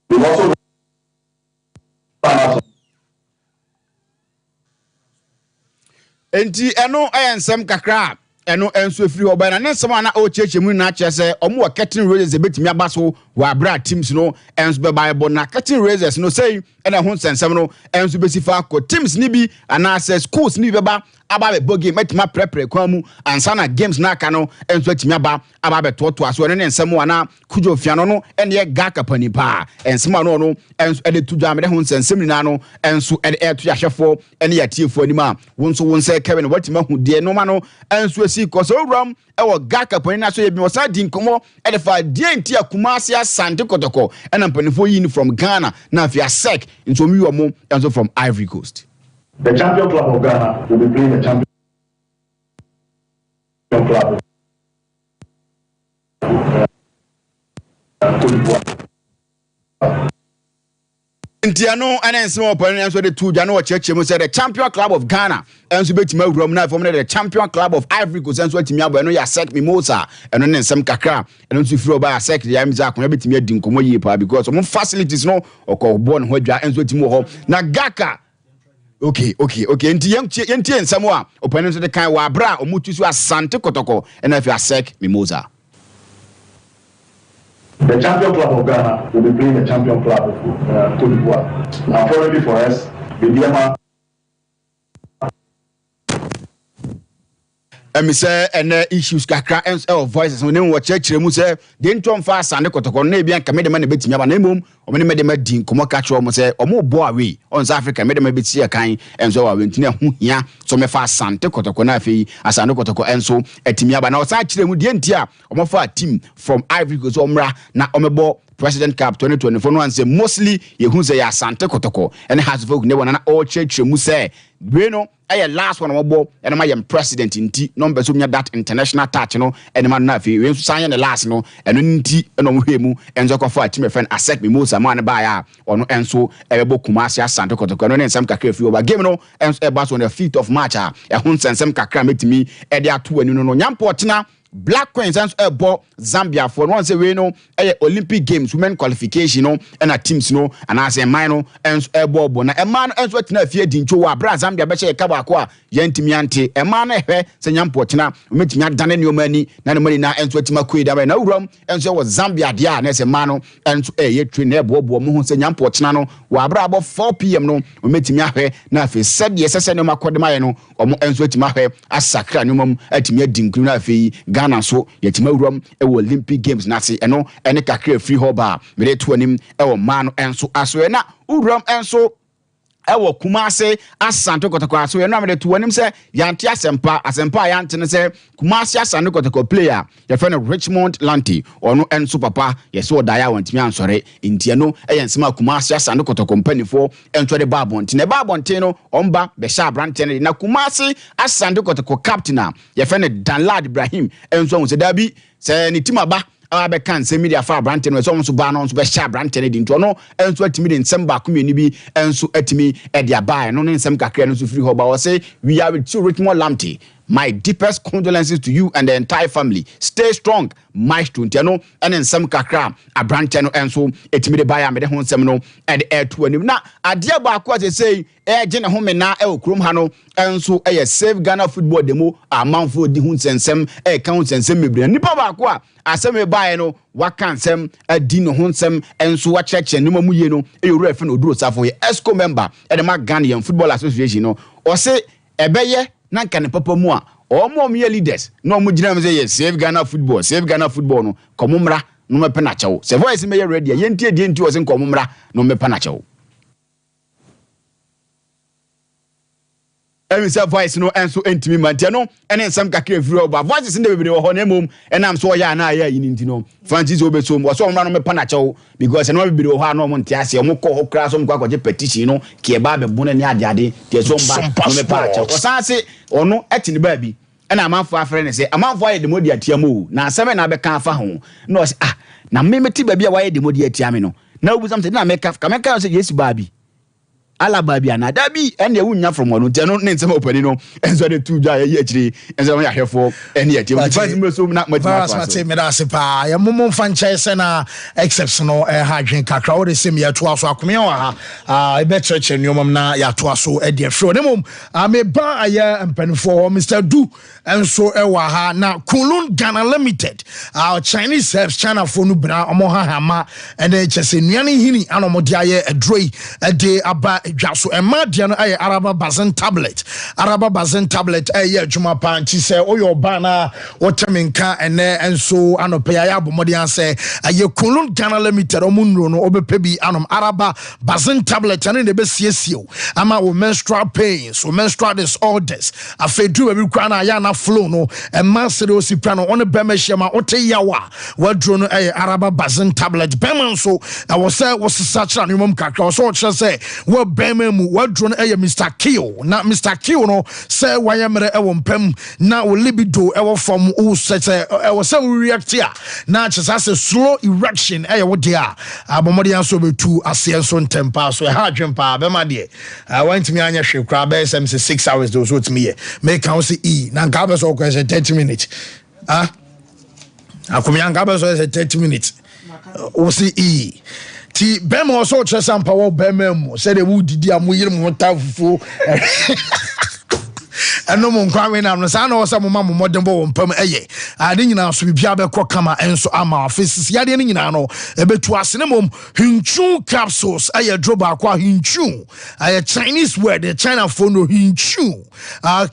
[SPEAKER 2] We also
[SPEAKER 21] enti eno ayensem kakra eno enso free oba na nsem ana o chechemu na chese omo wa curtain raisers betimi abaso wa bra teams no enso be bible na curtain raisers no say ena ho nsensem no enso besifa ko teams ni bi ana schools ni beba aba be bogi metima prepare kwa mu ansa na games na aka no enso atimi aba be toto aso ne nsem wana kujo fiano no ene Gaka pani pa ensem no enso ede tudwa me ho nsensem ni na no enso ede eto yahwefo ene yatiefo anima wonso wonse Kevin watima hu de no ma no enso esi ko so ram ewo Gaka pani na so ye bi wosa di nkomo ede fa die nti Kumasi Asante Kotoko ena mpanifo yin from Ghana na fi asek nso mi wo mo enso from Ivory Coast.
[SPEAKER 2] The champion club of Ghana will be playing the champion club.
[SPEAKER 21] Ntiano anensimo opani enso de tu jano chechemu say the champion club of Ghana enso betima awuram na from the champion club of Ivory Coast enso atimi abo eno ya sek mimosa eno ne nsem kakra eno nso firi oba ya sek ya miza akon betimi adi nkomo yi pa because some facilities no okọ no ho adwa enso atimi ho na Gaka. Okay. Nti yentie nsamo a opani nso de kan wa bra omutu so Asante Kotoko ena fi asek mimosa.
[SPEAKER 2] The champion club of Ghana will be playing the champion club of Cote d'Ivoire. Unfortunately for us, the Diama.
[SPEAKER 21] Me say ene issues kakra and voices when we church mu say dey ntom fa Asante Kotoko na bia nka me de ma na betimi aba na emom o me de ma din komo ka kro mo say omo bo away on South Africa me de ma beti ya kan enso wa wentini hu hia so me fa Asante Kotoko na afei Asante Kotoko enso etimi aba na o sa kire mu de ntia omo fa team from Ivory Coast omra na omebo President Cup 2024 no say mostly ye hu say Asante Kotoko and has folk ne wana all church mu say we no aye last one obo and my president nti number so nya that international touch no and man na fi we san the last no and nti no mo hwemu enzo ko fa team friend asek me Musa man ba ya ono enso ebebo Kumasi Asante Kotoko no nsem kakra fi over game no enso e ba so on the 5th of March e ho nsem kakra metimi e de ato ani no nyampotena Black Queens and Zambia for once a way no Olympic Games women qualification no and a teams no and as a minor and a bobo na a man as what na fear dincho wa bra Zambia beche kabakwa yentimiante a man se nyampotina umetimi adane no mani na no money na enso tima kweda na urom enso was Zambia dia na se mano enso ye train na bobo mo se nyampotina no wa bra abo 4 pm no umetimi ahwe na afi said ye sese no makodema no omo enso tima ahwe asakra no mom atimi adinkru na afi Ghana so yetima urom e Olympic Games na se eno ene kakra free hoba mere to anim e wo man enso aso na urom enso ewo Kumase Asante Kotoko so na me to anim se yante asempa yante ne se Kumase Asante Kotoko player ye friend Richmond Lanty ono enso papa ye so daya wantimi ansore intie no e yensema Kumase Asante Kotoko mpanifo enso de babonti ne babonti no omba be sha brante ne na Kumase Asante Kotoko captain ye friend Danlad Ibrahim enso on se dabi se ni timaba abe kan se media fa brante no so ba no so be sha brante ne dinto no enso atimi de nsem ba komeni bi enso atimi e dia bai no nsem kakra no so free hoba wo say we are with Richmond Lamptey. My deepest condolences to you and the entire family. Stay strong. Maestro Ntiano and then some kakra a brante no enso etimi de bai amede ho nsem no and air to anim na adia ba kwa say e gene ho me na e okrom ha no enso e save Ghana football demo amanfo di ho nsensem e kan nsensem mebre nipa ba kwa asem bai no waka nsem adi no ho nsem enso wa cheche no mamu ye no e yoru efe no oduro safo ye ESCO member e de ma Ghanaian Football Association no o se ebeye na kan papa mu a omo me leaders no mo gina me say save Ghana football no komumra no me pena chewo se voice me ready yentie die nti o se komumra no me pena chewo emi se voice no enso entimi mantia no ene nsam kakra free oba voices nde bebere ho na mom enam so ya na ya yin nti no Francis obeso mo so no me pena chewo because no bebere ho no mo ntia se mo ko ho kra so mo kwaje petition no ke ba be bune ni ade tie so mba no me pena chewo o san se ono etini ba bi ena amanfo afre ne se amanfo aye demodi atiamu na aseme na be kan afa ho no se na me meti ba bi a waye demodi atiame no na obu something na me ka se yes ba bi ala ba bi ana da bi ene wunya from one nte no ne nsem opani no enso de tu ja ye akiri enso ya hwefo ene atiamu fast me so na mati
[SPEAKER 13] me da se pa ya momon fanche se na exceptional ha dwen kakra wo de sem ya to aso akome wa ha e be church nyomam na ya to aso e de fro ne mom me ba aya mpanifo Mr. Du enso e wa ha na Kunlun Ghana Limited our Chinese helps China for no bra omo ha ma ene chese nuane hini anomo de aye edroi e de aba edwaso emadia no aye Araba Bazen tablet aye adwuma panchi se oyo ba na wotemenka ene enso anope ya abomodi anse aye Kunlun Ghana Limited omunro no obepe bi anom Araba Bazen tablet ane ne be siesio ama wo menstrual pains wo menstrual disorders afedu we kwa na ya na flow no emansere osipra no one bemehia ma ote yawa wadro no aye Araba Bazen tablet bemanso wo se wo sisachra no mom kakra so che se wo bememu wadro no aye Mr. Kio na Mr. Kio no se wayemre e wo mpam na wo libido e wo form wo se e wo se react ya na chesa se slow erection aye wo dia abomodi anso betu ase so ntempa so e ha adwempa bema de want me anya hwe kra be sem 6 hours do so timi ye make am say e na nka be so ko 30 minutes akomia nka be so 30 minutes o see e ti bema so chesa mpa wo bema mu say de wo didi amoyire mu tafufu eno mo nkwa we na no sa na wo sa mo ma mo modern bo mpam eye ade nyina so bibia be kɔ kama enso ama office yade ne nyina no ebetu ase ne mom hinchu capsules aye droba akwa hinchu aye Chinese word the China phone no hinchu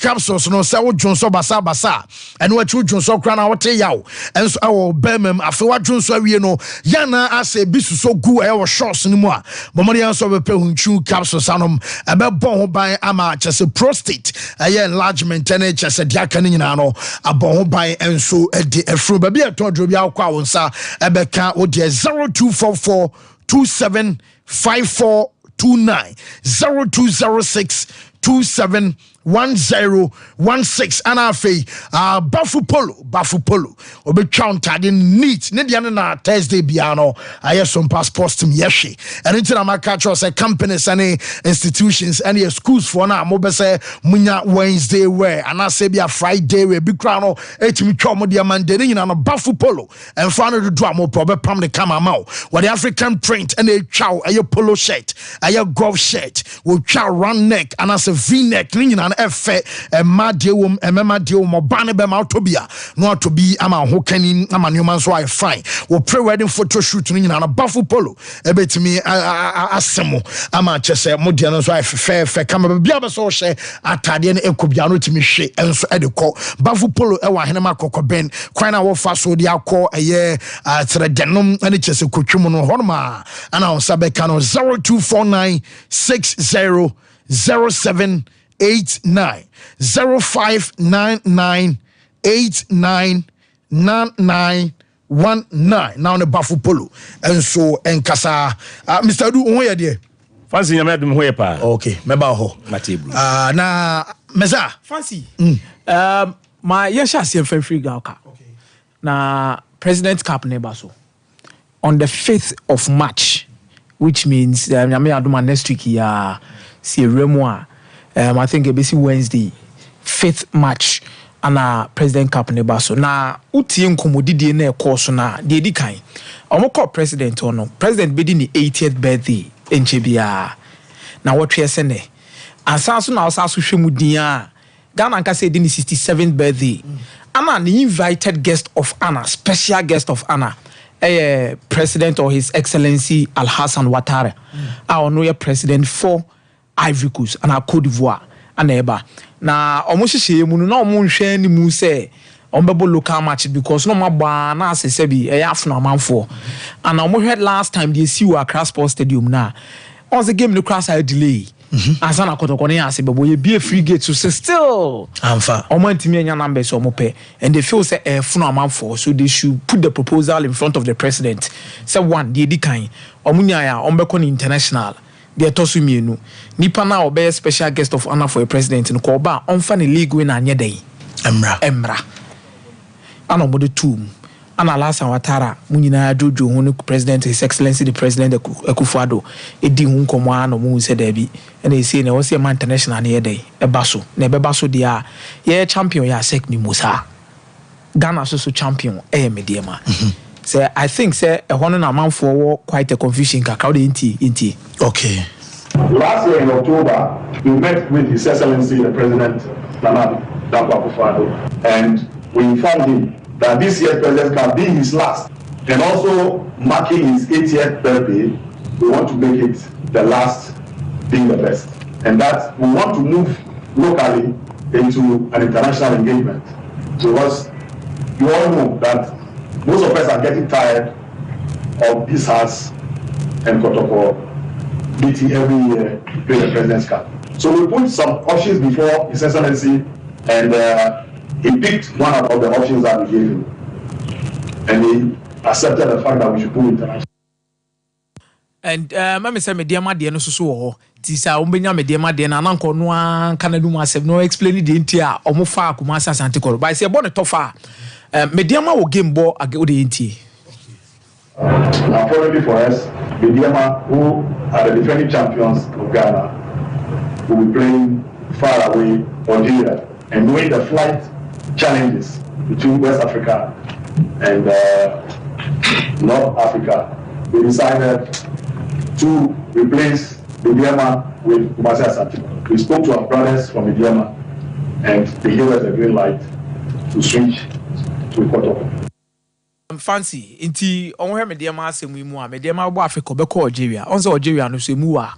[SPEAKER 13] capsules no sa wo dwonso basa eno wa chu dwonso kra na wote yawo enso awo bemem afi wa dwonso awie no yana ase bisuso gu aye wo shorts ni mu a bomori anso be pe hinchu capsules anom ebe bon ho ban ama chese prostate aye enlargement ene chese dia kan nyina no abon ho ban enso edi efro ba bia todro bia kwa wonsa ebeka wo de 0244 275429 0206 275429 1016 and afi Bafu Polo obi countad in neat ne dia na Thursday biano aye some passports to yeshi and into na catch us companies and institutions and schools for na mo be say munya Wednesday where and I say be a Friday where big crown etimi twa dia Monday ni na no Bafu Polo and fa no do am probe pam the kama ma what the African print and a chow aye polo shirt aye golf shirt wo twa round neck and as a V-neck ni na efe madewum emmadewum obane be ma tobia no to be ama hokanin ama nneoma so I fine wo pre-wedding photo shoot ni na Bafu Polo ebetimi asemo ama chese modie no so I fe kama bia be so hye atade ne ekobia no timi hwe enso edekọ Bafu Polo e wa henema kokoben kwan na wo fa so de akọ eye tredenom ene chese kotwum no honma ana on sabeka no 0249600789 0599899919 now the Bafu Polo and so enkasa Mr. Du who ya there
[SPEAKER 3] fancy nyame dum ho pa
[SPEAKER 13] okay meba ho
[SPEAKER 3] matebru
[SPEAKER 13] na meza
[SPEAKER 10] fancy my yesha see free gauka okay na president cup neighbor so on the 5th of March which means nyame aduma next week ya see remwa I think it be Wednesday 5th March ana president cup neighbor so na utie nkomodidie na course na de di kan omoko president ono president be di ni 80th birthday enchebia na wotwe se ne asanso na osaso hwemu din a Ghana nka say di ni 67th birthday ana the invited guest of honor special guest of honor president or his excellency Al-Hassan Ouattara ono ye president for Ivory Coast and Côte d'Ivoire and eba na omo hihye mu no na omo nhwe ni mu se ombebo local match because no magba na asese bi afno amanfo and omo hwed last time they see Accra Sports Stadium na on the game no cross delay asana kotokone ase bebo ye be free gate so still amfa omo antimi anya numbers omo pe and they feel say afno amanfo so they should put the proposal in front of the president say one the edikan omo nya ya ombeko ni international they tosu mienu nipa na obey special guest of honor for a president in Koba on fan league win anye day emra ana mo de tum ana Al-Hassan Ouattara munyina jojo hu president his excellency the president Akufo-Addo edi hu nkomo ana mo se da bi na ese na wo se man international na day e baso na be baso dia ye champion ya sek ni musa Ghana so champion mediema say I think say a one na man for quite a confusion ka crowd inti
[SPEAKER 13] okay
[SPEAKER 2] last year in October we met with his excellency the president Nana Akufo-Addo and we informed him that this year's president can be his last and also marking his 80th birthday we want to make it the last being the best and that we want to move locally into an international engagement because you all know that most of us are getting tired of this house and Kotoko meeting every year to play the President's Cup. So we put some options before His Excellency and he picked one of the options that we gave him. And he accepted the fact that we should go international.
[SPEAKER 10] And mama say me dear no so ho ti sa ombenya me dear na nanko no an Canada mu asem no explain the ntia omofa akuma Asante Koro by say born tofa me dear wo game ball age the ntie.
[SPEAKER 2] Unfortunately for us, Mediama, who are the defending champions of Ghana, will be playing far away Algeria and knowing the flight challenges between West Africa and North Africa, we decided to replace Mediama with Asante. We spoke to our brothers from Mediama and they gave us a green light to switch to Kotoko.
[SPEAKER 10] Fancy inti onwe me dem asem mu a me dem agbo Africa be ko Algeria onse Algeria no so mu a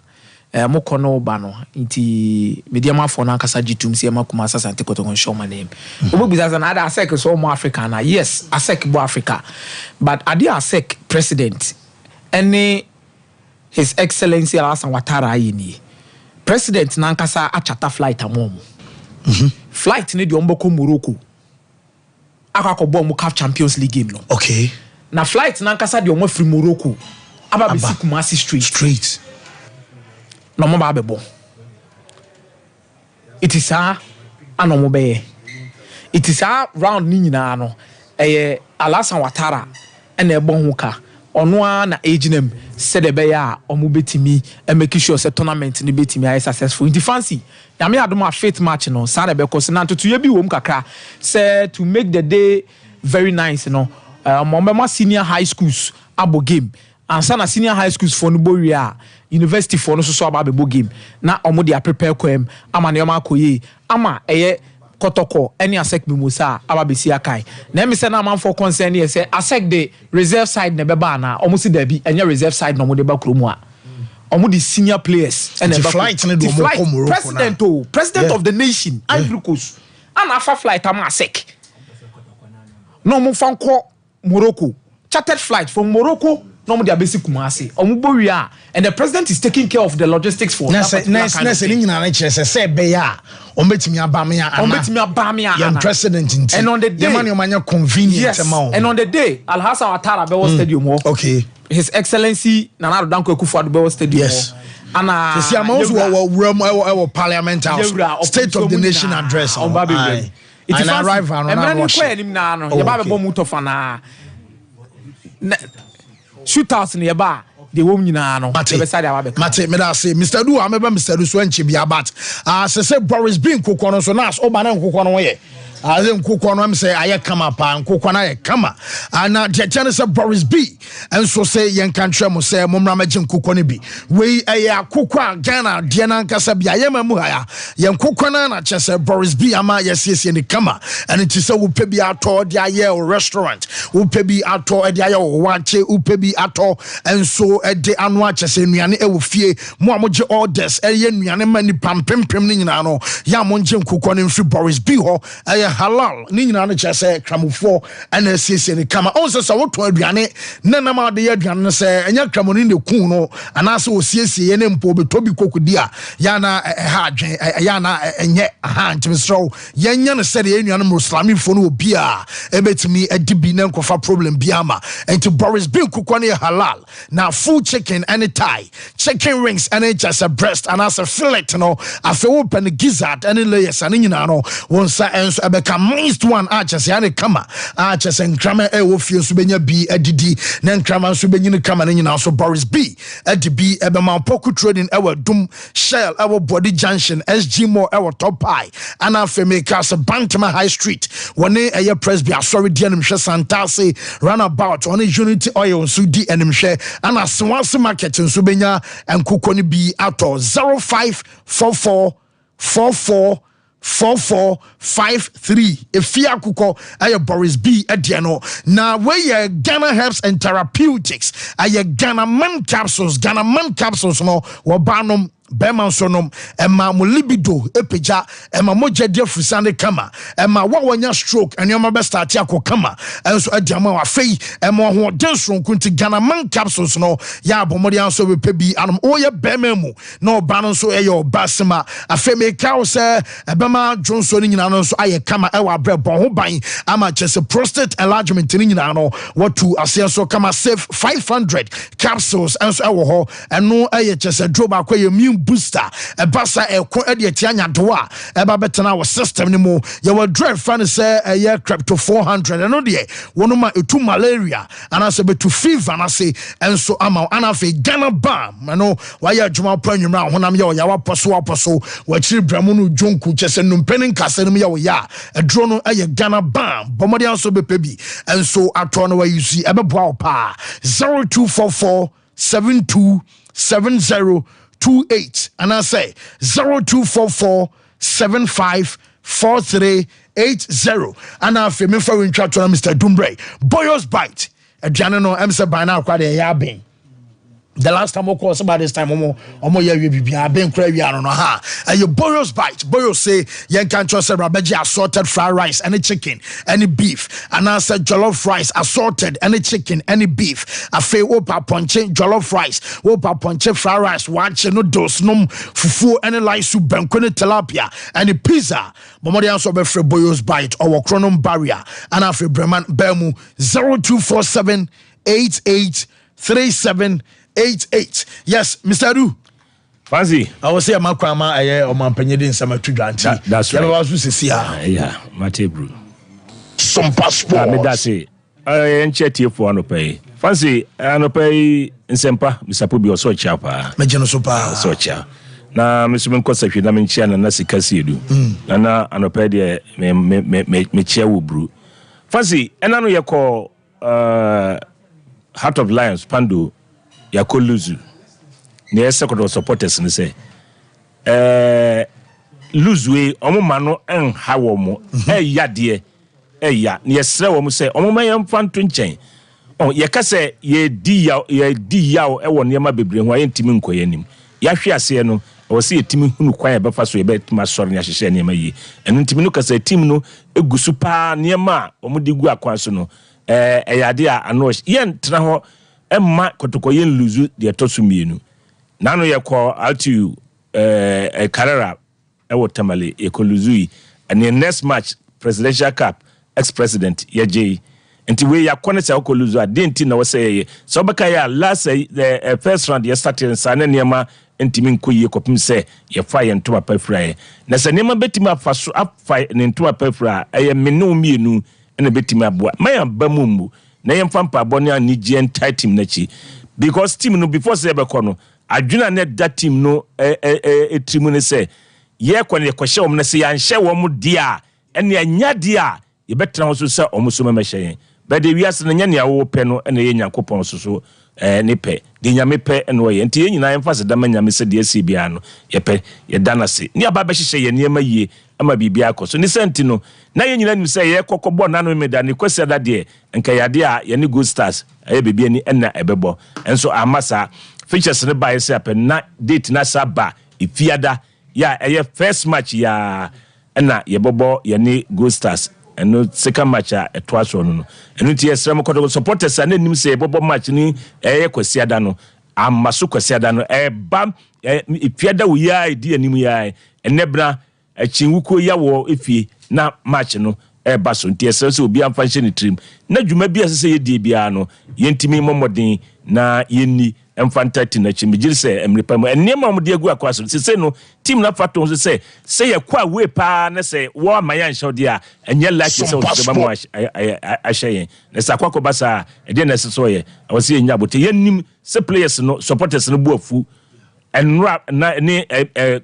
[SPEAKER 10] mo kono ba no inti me dem afo na kasa gitum se makuma Asante Kotoko show my name obobiza na ada asek so mo Africa na yes asek bo Africa but ade asek president any His Excellency Al-Hassan Ouattara ayini president na nkasa achata flight amom flight ne de omboko Morocco akakọbọ mu CAF Champions League game no.
[SPEAKER 13] Okay.
[SPEAKER 10] Na flight na nkasa de omo free Morocco. Aba be Kumasi straight.
[SPEAKER 13] Straight.
[SPEAKER 10] No mo ba bebo. it is a anomobe. It is a round nina no. Alasan Watara and a bonhuka. Onwa na aginem said ebeya omu betimi and make sure se tournament ni betimi ay successful. In fancy, na me adoma faith match no sa na be cause na to ye bi wom kakra say to make the day very nice no. Momma senior high schools abo game and sana senior high schools for no boria university for no so abo game na omo dia prepare kwem ama ne ma koye ama eye kotoko any asek mimosa ababesi akai na me say na man for concern here say asek the reserve side na beba na almost there be any reserve side no mo de ba kromu a omo the senior players and the
[SPEAKER 13] flight na do mo ko Morocco
[SPEAKER 10] president of the nation Ivory Coast and afa flight am asek no mo fan ko Morocco chartered flight from Morocco no mo de abesi Kumasi omo boria and the president is taking care of the logistics for
[SPEAKER 13] that ni nyina na chese say be ya ombetimi abamia ana president
[SPEAKER 10] and on the day
[SPEAKER 13] man omanya convenient amount
[SPEAKER 10] and on the day Alhassan Ouattara be stadium
[SPEAKER 13] okay
[SPEAKER 10] his excellency Nana Danko Akufo-Addo be stadium
[SPEAKER 13] yes ana this amount we parliament house state of the nation address
[SPEAKER 10] on Baby
[SPEAKER 13] it is arrive and
[SPEAKER 10] na no ya ba be bo muto fana shootouts ne ba the woman nyina no
[SPEAKER 13] mate me da say Mr. Du ameba Mr. Du so anchi bia but say Boris bin kokon no so na so ba na kokon no ye nkokon no am say aye kama pa nkokon na ye kama na je say Boris B and so say yen kantre mo say momra magye nkokon no bi we aye akokon Ghana de na nkasa bia ye mamu ha yen nkokon na che say Boris B ama yesiesie ni kama and it say wo pe bi ato de aye restaurant wo pe bi ato de aye wanche wo pe bi ato and so de anu ache say nuane e wo fie mo amogye orders eye nuane mani pampempem ni nyina no ya mo nje nkokon no mfi Boris B ho aye halal ni nyina no chese kramofo ana asiesie ni kama on se wo to aduane nanam ade ya aduane no se enya kramoni ne kun no ana se osiesie ne mpo betobi kokudi a ya na ha adwen ya na enye ha ntimsro yenya no se de enuane muslimi fo no obi a ebetimi adibi na nkofa problem biama enti Boris B kokone halal na full chicken and thigh chicken rings and just a breast and as a fillet no afi open gizzard and layers and nyina no wonsa enso ebeka minced one achese ane kama achese nkrama e wo fie so benya bi adidi na nkrama so benyini kama nyina so Boris B adibi ebema poku trading ewa dum shell ewa body junction SG More ewa top high ana afemeka so Bantama High Street wone eye presby asori di animhwe Santase runabout on Unity Oil so di animhwe ana Swanse market so benya enkokoni bi ato 0544444453 efia kuko aye Boris B ediano na we Ghana Herbs and Therapeutics aye Ghana Man capsules no wabanom Beman sonom ema mo libido epeja ema mo jede fusane kama ema wawanya stroke enoma be start akokama enso adiama wa fei ema ho denso kunti Ghana Man capsules no ya abomori anso be pebi anom oye bema mu no ba no so eyo basema afeme kawo se ebema jonso ni nyina no so aye kama ewa bre bon ho ban ama chese prostate enlargement ni nyina no watu asenso kama save 500 capsules enso ewo ho eno aye chese droba kwaye booster basa eko ede tianya doa eba betena wo system ni mo ye wa dread fan say ye crypto 400 eno de wono ma etu malaria ana se betu fever na se enso ama ana fe Ghana bam eno wa ye adwuma pranwumra honam ye ya wa poso wa chiri bramu no jonku chese no mpenin kase no ye wo ya edro no ye Ghana bam bomodi anso bepebi enso ato no wa yusi ebeboa opa 0244 727028 and I say 0244 754380 and I feel me for Mr. Dumbre Boyos Bite a Janano Emsa by now quite a yabbing. The last time I called about this time, Omo ya bibia ben crazy I don't know ha. And your Boyos Bite, Boyos say yen can't trust a rabeji assorted fried rice, any chicken, any beef. And I said jollof rice assorted, any chicken, any beef. I feel opa ponche jollof rice, opa ponche fried rice, watch no dos num fufu any lice soup benkone tilapia, any pizza. Momodi answer be free Boyos Bite or chronom barrier. And I feel Breman Bemu 0247 883788. Yes, Mr. Du.
[SPEAKER 3] Fancy.
[SPEAKER 13] I was say Makrama or Mampany in some to Janti.
[SPEAKER 3] That's right.
[SPEAKER 13] I was to see.
[SPEAKER 3] Yeah, Mate Brew.
[SPEAKER 1] Sompa Sports.
[SPEAKER 3] That's it. I chat here for an pay. Fancy, an pay in Sempa, Mr. Pubi or so chapa.
[SPEAKER 13] Majano Sopa.
[SPEAKER 3] So cha. Na Mr. Menkosa, if you don't mention and Nasi Casidu. Nana, an opede me chair brew. Fancy, and I know you call Heart of Lions, Pandu, Yakoluzu. Near second supporters and say, lose way, Omomano and Hawomo, ya dear, ya, near Slow, say, Omomayam fan twin. Oh, Yakase, ye diao, ewan near my baby, and why ain't Timin Koyanim. Yashia say no, or see a team who quite a fast way bet my son, Yasha near my ye, and Timinuka say, Timno, a gusupa near ma, or Mudigua Quansono, idea, and no, yen Traho, and ma Kotokoyen Luzu, the Tosumino. Nano ya call out to Carrera, Ewo Tamale, Ekoluzui, and the next match, Presidential Cup, ex-president, Yaji, and to where ya Konesa Okoluzu, I didn't know say, so Bakaya last the first round, you started in Sanema, and Timin Kuyi Kopim say, you fire and to a pefra. Nasanema Betima for up fight and into a pefra, I am no menu and a Betima boy. My Bamumbu, Nayam Fampa Bonia Nijian Titim Nechi, because Tim no before Sebacono. Adwuna net that team no trimune say ye kwani kwahye om na say yan hye wom dia ene anya dia ye betra ho so say omuso memehye but the wiase na nya ne awo pe no ene ye nyankopon so ne pe de nyame pe ene wo ye nti ye nyina yemfa se dama nyame se de asi bia no ye pe ye danase ne aba be hye ye niema yie ama bibia akoso ni senti no na ye nyina nim say ye kokobɔ na no meda ne kwasi da de enka yade a ye ne good stars aye bibia ni enna ebebɔ enso amasa features ne buy say na date na saba ifiada ya first match ya na ye bobo ye ni Gold Stars and second match etwa so no enu tie srem kodo supporters na nim say bobo match ni kwasiada no amaso kwasiada no bam ifiada wo ya ide anim ya enebra achinwuko ya wo efie na match no ba so tie srem so obi amfa hye ni trim na dwuma bi asese ye die bia no yentimi momodin na yenni emfantati na chimigiri se emripa mo enema mo de agu akwaso se no team na fato so se ye kwa we pa na se wo mayan shode a enye like se o ba mo ahye na sa kwakọ basa e de na se so ye o se enya bote yennim se players no supporters no bu afu enra na ni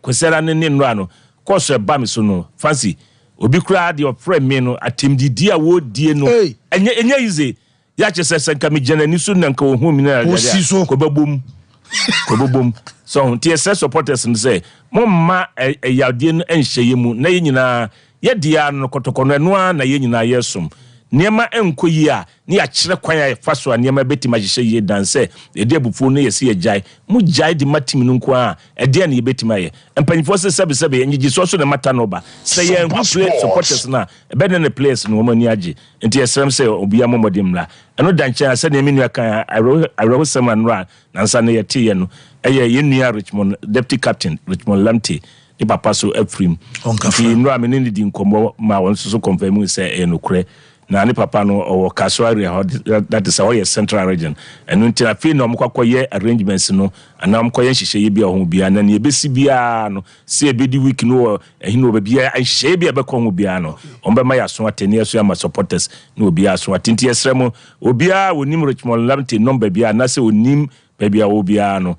[SPEAKER 3] kwesera ne nra no course ba mi so no fancy obi kura de friend me no atem didi a wo die no enye easy ya chese nka mi jana ni so na nka wo hu mi na ko babom so TSS supporters no say momma yadie no enhye mu na ye nyina ye dia no kotokono no na ye nyina yesom niema enkoyi a ne ya kire kwan ya faso a niema betima hye ye danse e de bufu no ye se ye jai mu jai di matim no nko a e de na ye betima ye empanyfo se sebe enyi so na mata no ba se ye play supporters na e be na players no mo ni age enti esrem se obi amomodem la eno danche se na menu aka iro seman ra na nsa na ye tie ye no ye nua Richmond deputy captain Richmond Lamte ni papa so Efrim onkafa nura me ni di nkomo ma won so confirm se no kure na ni papa no o Kaswari that is our central region and until I feel no mkwakoye arrangements no ana mkoye hyehyeye bia ho bia na ne ebesi bia no se ebedi week no ehino ba bia hyehyeye bia be ko ho bia no ombe ma yaso ateni aso ya ma supporters no obi aso atenti esremo obi a wonim Richmond Lamte number bia na se onim ba bia obi a no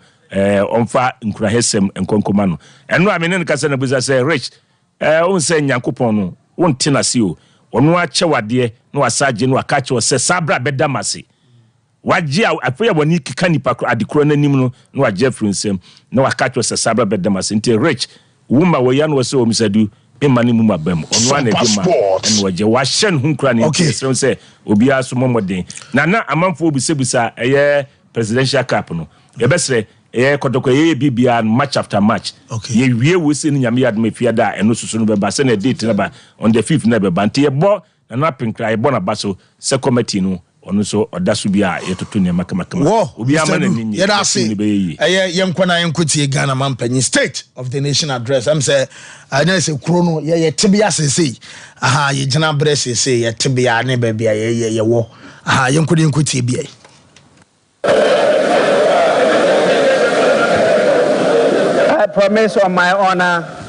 [SPEAKER 3] onfa nkura hesem enkonkoma no eno amene ne kasa na buza se rich on se nyankopon no won tenase o ono ache wade no asaje no akache o se sabra bedamase waje afeya woni kika nipa adekro nanim no no waje frinsem no akache o se sabra bedamase nti rich wuma wo ya no se o misadu emani mu mabam ono ana bi ma eno waje wa hyen hu nkura ne nti se obi aso momodin na amanfo obisebisa eye presidential cup no yebesre kotoko ye bibia match after match ye wie we se ni nyame yad me fiada eno susu no beba se na date na ba on the 5th na beba nti ye bo na na pinkra ye bo na baso se committee no ono so odaso bia ye toto ne makama obi ama na ninyi ye da se ye nkwana ye nkotie Ghana mampanyi state of the nation address am say anya se kro no ye tibia sesei aha ye gina bre sesei ye tibia ne ba bia ye wo aha ye nkotie bia
[SPEAKER 4] promise on my honor